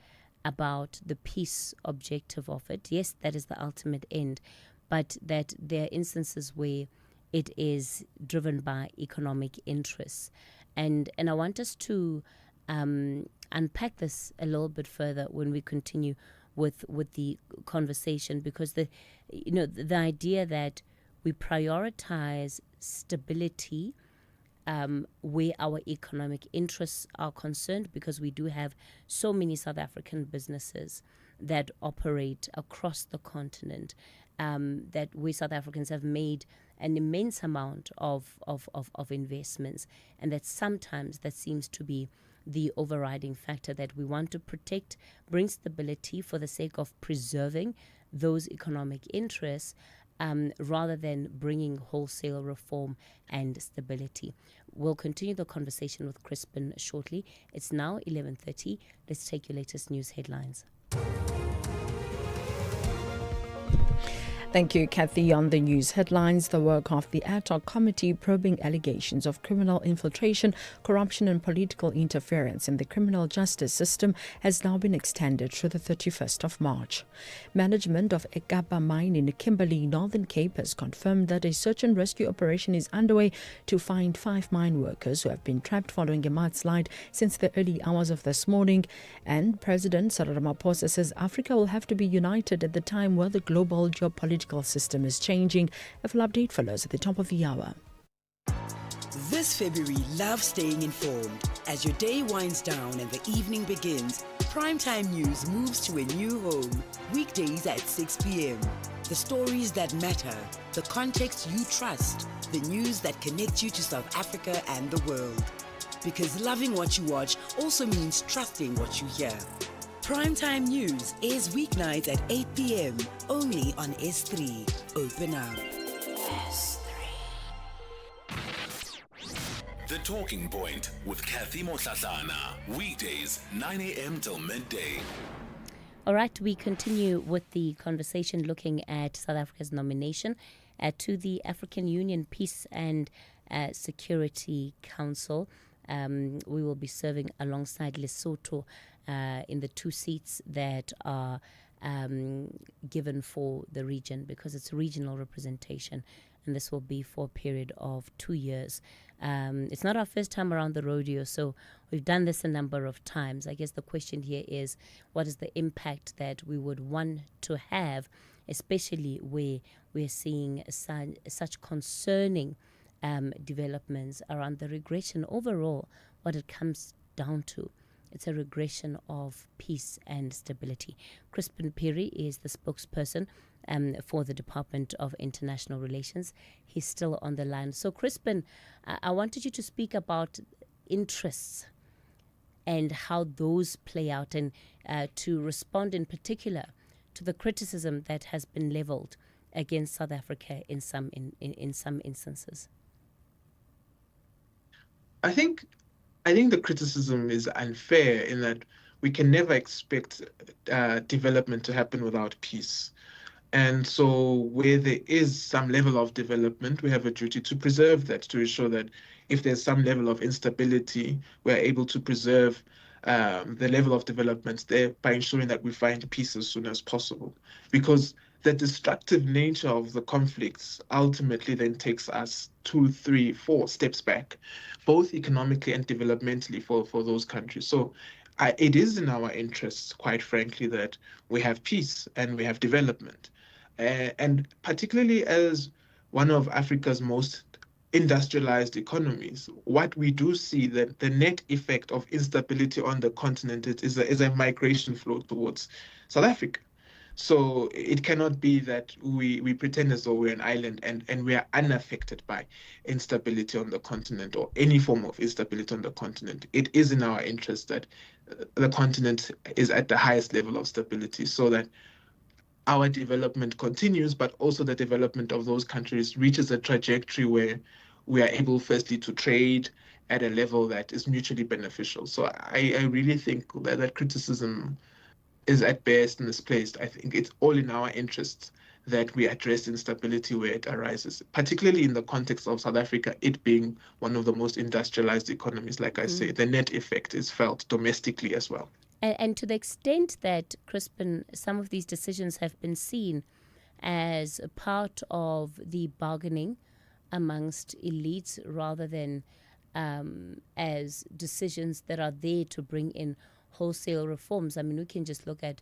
about the peace objective of it. Yes, that is the ultimate end, but that there are instances where it is driven by economic interests. And I want us to unpack this a little bit further when we continue with the conversation, because the idea that we prioritize stability where our economic interests are concerned, because we do have so many South African businesses that operate across the continent, that we South Africans have made an immense amount of investments, and that sometimes that seems to be the overriding factor, that we want to protect, bring stability for the sake of preserving those economic interests, rather than bringing wholesale reform and stability. We'll continue the conversation with Crispin shortly. It's now 11:30. Let's take your latest news headlines. Thank you, Cathy. On the news headlines, the work of the ad hoc committee probing allegations of criminal infiltration, corruption and political interference in the criminal justice system has now been extended to the 31st of March. Management of Ekapa mine in Kimberley, Northern Cape has confirmed that a search and rescue operation is underway to find 5 mine workers who have been trapped following a mudslide since the early hours of this morning. And President Cyril Ramaphosa says Africa will have to be united at the time where the global geopolitical system is changing. A full update follows at the top of the hour. This February, love staying informed. As your day winds down and the evening begins, Primetime News moves to a new home. Weekdays at 6 p.m. The stories that matter, the context you trust, the news that connects you to South Africa and the world. Because loving what you watch also means trusting what you hear. Primetime News is weeknights at 8 p.m. only on S3. Open up. S3. The Talking Point with Cathy Mohlahlana. Weekdays, 9 a.m. till midday. All right, we continue with the conversation looking at South Africa's nomination to the African Union Peace and Security Council. We will be serving alongside Lesotho in the 2 seats that are given for the region, because it's regional representation, and this will be for a period of 2 years. It's not our first time around the rodeo, so we've done this a number of times. I guess the question here is, what is the impact that we would want to have, especially where we're seeing such concerning developments around the regression overall. What it comes down to, it's a regression of peace and stability. Crispin Piri is the spokesperson for the Department of International Relations. He's still on the line. So Crispin, I wanted you to speak about interests and how those play out, and to respond in particular to the criticism that has been leveled against South Africa in some instances? I think the criticism is unfair in that we can never expect development to happen without peace. And so where there is some level of development, we have a duty to preserve that, to ensure that if there's some level of instability, we're able to preserve the level of development there by ensuring that we find peace as soon as possible. Because the destructive nature of the conflicts ultimately then takes us 2, 3, 4 steps back, both economically and developmentally for those countries. So it is in our interests, quite frankly, that we have peace and we have development. And particularly as one of Africa's most industrialized economies, what we do see that the net effect of instability on the continent is a migration flow towards South Africa. So it cannot be that we pretend as though we're an island and we are unaffected by instability on the continent or any form of instability on the continent. It is in our interest that the continent is at the highest level of stability so that our development continues, but also the development of those countries reaches a trajectory where we are able, firstly, to trade at a level that is mutually beneficial. So I really think that criticism is at best misplaced. I think it's all in our interests that we address instability where it arises, particularly in the context of South Africa, it being one of the most industrialized economies. Like I say, the net effect is felt domestically as well. And to the extent that, Crispin, some of these decisions have been seen as a part of the bargaining amongst elites rather than as decisions that are there to bring in wholesale reforms. I mean, we can just look at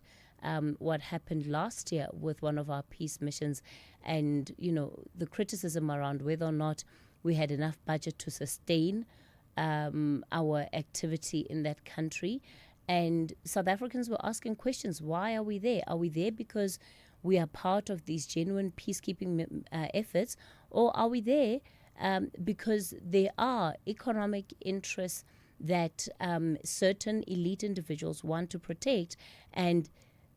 what happened last year with one of our peace missions and, the criticism around whether or not we had enough budget to sustain our activity in that country. And South Africans were asking questions. Why are we there? Are we there because we are part of these genuine peacekeeping efforts? Or are we there because there are economic interests that certain elite individuals want to protect? And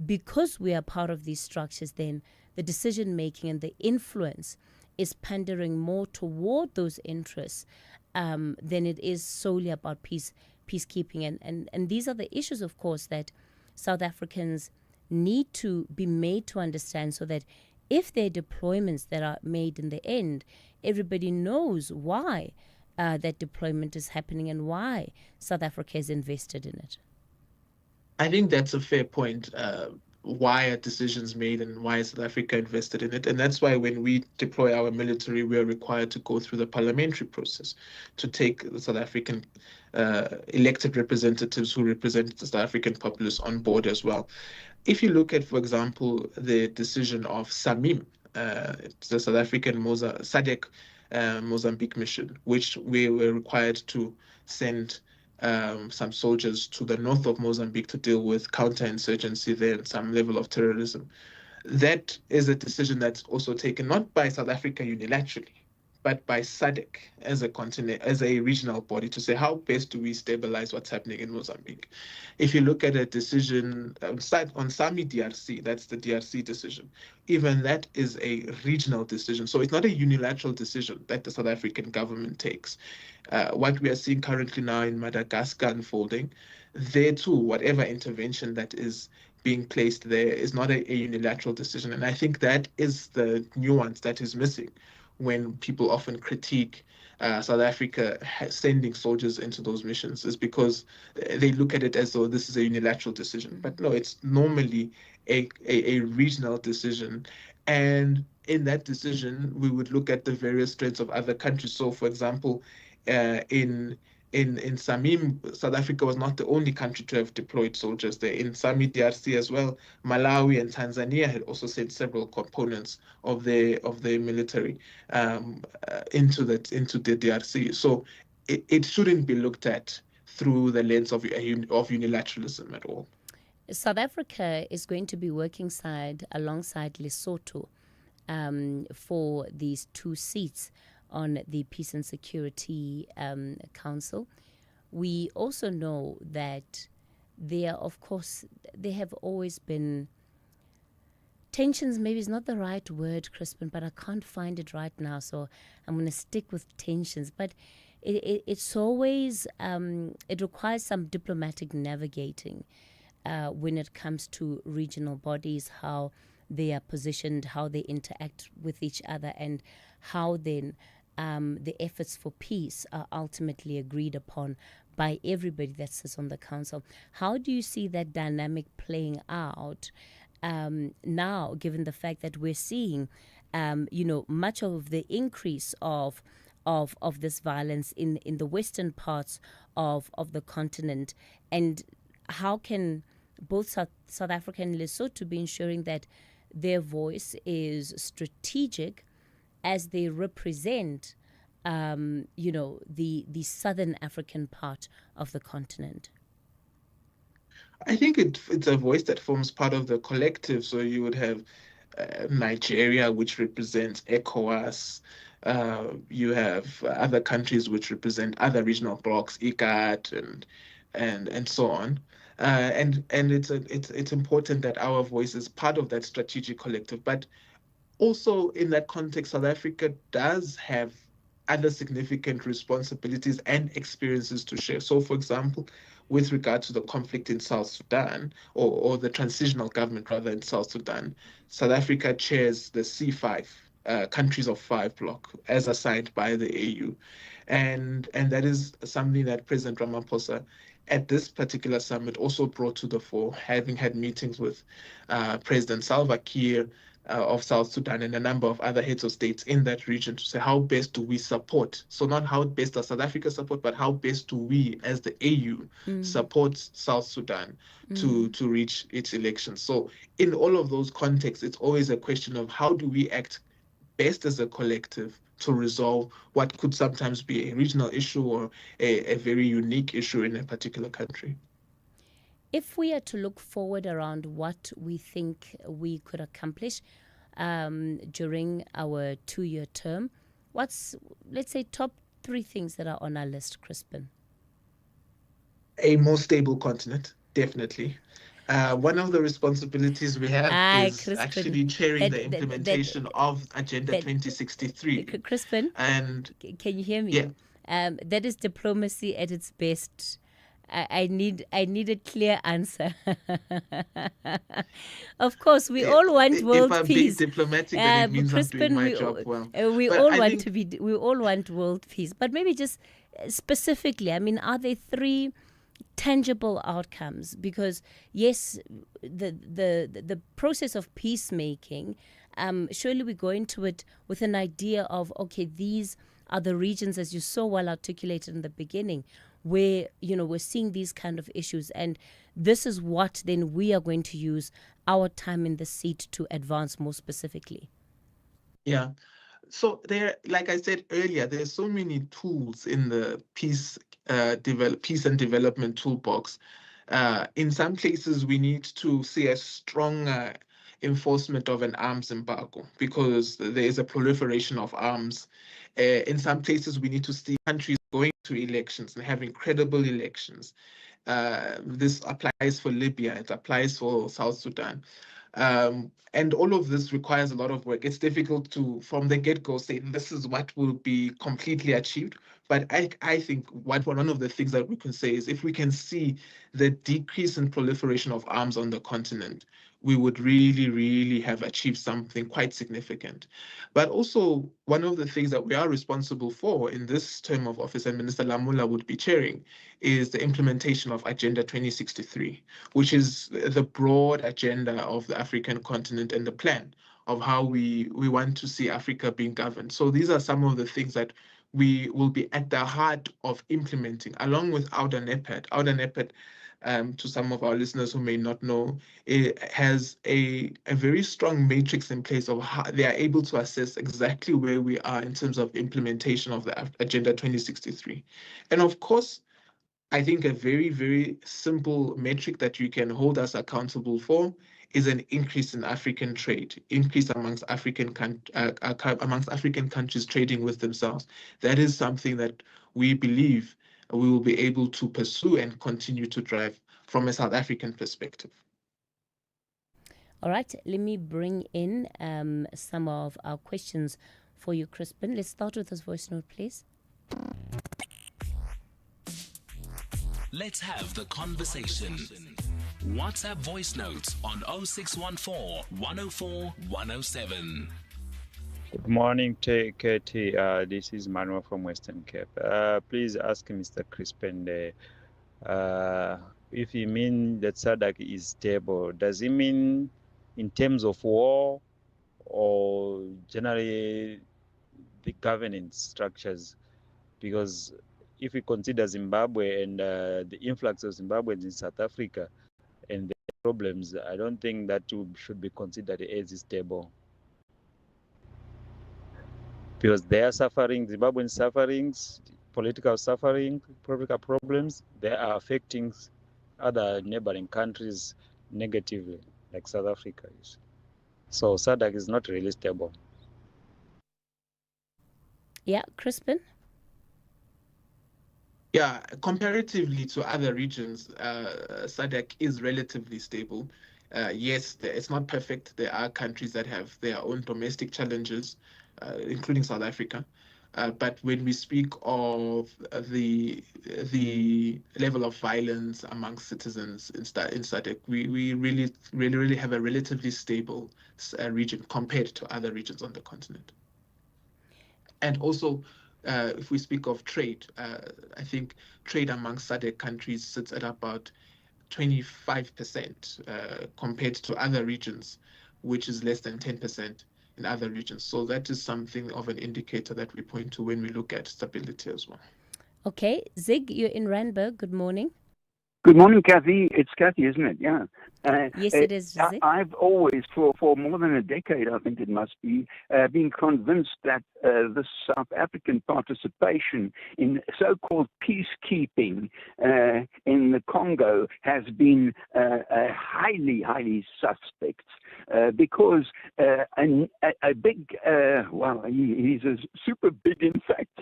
because we are part of these structures, then the decision-making and the influence is pandering more toward those interests than it is solely about peacekeeping. And these are the issues, of course, that South Africans need to be made to understand so that if there are deployments that are made in the end, everybody knows why that deployment is happening and why South Africa is invested in it. I think that's a fair point. Why are decisions made and why is South Africa invested in it? And that's why when we deploy our military, we are required to go through the parliamentary process to take the South African elected representatives who represent the South African populace on board as well. If you look at, for example, the decision of SAMIM, the South African SADC Mozambique mission, which we were required to send some soldiers to the north of Mozambique to deal with counterinsurgency there and some level of terrorism. That is a decision that's also taken not by South Africa unilaterally, but by SADC as a continent, as a regional body to say how best do we stabilize what's happening in Mozambique. If you look at a decision on SAMI DRC, that's the DRC decision, even that is a regional decision. So it's not a unilateral decision that the South African government takes. What we are seeing currently now in Madagascar unfolding, there too, whatever intervention that is being placed there is not a unilateral decision. And I think that is the nuance that is missing when people often critique South Africa sending soldiers into those missions, is because they look at it as though this is a unilateral decision. But no, it's normally a regional decision. And in that decision, we would look at the various strengths of other countries. So, for example, in SAMIM, South Africa was not the only country to have deployed soldiers there. In SAMI DRC as well, Malawi and Tanzania had also sent several components of their military into the DRC. So it shouldn't be looked at through the lens of unilateralism at all. South Africa is going to be working alongside Lesotho for these 2 seats on the Peace and Security Council. We also know that there have always been tensions maybe is not the right word, Crispin, but I can't find it right now, so I'm going to stick with tensions. But it's always, it requires some diplomatic navigating when it comes to regional bodies, how they are positioned, how they interact with each other, and how then the efforts for peace are ultimately agreed upon by everybody that sits on the council. How do you see that dynamic playing out now, given the fact that we're seeing, much of the increase of this violence in the western parts of the continent, and how can both South Africa and Lesotho be ensuring that their voice is strategic as they represent, the southern African part of the continent? I think it's a voice that forms part of the collective. So you would have Nigeria, which represents ECOWAS. You have other countries which represent other regional blocs, IGAD, and so on. And it's important that our voice is part of that strategic collective. But also in that context, South Africa does have other significant responsibilities and experiences to share. So, for example, with regard to the conflict in South Sudan, or the transitional government rather in South Sudan, South Africa chairs the C5, countries of five bloc, as assigned by the AU. And that is something that President Ramaphosa at this particular summit also brought to the fore, having had meetings with President Salva Kiir of South Sudan and a number of other heads of states in that region, to say how best do we support. So not how best does South Africa support, but how best do we as the AU support South Sudan to reach its elections. So in all of those contexts, it's always a question of how do we act best as a collective to resolve what could sometimes be a regional issue or a very unique issue in a particular country. If we are to look forward around what we think we could accomplish during our 2-year term, what's, let's say, top 3 things that are on our list, Crispin? A more stable continent, definitely. One of the responsibilities we have is Crispin, actually chairing the implementation of Agenda 2063. Crispin, and can you hear me? Yeah. That is diplomacy at its best. I need a clear answer. Of course, we all want world if I'm peace. Being diplomatic, then it means Crispin, I'm doing my job well. We all want world peace, but maybe just specifically, I mean, are there 3 tangible outcomes? Because yes, the process of peacemaking, surely we go into it with an idea of, okay, these are the regions, as you so well articulated in the beginning, where we're seeing these kind of issues, and this is what then we are going to use our time in the seat to advance more specifically. Yeah. So there, like I said earlier, there's so many tools in the peace and development toolbox. In some cases, we need to see a strong enforcement of an arms embargo because there is a proliferation of arms. In some cases, we need to see countries going to elections and having credible elections. This applies for Libya, it applies for South Sudan. And all of this requires a lot of work. It's difficult to, from the get-go, say this is what will be completely achieved. But I think one of the things that we can say is if we can see the decrease in proliferation of arms on the continent, we would really, really have achieved something quite significant. But also, one of the things that we are responsible for in this term of office, and Minister Lamula would be chairing, is the implementation of Agenda 2063, which is the broad agenda of the African continent and the plan of how we want to see Africa being governed. So these are some of the things that we will be at the heart of implementing, along with Outer NEPAD. Outer NEPAD, to some of our listeners who may not know, it has a very strong matrix in place of how they are able to assess exactly where we are in terms of implementation of the Agenda 2063. And of course, I think a very, very simple metric that you can hold us accountable for is an increase in African trade, increase amongst African countries trading with themselves. That is something that we believe we will be able to pursue and continue to drive from a South African perspective. All right, let me bring in some of our questions for you, Crispin. Let's start with this voice note, please. Let's have the conversation. WhatsApp voice notes on 0614 104 107. Good morning, Katie. This is Manuel from Western Cape. Please ask Mr. Crispin if he means that SADC is stable. Does he mean in terms of war or generally the governance structures? Because if we consider Zimbabwe and the influx of Zimbabweans in South Africa and the problems, I don't think that should be considered as stable. Because their suffering, Zimbabwean sufferings, political suffering, political problems, they are affecting other neighboring countries negatively, like South Africa is. So SADC is not really stable. Yeah, Crispin? Yeah, comparatively to other regions, SADC is relatively stable. Yes, it's not perfect. There are countries that have their own domestic challenges, including South Africa. But when we speak of the level of violence amongst citizens in SADC, we really have a relatively stable region compared to other regions on the continent. And also, if we speak of trade, I think trade amongst SADC countries sits at about 25% compared to other regions, which is less than 10% in other regions. So that is something of an indicator that we point to when we look at stability as well. Okay, Zig, you're in Randburg. Good morning. Good morning, Cathy. It's Cathy, isn't it? Yeah. Yes, it is. I've always, for more than a decade, I think it must be, been convinced that the South African participation in so-called peacekeeping in the Congo has been highly, highly suspect. Because a big, he's a super big, in fact,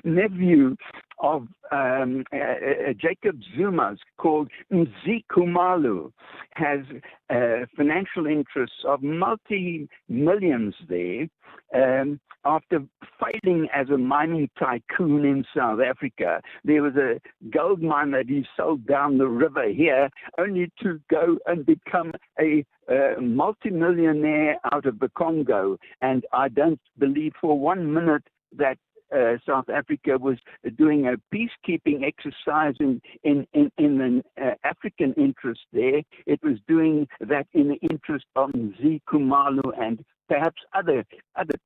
nephew of Jacob Zuma's, called Nzikumalu, has financial interests of multi-millions there after failing as a mining tycoon in South Africa. There was a gold mine that he sold down the river here, only to go and become a multi-millionaire out of the Congo. And I don't believe for 1 minute that South Africa was doing a peacekeeping exercise in the African interest there. It was doing that in the interest of Nzikumalu and perhaps other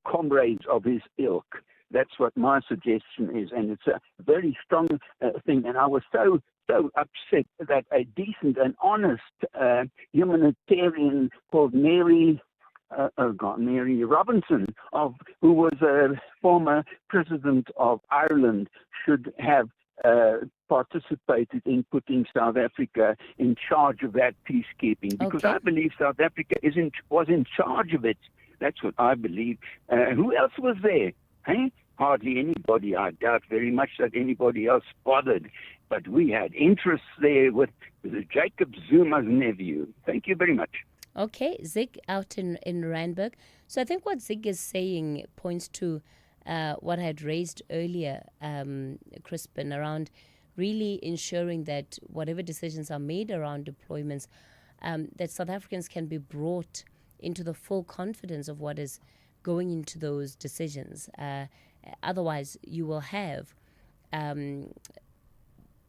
comrades of his ilk. That's what my suggestion is, and it's a very strong thing. And I was so upset that a decent and honest humanitarian called Mary Robinson, who was a former president of Ireland, should have participated in putting South Africa in charge of that peacekeeping, because I believe South Africa was in charge of it. That's what I believe. Who else was there? Hey? Hardly anybody. I doubt very much that anybody else bothered. But we had interests there with Jacob Zuma's nephew. Thank you very much. Okay, Zig out in Randburg. So I think what Zig is saying points to what I had raised earlier, Crispin, around really ensuring that whatever decisions are made around deployments, that South Africans can be brought into the full confidence of what is going into those decisions. Otherwise, you will have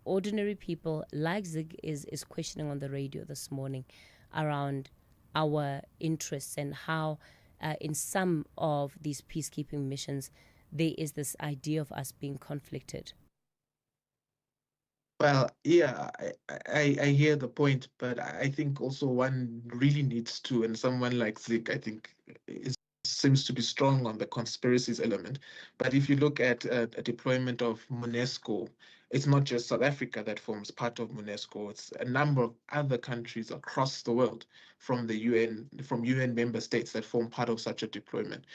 ordinary people like Zig is questioning on the radio this morning around our interests and how in some of these peacekeeping missions there is this idea of us being conflicted. Well, yeah, I hear the point, but I think also one really needs to, and someone like Zig, I think, seems to be strong on the conspiracies element. But if you look at a deployment of UNESCO, it's not just South Africa that forms part of UNESCO. It's a number of other countries across the world from the UN, from UN member states that form part of such a deployment.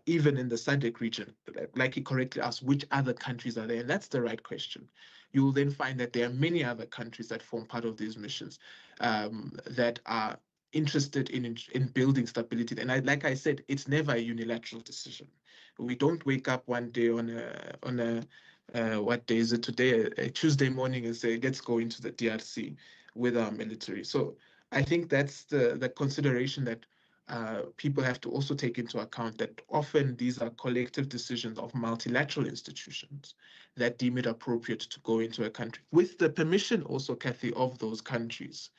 Even in the SADC region, like he correctly asked, which other countries are there? And that's the right question. You will then find that there are many other countries that form part of these missions that are interested in building stability. And like I said, it's never a unilateral decision. We don't wake up one day on a what day is it today? A Tuesday morning and say, let's go into the DRC with our military. So I think that's the consideration that people have to also take into account, that often these are collective decisions of multilateral institutions that deem it appropriate to go into a country with the permission also, Cathy, of those countries.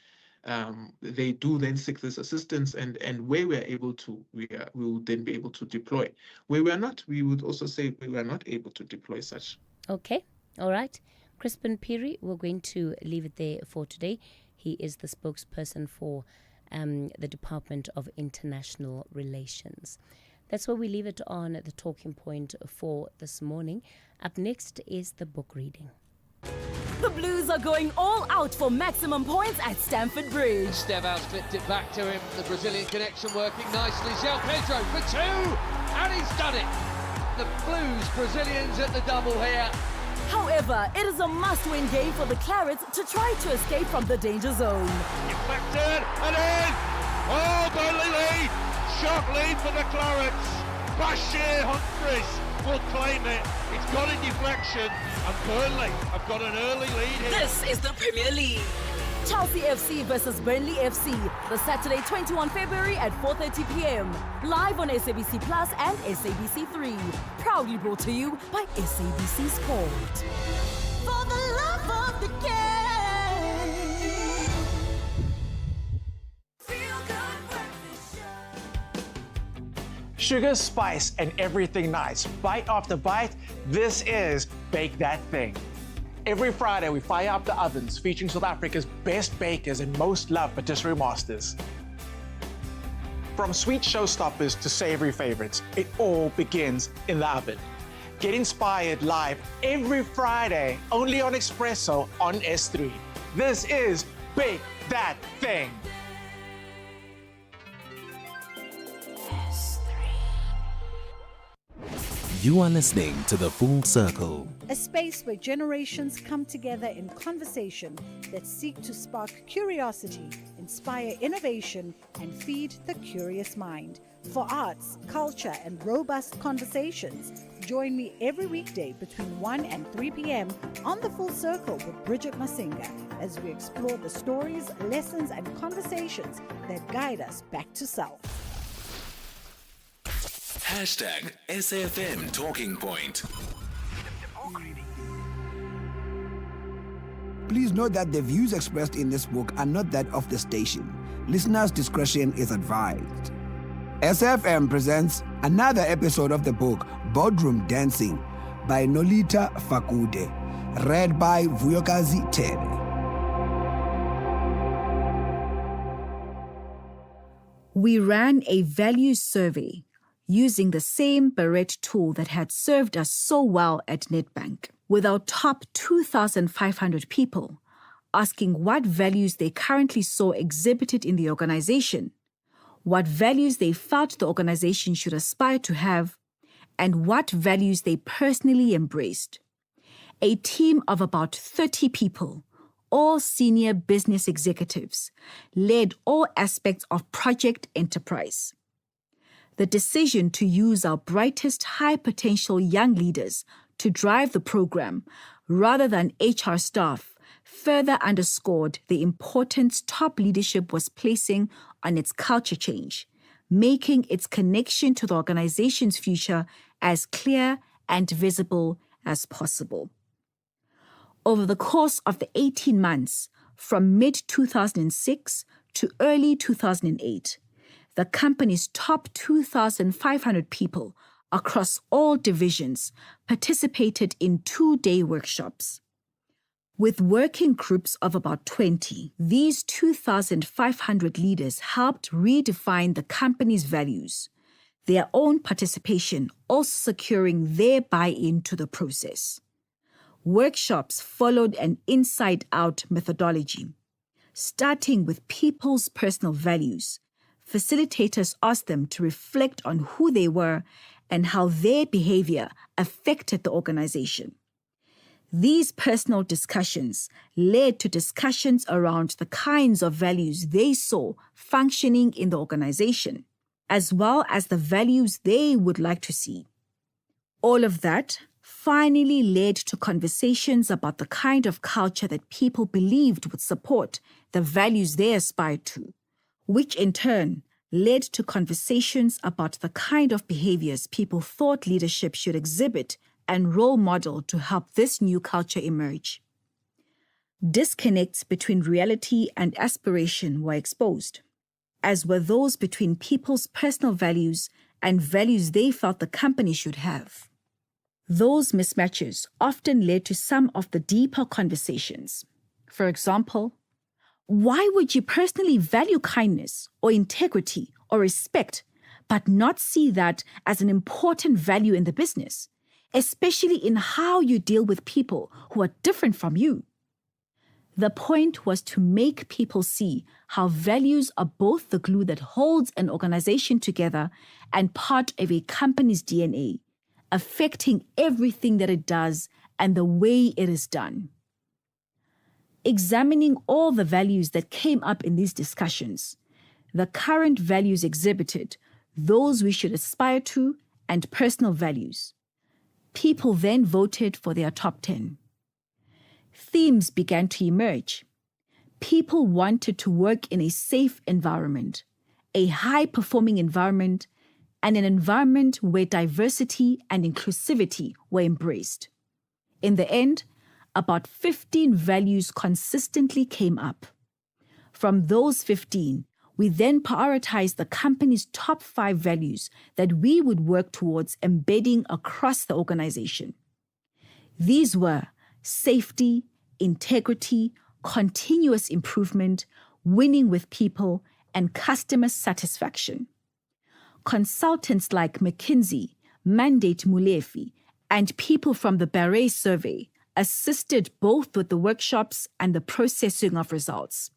They do then seek this assistance, and where we are able to, we will then be able to deploy. Where we are not, we would also say we are not able to deploy such. Okay, all right. Crispin Piri, we're going to leave it there for today. He is the spokesperson for the Department of International Relations. That's where we leave it on the talking point for this morning. Up next is the book reading. The Blues are going all out for maximum points at Stamford Bridge. Stevaus flipped it back to him. The Brazilian connection working nicely. João Pedro for two, and he's done it. The Blues Brazilians at the double here. However, it is a must-win game for the Clarets to try to escape from the danger zone. Deflected and in! Oh, Burnley lead! Shock lead for the Clarets. Bashir Humphries will claim it. It's got a deflection, and Burnley have got an early lead here. This is the Premier League. Chelsea FC versus Burnley FC, the Saturday 21 February at 4:30 p.m. Live on SABC Plus and SABC 3. Proudly brought to you by SABC Sport. For the love of the game. Sugar, spice, and everything nice. Bite after bite, this is Bake That Thing. Every Friday, we fire up the ovens, featuring South Africa's best bakers and most loved patisserie masters. From sweet showstoppers to savory favorites, it all begins in the oven. Get inspired live every Friday, only on Espresso on S3. This is Bake That Thing. You are listening to The Full Circle. A space where generations come together in conversation that seek to spark curiosity, inspire innovation, and feed the curious mind. For arts, culture, and robust conversations, join me every weekday between 1 and 3 p.m. on The Full Circle with Bridget Masinga as we explore the stories, lessons, and conversations that guide us back to self. Hashtag SAFM Talking Point. Please note that the views expressed in this book are not that of the station. Listeners' discretion is advised. SFM presents another episode of the book Boardroom Dancing by Nolita Fakude, read by Vuyokazi Tere. We ran a values survey using the same Barrett tool that had served us so well at Nedbank, with our top 2,500 people, asking what values they currently saw exhibited in the organization, what values they felt the organization should aspire to have, and what values they personally embraced. A team of about 30 people, all senior business executives, led all aspects of Project Enterprise. The decision to use our brightest high-potential young leaders to drive the program, rather than HR staff, further underscored the importance top leadership was placing on its culture change, making its connection to the organization's future as clear and visible as possible. Over the course of the 18 months, from mid-2006 to early 2008, the company's top 2,500 people across all divisions participated in 2-day workshops. With working groups of about 20, these 2,500 leaders helped redefine the company's values, their own participation also securing their buy-in to the process. Workshops followed an inside-out methodology. Starting with people's personal values, facilitators asked them to reflect on who they were and how their behavior affected the organization. These personal discussions led to discussions around the kinds of values they saw functioning in the organization, as well as the values they would like to see. All of that finally led to conversations about the kind of culture that people believed would support the values they aspired to, which in turn led to conversations about the kind of behaviors people thought leadership should exhibit and role model to help this new culture emerge. Disconnects between reality and aspiration were exposed, as were those between people's personal values and values they felt the company should have. Those mismatches often led to some of the deeper conversations. For example, why would you personally value kindness or integrity or respect, but not see that as an important value in the business, especially in how you deal with people who are different from you? The point was to make people see how values are both the glue that holds an organization together and part of a company's DNA, affecting everything that it does and the way it is done. Examining all the values that came up in these discussions, the current values exhibited, those we should aspire to, and personal values. People then voted for their top 10. Themes began to emerge. People wanted to work in a safe environment, a high-performing environment, and an environment where diversity and inclusivity were embraced. In the end, about 15 values consistently came up. From those 15, we then prioritized the company's top 5 values that we would work towards embedding across the organization. These were safety, integrity, continuous improvement, winning with people, and customer satisfaction. Consultants like McKinsey, Mandate Molefi, and people from the Barret survey assisted both with the workshops and the processing of results.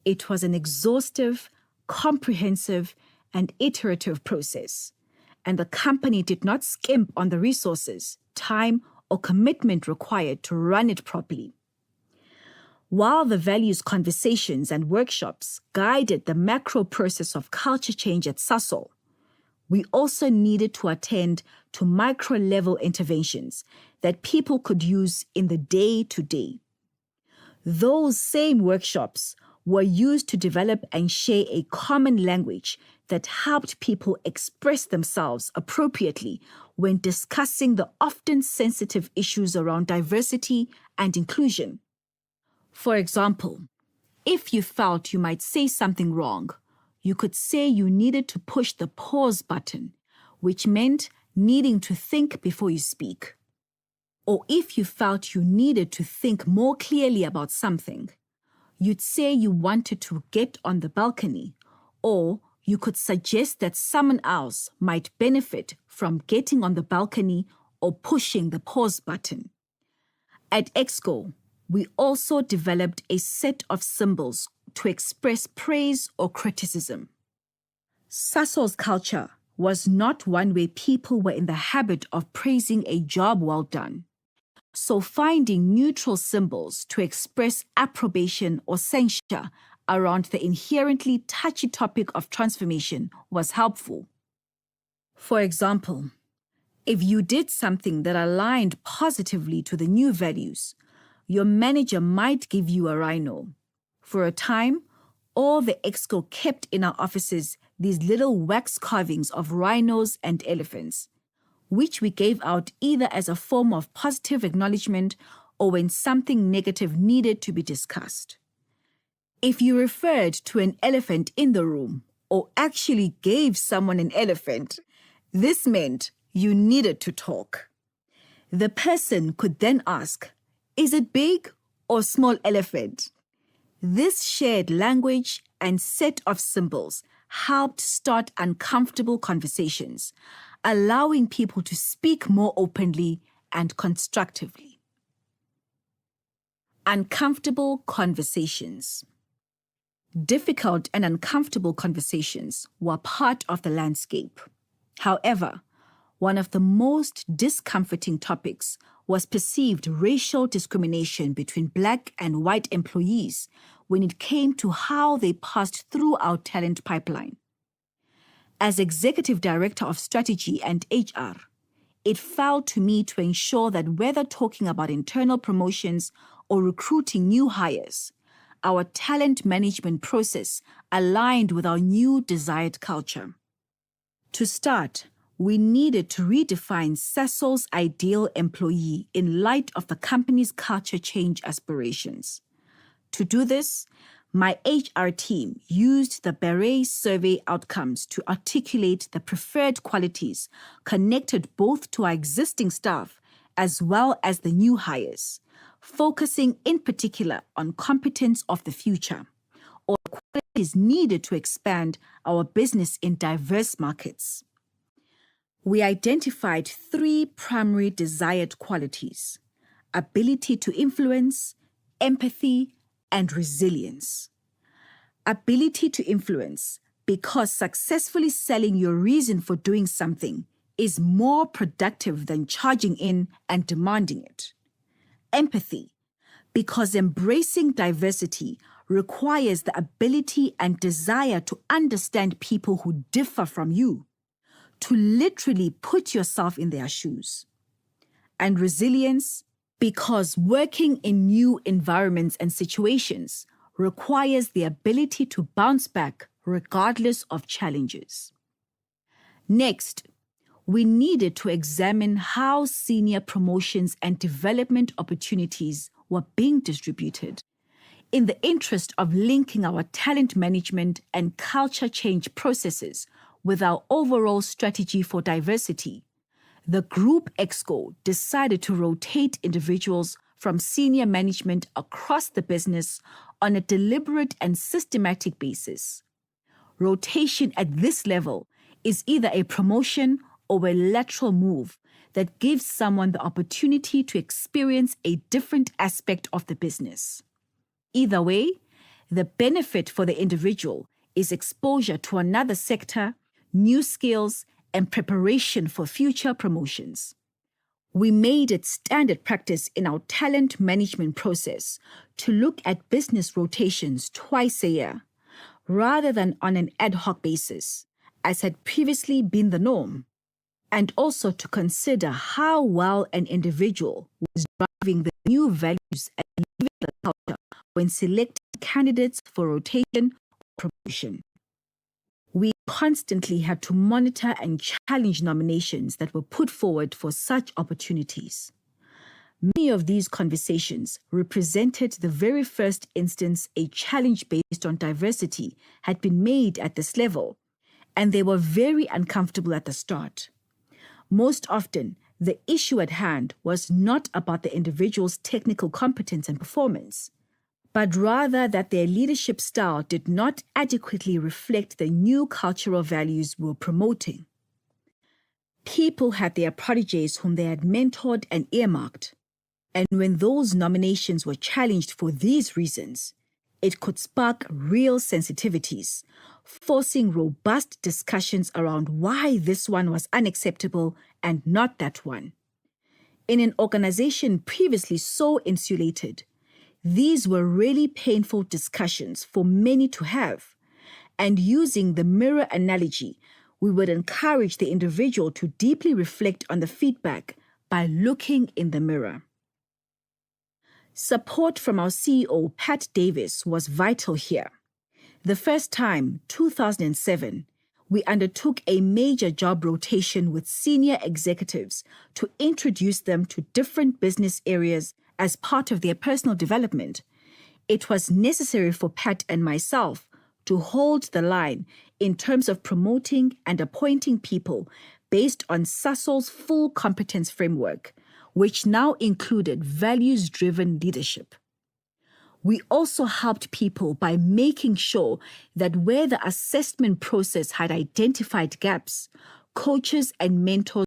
It was an exhaustive, comprehensive, and iterative process, and the company did not skimp on the resources, time, or commitment required to run it properly. While the values conversations and workshops guided the macro process of culture change at Sasol, we also needed to attend to micro-level interventions that people could use in the day-to-day. Those same workshops were used to develop and share a common language that helped people express themselves appropriately when discussing the often sensitive issues around diversity and inclusion. For example, if you felt you might say something wrong, you could say you needed to push the pause button, which meant needing to think before you speak. Or if you felt you needed to think more clearly about something, you'd say you wanted to get on the balcony, or you could suggest that someone else might benefit from getting on the balcony or pushing the pause button. At Exco, we also developed a set of symbols to express praise or criticism. Sasol's culture was not one where people were in the habit of praising a job well done. So finding neutral symbols to express approbation or censure around the inherently touchy topic of transformation was helpful. For example, if you did something that aligned positively to the new values, your manager might give you a rhino. For a time, all the Exco kept in our offices these little wax carvings of rhinos and elephants, which we gave out either as a form of positive acknowledgement or when something negative needed to be discussed. If you referred to an elephant in the room or actually gave someone an elephant, this meant you needed to talk. The person could then ask, "Is it big or small elephant?" This shared language and set of symbols helped start uncomfortable conversations, allowing people to speak more openly and constructively. Uncomfortable conversations. Difficult and uncomfortable conversations were part of the landscape. However, one of the most discomforting topics was perceived racial discrimination between black and white employees when it came to how they passed through our talent pipeline. As Executive Director of Strategy and HR, it fell to me to ensure that whether talking about internal promotions or recruiting new hires, our talent management process aligned with our new desired culture. To start, we needed to redefine Sasol's ideal employee in light of the company's culture change aspirations. To do this, my HR team used the Beret survey outcomes to articulate the preferred qualities connected both to our existing staff as well as the new hires, focusing in particular on competence of the future, or qualities needed to expand our business in diverse markets. We identified 3 primary desired qualities: ability to influence, empathy, and resilience. Ability to influence, because successfully selling your reason for doing something is more productive than charging in and demanding it. Empathy, because embracing diversity requires the ability and desire to understand people who differ from you, to literally put yourself in their shoes. And resilience, because working in new environments and situations requires the ability to bounce back regardless of challenges. Next, we needed to examine how senior promotions and development opportunities were being distributed. In the interest of linking our talent management and culture change processes with our overall strategy for diversity, the Group Exco decided to rotate individuals from senior management across the business on a deliberate and systematic basis. Rotation at this level is either a promotion or a lateral move that gives someone the opportunity to experience a different aspect of the business. Either way, the benefit for the individual is exposure to another sector, new skills, and preparation for future promotions. We made it standard practice in our talent management process to look at business rotations twice a year, rather than on an ad hoc basis, as had previously been the norm, and also to consider how well an individual was driving the new values and living the culture when selecting candidates for rotation or promotion. We constantly had to monitor and challenge nominations that were put forward for such opportunities. Many of these conversations represented the very first instance a challenge based on diversity had been made at this level, and they were very uncomfortable at the start. Most often, the issue at hand was not about the individual's technical competence and performance, but rather that their leadership style did not adequately reflect the new cultural values we were promoting. People had their prodigies whom they had mentored and earmarked, and when those nominations were challenged for these reasons, it could spark real sensitivities, forcing robust discussions around why this one was unacceptable and not that one. In an organization previously so insulated, these were really painful discussions for many to have, and using the mirror analogy, we would encourage the individual to deeply reflect on the feedback by looking in the mirror. Support from our CEO, Pat Davis, was vital here. The first time, 2007, we undertook a major job rotation with senior executives to introduce them to different business areas as part of their personal development. It was necessary for Pat and myself to hold the line in terms of promoting and appointing people based on Sasol's full competence framework, which now included values-driven leadership. We also helped people by making sure that where the assessment process had identified gaps, coaches and mentors